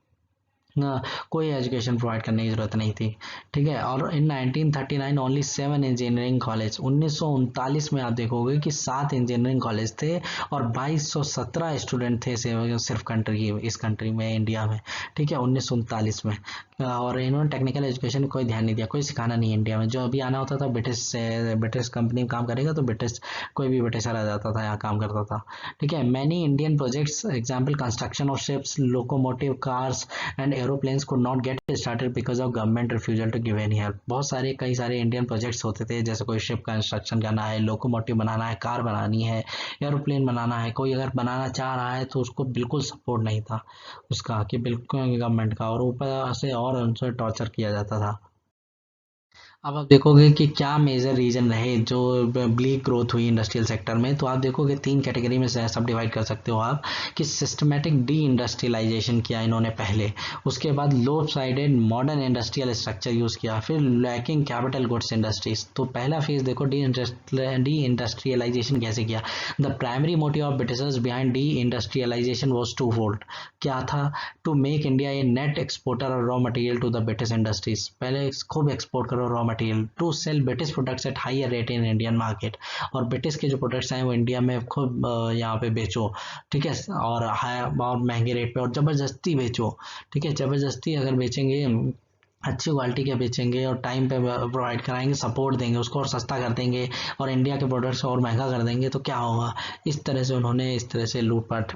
कोई एजुकेशन प्रोवाइड करने की ज़रूरत नहीं थी। ठीक है, और इन 1939 ओनली 7 इंजीनियरिंग कॉलेज, 1939 में आप देखोगे कि 7 इंजीनियरिंग कॉलेज थे और 2217 स्टूडेंट थे सिर्फ इस कंट्री में, इंडिया में। ठीक है, 1939 में। और इन्होंने टेक्निकल एजुकेशन कोई ध्यान नहीं दिया, कोई सिखाना नहीं इंडिया में। जो अभी आना होता था ब्रिटिश से, ब्रिटिश कंपनी में काम करेगा तो ब्रिटिश, कोई भी ब्रिटिशर आ जाता था यहाँ काम करता था। ठीक है, many Indian projects example construction of ships, locomotive, cars and aeroplanes could not get started because of government refusal to give any help। बहुत सारे, कई सारे इंडियन प्रोजेक्ट्स होते थे, जैसे कोई शिप कंस्ट्रक्शन करना है, लोकोमोटिव बनाना है, कार बनानी है, एरोप्लेन बनाना है, कोई अगर बनाना चाह रहा है तो उसको बिल्कुल सपोर्ट नहीं था उसका, कि बिल्कुल गवर्नमेंट का, और ऊपर से और उनसे टॉर्चर किया जाता था। अब आप देखोगे कि क्या मेजर रीजन रहे जो ब्लीक ग्रोथ हुई इंडस्ट्रियल सेक्टर में, तो आप देखोगे 3 कैटेगरी में सब डिवाइड कर सकते हो आप, कि सिस्टमेटिक डी इंडस्ट्रियलाइजेशन किया इन्होंने पहले, उसके बाद low sided modern industrial structure use किया, फिर लैकिंग कैपिटल गुड्स इंडस्ट्रीज। तो पहला फेज देखो डी इंडस्ट्रियलाइजेशन कैसे किया। The primary motive of Britishers behind deindustrialisation was twofold. क्या था? To make India a net exporter of raw material to the British industries, पहले खूब export करो raw material, to sell British products at higher rate in Indian market, और British के जो products हैं वो इंडिया में खूब यहाँ पे बेचो। ठीक है, और हाई और महंगे रेट पे और ज़बरदस्ती बेचो। ठीक है, ज़बरदस्ती अगर बेचेंगे, अच्छी क्वालिटी के बेचेंगे और टाइम पे प्रोवाइड कराएंगे, सपोर्ट देंगे उसको और सस्ता कर देंगे और इंडिया के प्रोडक्ट्स और महंगा कर देंगे, तो क्या होगा। इस तरह से उन्होंने इस तरह से लूटपाट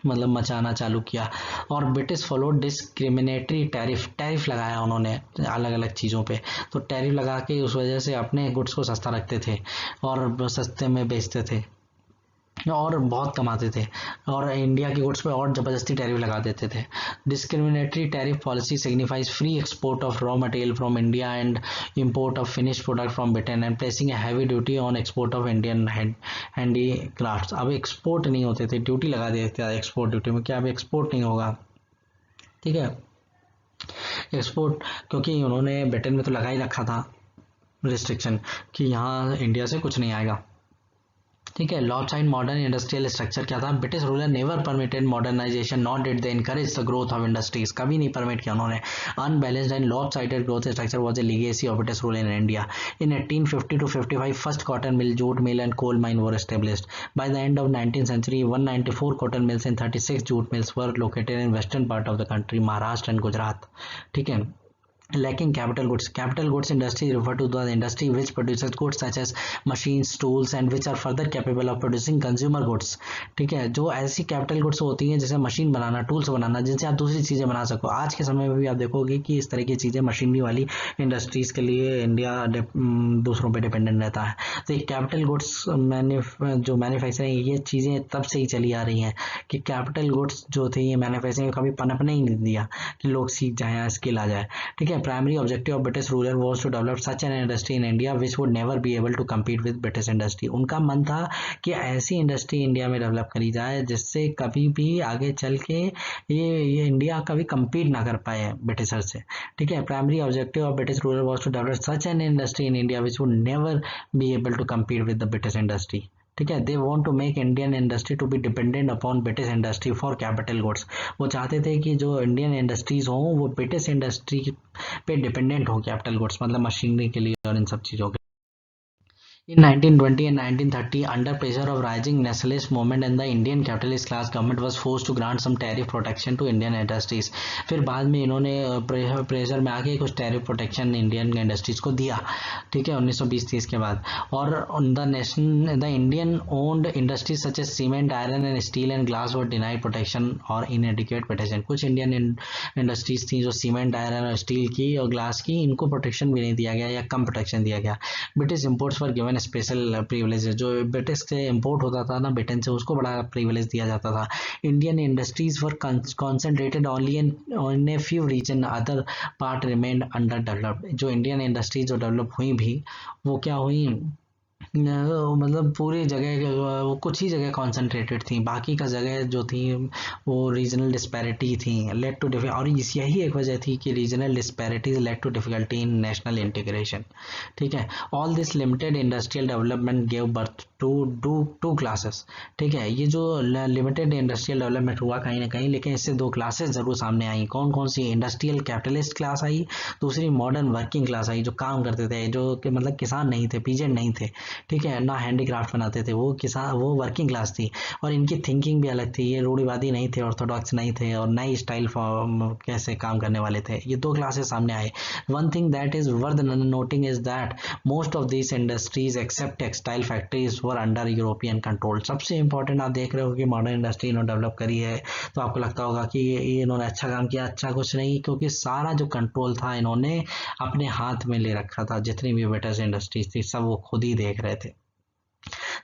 मतलब मचाना चालू किया। और ब्रिटिश फॉलो डिस्क्रिमिनेटरी टैरिफ लगाया उन्होंने अलग अलग चीज़ों पे, तो टैरिफ लगा के उस वजह से अपने गुड्स को सस्ता रखते थे और सस्ते में बेचते थे और बहुत कमाते थे, और इंडिया के गुड्स पे और ज़बरदस्ती टैरिफ लगा देते थे। Discriminatory tariff policy signifies free export of raw material from India and import of finish product from Britain and placing a heavy duty on export of Indian handy craft. अब export नहीं होते थे, duty लगा देते थे export duty में, क्या अब एक्सपोर्ट नहीं होगा। ठीक है, एक्सपोर्ट, क्योंकि उन्होंने ब्रिटेन में तो लगा ही रखा था रिस्ट्रिक्शन कि यहाँ इंडिया से कुछ नहीं आएगा। ठीक है, लॉपसाइड मॉडर्न इंडस्ट्रियल स्ट्रक्चर क्या था। British ruler never permitted modernisation, not did they encourage the growth of industries, कभी नहीं परमिट किया उन्होंने। Unbalanced and lopsided growth structure was a legacy of British rule in India. In 1850 to 55 first cotton mill, jute mill and coal mine were established. By the end of 19th century 194 cotton mills and 36 jute mills were located in western part of the country, Maharashtra and Gujarat. ठीक है, lacking capital goods industry refer to the industry which produces goods such as machines, tools and which are further capable of producing consumer goods। ठीक है, जो ऐसी capital goods होती हैं जैसे machine बनाना, tools बनाना, जिनसे आप दूसरी चीज़ें बना सको। आज के समय में भी आप देखोगे कि इस तरह की चीज़ें मशीनरी वाली इंडस्ट्रीज़ के लिए इंडिया दूसरों पे डिपेंडेंट रहता है। तो ये कैपिटल गुड्स जो मैन्युफैक्चरिंग, ये चीज़ें तब से ही चली आ रही हैं कि कैपिटल गुड्स जो थी ये मैन्युफैक्चरिंग कभी पनपने ही नहीं दिया कि लोग सीख जाएँ, स्किल आ जाए। ठीक है, primary objective of British ruler was to develop such an industry in India which would never be able to compete with British industry। उनका मन था कि ऐसी इंडस्ट्री इंडिया में डेवलप करी जाए जिससे कभी भी आगे चल के ये इंडिया कभी compete ना कर पाए ब्रिटिशर से। ठीक है, primary objective of British ruler was to develop such an industry in India which would never be able to compete with the British industry। ठीक है, they want to make Indian industry to be dependent upon British industry for capital goods. वो चाहते थे कि जो Indian industries हों वो British industry पे डिपेंडेंट हो कैपिटल गुड्स, मतलब मशीनरी के लिए और इन सब चीज़ों के। In 1920 and 1930, under pressure of rising nationalist movement and the Indian capitalist class, government was forced to grant some tariff protection to Indian industries। फिर बाद में इन्होंने प्रेशर में आके कुछ टैरिफ प्रोटेक्शन इंडियन इंडस्ट्रीज को दिया। ठीक है, 1920-30 के बाद। और the Indian owned industries such as cement, iron and steel and glass were denied protection और इनएडिक्वेट प्रोटेक्शन। कुछ इंडियन इंडस्ट्रीज थी जो सीमेंट, आयरन और स्टील की और ग्लास की, इनको प्रोटेक्शन भी नहीं दिया गया या कम प्रोटेक्शन दिया गया। British imports for given special privilege, जो ब्रिटिश से इंपोर्ट होता था ना ब्रिटेन से, उसको बड़ा प्रिविलेज दिया जाता था। Indian industries were concentrated only in a few region, other part remained under developed. जो इंडियन इंडस्ट्रीज जो डेवलप हुई भी वो क्या हुई, मतलब पूरी जगह वो कुछ ही जगह कॉन्सेंट्रेटेड थी, बाकी का जगह जो थी वो रीजनल डिस्पैरिटी थी, लेड टू और यही एक वजह थी कि regional disparities led to difficulty in national integration. ठीक है, all this limited industrial development gave birth to two classes. ठीक है, ये जो लिमिटेड इंडस्ट्रियल डेवलपमेंट हुआ कहीं ना कहीं, लेकिन इससे दो क्लासेस जरूर सामने आई। कौन कौन सी? इंडस्ट्रियल कैपिटलिस्ट क्लास आई, दूसरी मॉडर्न वर्किंग क्लास आई, जो काम करते थे, जो कि मतलब किसान नहीं थे, पीजेंट नहीं थे। ठीक है ना, हैंडीक्राफ्ट बनाते थे, वो किसान, वो वर्किंग क्लास थी। और इनकी थिंकिंग भी अलग थी, ये रूढ़िवादी नहीं थे, ऑर्थोडॉक्स नहीं थे, और नई स्टाइल फॉर्म कैसे काम करने वाले थे। ये दो क्लासेस सामने आए। One thing that is worth noting is that most of these industries except textile factories were under European control. सबसे इंपॉर्टेंट, आप देख रहे हो कि मॉडर्न इंडस्ट्री इन्होंने डेवलप करी है, तो आपको लगता होगा कि ये इन्होंने अच्छा काम किया। अच्छा कुछ नहीं, क्योंकि सारा जो कंट्रोल था इन्होंने अपने हाथ में ले रखा था। जितनी भी ब्रिटिश इंडस्ट्रीज थी सब वो खुद ही देख रहे थे,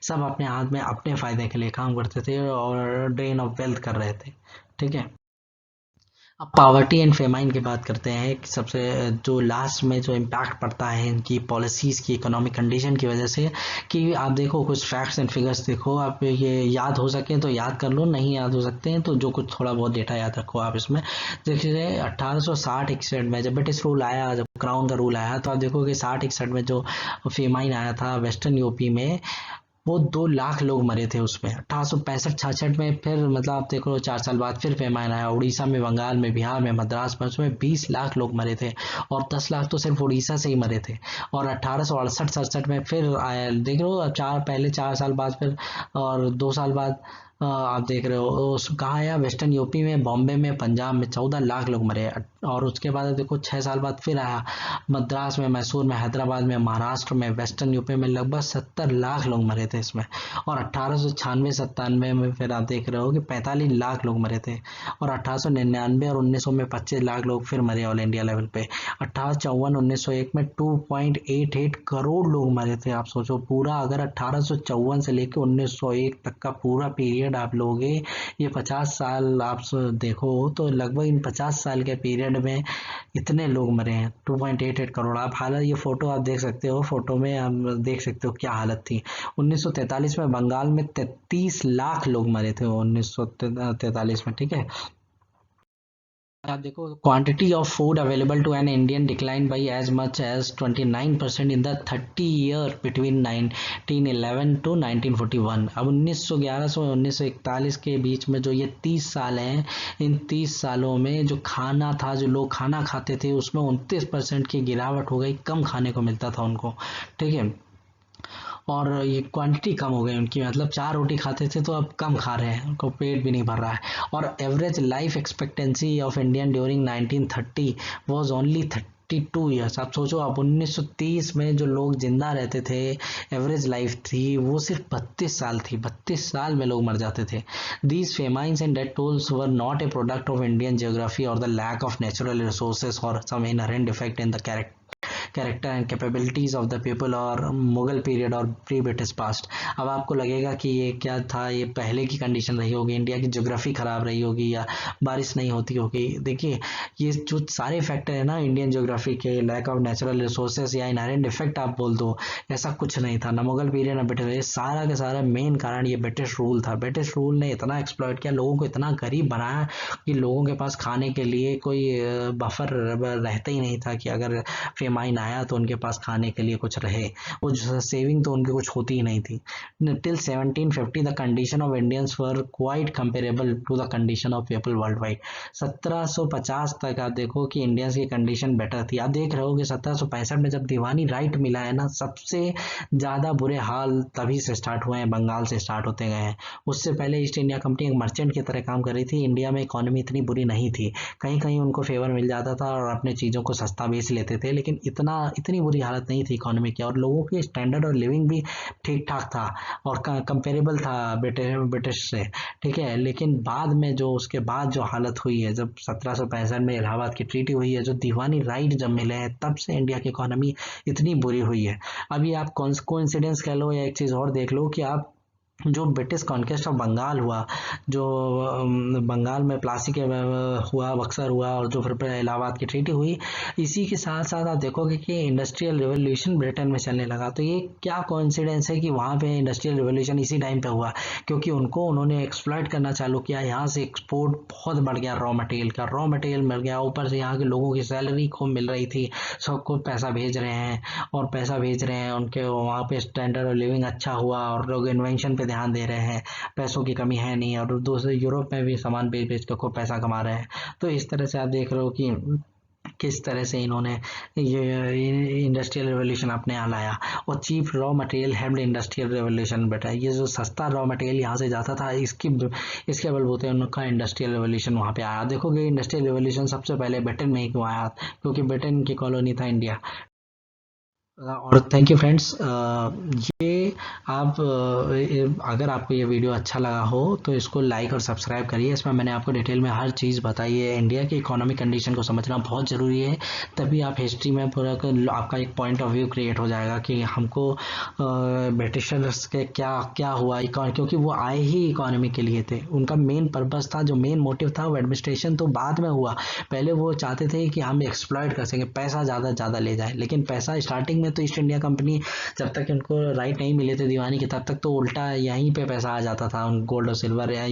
सब अपने हाथ में अपने फायदे के लिए काम करते थे और ड्रेन ऑफ वेल्थ कर रहे थे। ठीक है, अब पावर्टी एंड फेमाइन की बात करते हैं कि सबसे जो लास्ट में जो इम्पैक्ट पड़ता है इनकी पॉलिसीज़ की, इकोनॉमिक कंडीशन की वजह से। कि आप देखो कुछ फैक्ट्स एंड फिगर्स देखो, आप ये याद हो सके तो याद कर लो, नहीं याद हो सकते हैं तो जो कुछ थोड़ा बहुत डेटा याद रखो आप इसमें। देखिए 1860-61 में जब ब्रिटिश रूल आया, जब क्राउन का रूल आया, तो आप देखो कि 60-61 में जो फेमाइन आया था वेस्टर्न यूपी में, वो 2 लाख लोग मरे थे उसमें। 1865-66 में फिर मतलब आप देखो 4 साल बाद फिर पैमाना आया, उड़ीसा में, बंगाल में, बिहार में, मद्रास में, उसमें 20 लाख लोग मरे थे। और 10 लाख तो सिर्फ उड़ीसा से ही मरे थे। और 1868-67 में फिर आया, देख लो पहले 4 साल बाद फिर, और 2 साल बाद आप देख रहे हो उस कहाँ आया, वेस्टर्न यूपी में, बॉम्बे में, पंजाब में 14 लाख लोग मरे। और उसके बाद देखो 6 साल बाद फिर आया मद्रास में, मैसूर में, हैदराबाद में, महाराष्ट्र में, वेस्टर्न यूपी में लगभग 70 लाख लोग मरे थे इसमें। और 1896-97 में फिर आप देख रहे हो कि 45 लाख लोग मरे थे। और 1899 और 1900 में 25 लाख लोग फिर मरे ऑल इंडिया लेवल पे। 1854-1901 में 2.88 करोड़ लोग मरे थे। आप सोचो पूरा, अगर 1854 से लेकर 1901 तक का पूरा पीरियड आप लोगे, ये 50 साल आप देखो, तो लगभग इन 50 साल के पीरियड में इतने लोग मरे हैं, 2.88 करोड़। आप हालत, ये फोटो आप देख सकते हो, फोटो में आप देख सकते हो क्या हालत थी। 1943 में बंगाल में 33 लाख लोग मरे थे 1943 में। ठीक है, आप देखो quantity of food available to an Indian decline by as much as 29% in the 30 year between 1911 to 1941। अब 1911 से 1941 के बीच में जो ये 30 साल हैं, इन 30 सालों में जो खाना था, जो लोग खाना खाते थे, उसमें 29% की गिरावट हो गई, कम खाने को मिलता था उनको। ठीक है, और ये क्वांटिटी कम हो गई उनकी, मतलब 4 रोटी खाते थे तो अब कम खा रहे हैं, उनको पेट भी नहीं भर रहा है। और average life expectancy of Indian during 1930 was only 32 years. आप सोचो, अब 1930 में जो लोग जिंदा रहते थे, एवरेज लाइफ थी वो सिर्फ 32 साल थी। 32 साल में लोग मर जाते थे। These famines and death tolls were not a product of Indian geography or the lack of natural resources or some inherent defect in the character and capabilities of the people or Mughal period or pre British past. अब आपको लगेगा कि ये क्या था, ये पहले की कंडीशन रही होगी, इंडिया की ज्योग्राफी खराब रही होगी, या बारिश नहीं होती होगी। देखिए ये जो सारे फैक्टर है ना इंडियन ज्योग्राफी के, लैक ऑफ नेचुरल रिसोर्सेज या इनहेरेंट डिफेक्ट आप बोल दो, ऐसा कुछ नहीं था, ना मुगल पीरियड ना ब्रिटिश। ये सारा का सारा मेन कारण ये ब्रिटिश रूल था। ब्रिटिश रूल ने इतना एक्सप्लॉइट किया, लोगों को इतना गरीब बनाया कि लोगों के पास खाने के लिए कोई बफर रहता ही नहीं था, कि अगर फेमाइन आया तो उनके पास खाने के लिए कुछ रहे। वो सेविंग तो उनकी कुछ होती ही नहीं थी। Till 1750 the condition of Indians were quite comparable to the condition of people worldwide. 1750 तक आप देखो कि इंडियंस की कंडीशन बेटर थी। आप देख रहे हो कि 1765 में जब दीवानी राइट मिला है ना, सबसे ज़्यादा बुरे हाल तभी से स्टार्ट हुए हैं, बंगाल से स्टार्ट होते गए हैं। उससे पहले ईस्ट इंडिया कंपनी एक मर्चेंट की तरह काम कर रही थी। इंडिया में इकोनॉमी इतनी बुरी नहीं थी, कहीं कहीं उनको फेवर मिल जाता था और अपने चीज़ों को सस्ता बेच लेते थे, लेकिन इतनी बुरी हालत नहीं थी इकोनॉमी की, और लोगों के स्टैंडर्ड और लिविंग भी ठीक ठाक था और कंपेरेबल था ब्रिटिश से। ठीक है, लेकिन बाद में जो उसके बाद जो हालत हुई है, जब 1765 में इलाहाबाद की ट्रीटी हुई है, जो दीवानी राइट जब मिले हैं, तब से इंडिया की इकोनॉमी इतनी बुरी हुई है। अभी आप कोइंसिडेंस कह लो या एक चीज़ और देख लो कि आप जो ब्रिटिश कॉन्क्वेस्ट ऑफ बंगाल हुआ, जो बंगाल में प्लासी के हुआ, बक्सर हुआ, और जो फिर इलाहाबाद की ट्रीटी हुई, इसी के साथ साथ आप देखोगे कि इंडस्ट्रियल रिवोल्यूशन ब्रिटेन में चलने लगा। तो ये क्या कोइंसिडेंस है कि वहाँ पे इंडस्ट्रियल रिवोल्यूशन इसी टाइम पे हुआ, क्योंकि उन्होंने एक्सप्लॉइट करना चालू किया। यहाँ से एक्सपोर्ट बहुत बढ़ गया, रॉ मटेरियल मिल गया, ऊपर से यहाँ के लोगों की सैलरी खूब मिल रही थी, सबको पैसा भेज रहे हैं, और पैसा भेज रहे हैं, उनके वहाँ पे स्टैंडर्ड ऑफ लिविंग अच्छा हुआ, और लोग इन्वेंशन पे ध्यान दे रहे हैं, पैसों की कमी है नहीं, और दूसरे यूरोप में भी सामान बेच बेच कर खूब पैसा कमा रहे हैं। तो इस तरह से आप देख रहे हो कि किस तरह से इन्होंने ये इंडस्ट्रियल रेवोल्यूशन अपने यहाँ लाया। और cheap raw material helped industrial revolution बेटा, ये जो सस्ता रॉ मटेरियल यहाँ से जाता था, इसके बलबूते उनका इंडस्ट्रियल रेवोल्यूशन वहाँ पे आया। देखोगे इंडस्ट्रियल रेवोल्यूशन सबसे पहले ब्रिटेन में ही क्यों आया, क्योंकि ब्रिटेन की कॉलोनी था इंडिया। और थैंक यू फ्रेंड्स। ये आप अगर आपको ये वीडियो अच्छा लगा हो तो इसको लाइक और सब्सक्राइब करिए। इसमें मैंने आपको डिटेल में हर चीज़ बताई है। इंडिया की इकोनॉमिक कंडीशन को समझना बहुत ज़रूरी है, तभी आप हिस्ट्री में पूरा आपका एक पॉइंट ऑफ व्यू क्रिएट हो जाएगा कि हमको ब्रिटिशर्स के क्या क्या हुआ, क्योंकि वो आए ही इकोनॉमी के लिए थे। उनका मेन पर्पस था, जो मेन मोटिव था, वो एडमिनिस्ट्रेशन तो बाद में हुआ। पहले वो चाहते थे कि हम एक्सप्लॉइट कर सकें, पैसा ज़्यादा ले जाए, लेकिन पैसा स्टार्टिंग में तो ईस्ट इंडिया कंपनी, जब तक उनको राइट नहीं मिले थे दीवानी के, तब तक तो उल्टा यहीं पे पैसा आ जाता था, गोल्ड और सिल्वर, या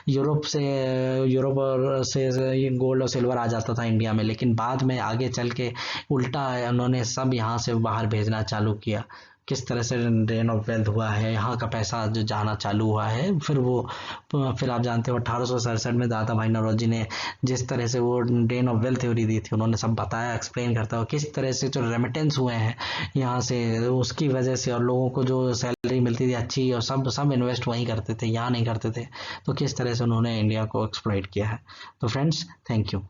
यूरोप और से गोल्ड और सिल्वर आ जाता था इंडिया में। लेकिन बाद में आगे चल के उल्टा उन्होंने सब यहाँ से बाहर भेजना चालू किया। किस तरह से ड्रेन ऑफ वेल्थ हुआ है, यहाँ का पैसा जो जाना चालू हुआ है। फिर आप जानते हो 1867 में दादा भाई नौरोजी ने जिस तरह से वो ड्रेन ऑफ वेल्थ थ्योरी दी थी, उन्होंने सब बताया, एक्सप्लेन करता हुआ किस तरह से जो रेमिटेंस हुए हैं यहाँ से, उसकी वजह से, और लोगों को जो सैलरी मिलती थी अच्छी, और सब इन्वेस्ट वहीं करते थे, यहाँ नहीं करते थे। तो किस तरह से उन्होंने इंडिया को एक्सप्लॉइट किया है। तो फ्रेंड्स, थैंक यू।